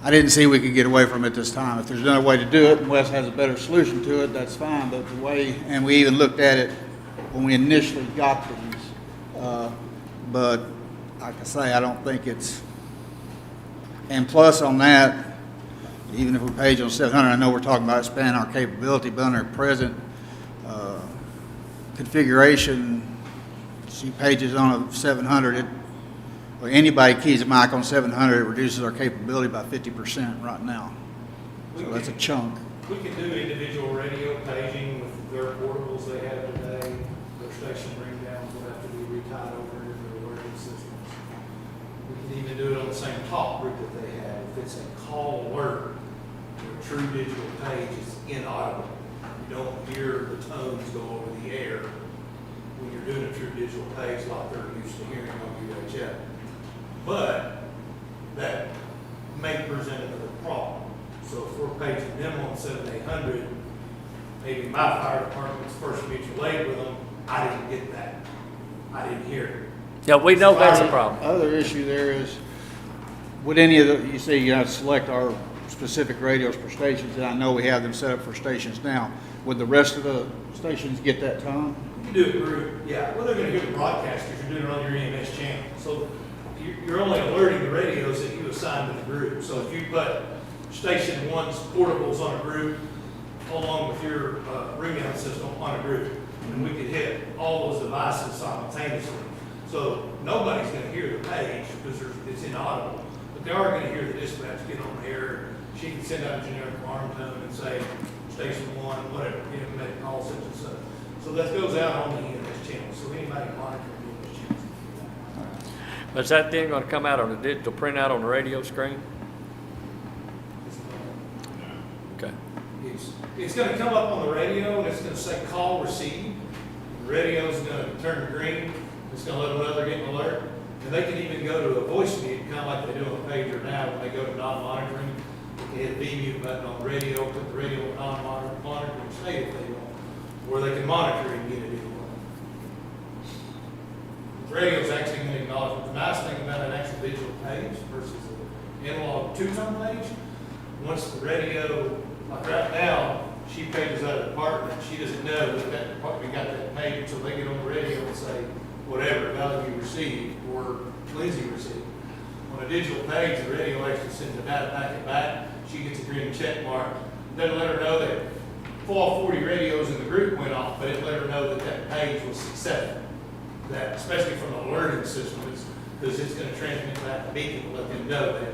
I didn't see we could get away from at this time. If there's another way to do it and Wes has a better solution to it, that's fine. But the way, and we even looked at it when we initially got these. But like I say, I don't think it's, and plus on that, even if we page on 700, I know we're talking about expanding our capability, but under present configuration, see pages on a 700, or anybody keys a mic on 700, it reduces our capability by 50% right now. So that's a chunk. We can do individual radio paging with their portables they have today. Their station ring downs will have to be retied over into their alerting systems. We can even do it on the same talk group that they have. If it's a call alert, your true digital page is inaudible. You don't hear the tones go over the air when you're doing a true digital page like they're used to hearing on UHF. But that may present another problem. So if we're paging them on 7800, maybe my fire department's first mutual aid with them, I didn't get that. I didn't hear it. Yeah, we know that's a problem. Other issue there is, would any of the, you say you have to select our specific radios for stations, and I know we have them set up for stations now. Would the rest of the stations get that tone? You do a group, yeah. Well, they're going to do the broadcasters. You're doing it on your EMS channel. So you're only alerting the radios that you assign to the group. So if you put Station 1's portables on a group, along with your ring down system on a group, and we could hit all those devices simultaneously. So nobody's gonna hear the page because it's inaudible, but they are gonna hear the dispatch get on the air. She can send out a generic alarm tone and say, station one, whatever, you know, make call such and such. So that goes out on the EMS channel, so anybody monitoring the EMS channels. Is that then gonna come out on a digital printout on the radio screen? Okay. It's gonna come up on the radio and it's gonna say call received. The radio's gonna turn green, it's gonna let another get an alert. And they can even go to a voice mute, kind of like they do on a pager now when they go to non-monitoring. They hit the mute button on the radio, put the radio in non-monitoring state if they want, where they can monitor and get it either way. The radio's actually going to acknowledge, the nice thing about an actual digital page versus an analog two-tone page, once the radio, like right now, she pages out of the department, she doesn't know that department got that page until they get on the radio and say, whatever value you received or Lindsay received. On a digital page, the radio actually sends the data packet back. She gets a green check mark. Doesn't let her know that all 40 radios in the group went off, but it let her know that that page was successful. That, especially from the alerting system, because it's going to transmit back the beacon to let them know that.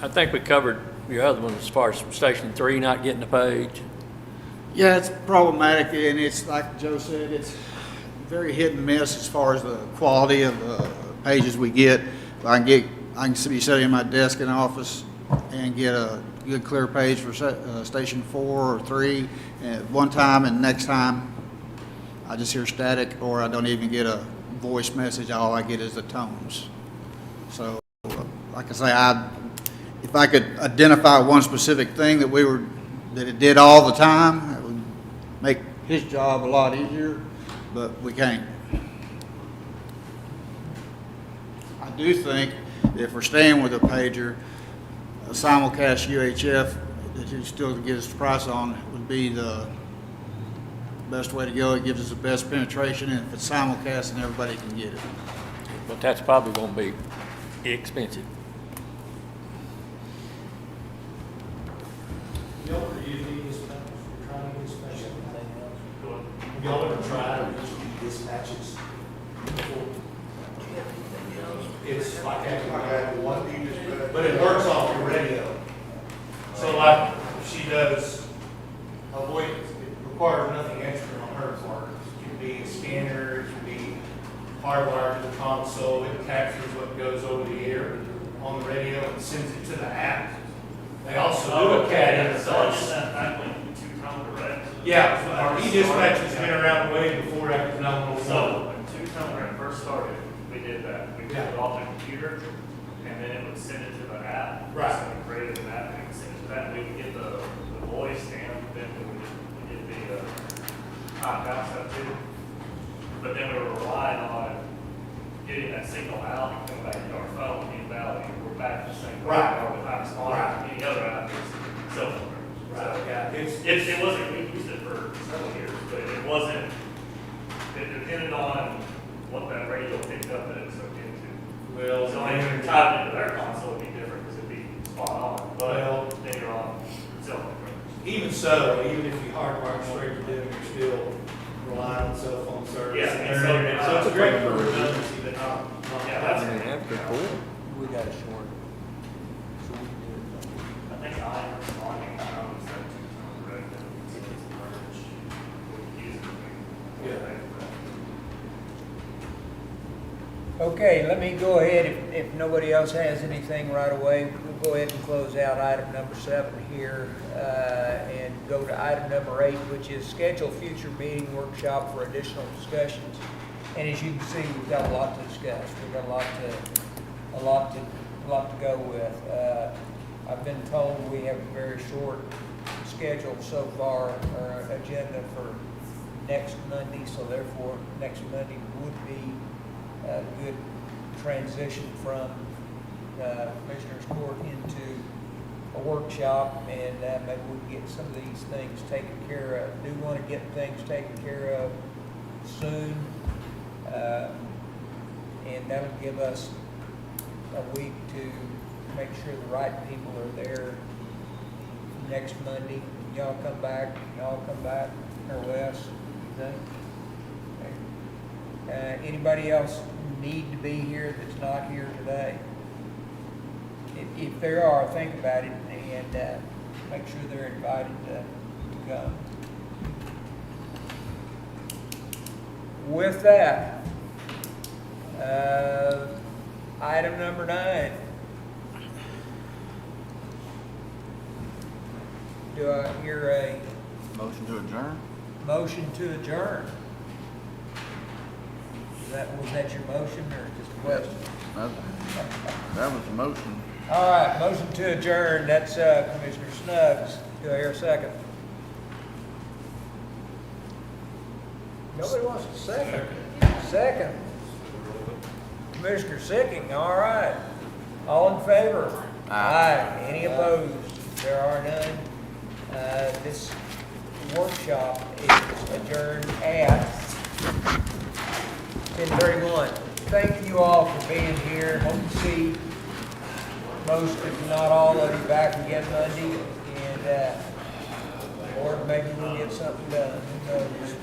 I think we covered your other one as far as Station 3 not getting a page. Yeah, it's problematic, and it's like Joe said, it's very hit and miss as far as the quality of the pages we get. I can be sitting in my desk in the office and get a good clear page for Station 4 or 3 at one time, and next time I just hear static, or I don't even get a voice message. All I get is the tones. So, like I say, if I could identify one specific thing that it did all the time, it would make his job a lot easier, but we can't. I do think if we're staying with a pager, a simulcast UHF that you still get us the price on would be the best way to go. It gives us the best penetration, and if it's simulcast, then everybody can get it. But that's probably gonna be expensive. Y'all ever use these dispatches? You're trying to dispatch anything else? Have y'all ever tried to use these dispatches before? It's like having one dispatch, but it works off your radio. So like she does avoidance, it requires nothing extra on her part. It can be a scanner, it can be hardwired to the console, it captures what goes over the air on the radio and sends it to the app. They also do a CAD interface. Yeah, our e-dispatch has been around way before after 911. So when two-tone when it first started, we did that. We put it off the computer, and then it would send it to the app. Right. So we created an app, and it would send it to that, and we would get the voice, and then we did the time-out stuff too. But then we were relying on getting that signal out and coming back into our phone, and value. We're back to the same. Right. Or with time Right. any other app is cell phone. Right, yeah. It wasn't, we used it for several years, but it wasn't, it depended on what that radio picked up that it was hooked into. Well, So when you're tied into their console, it'd be different because it'd be spot on, Well- but then you're on cell phone. even so, even if you hardwire straight to them, you're still relying on cell phone service. Yeah, and and internet. so- So it's great for redundancy, but not. Yeah, that's, We got a short. I think I am responding, was that two-tone direct, that it's merged. We use it. Yeah. Okay, let me go ahead, if nobody else has anything right away, we'll go ahead and close out item number 7 here, and go to item number 8, which is schedule future meeting workshop for additional discussions. And as you can see, we've got a lot to discuss, we've got a lot to go with. I've been told we have a very short schedule so far, or agenda for next Monday, so therefore, next Monday would be a good transition from Commissioner's Court into a workshop, and maybe we can get some of these things taken care of. Do want to get things taken care of soon, and that'll give us a week to make sure the right people are there next Monday. y'all come back, or Wes, you think? Anybody else need to be here that's not here today? If there are, think about it and make sure they're invited to come. With that, item number 9. Do I hear a Motion to adjourn? motion to adjourn? Was that your motion or just a question? That was the motion. All right, motion to adjourn, that's Commissioner Snuggs. Do I hear a second? Nobody wants to second. Second. Commissioner Sicking, all right. All in favor? Aye. Any opposed? There are none. This workshop is adjourned at 10:31. Thank you all for being here. Hope to see most, if not all of you back again Monday. And, or maybe we'll get something done. Who knows?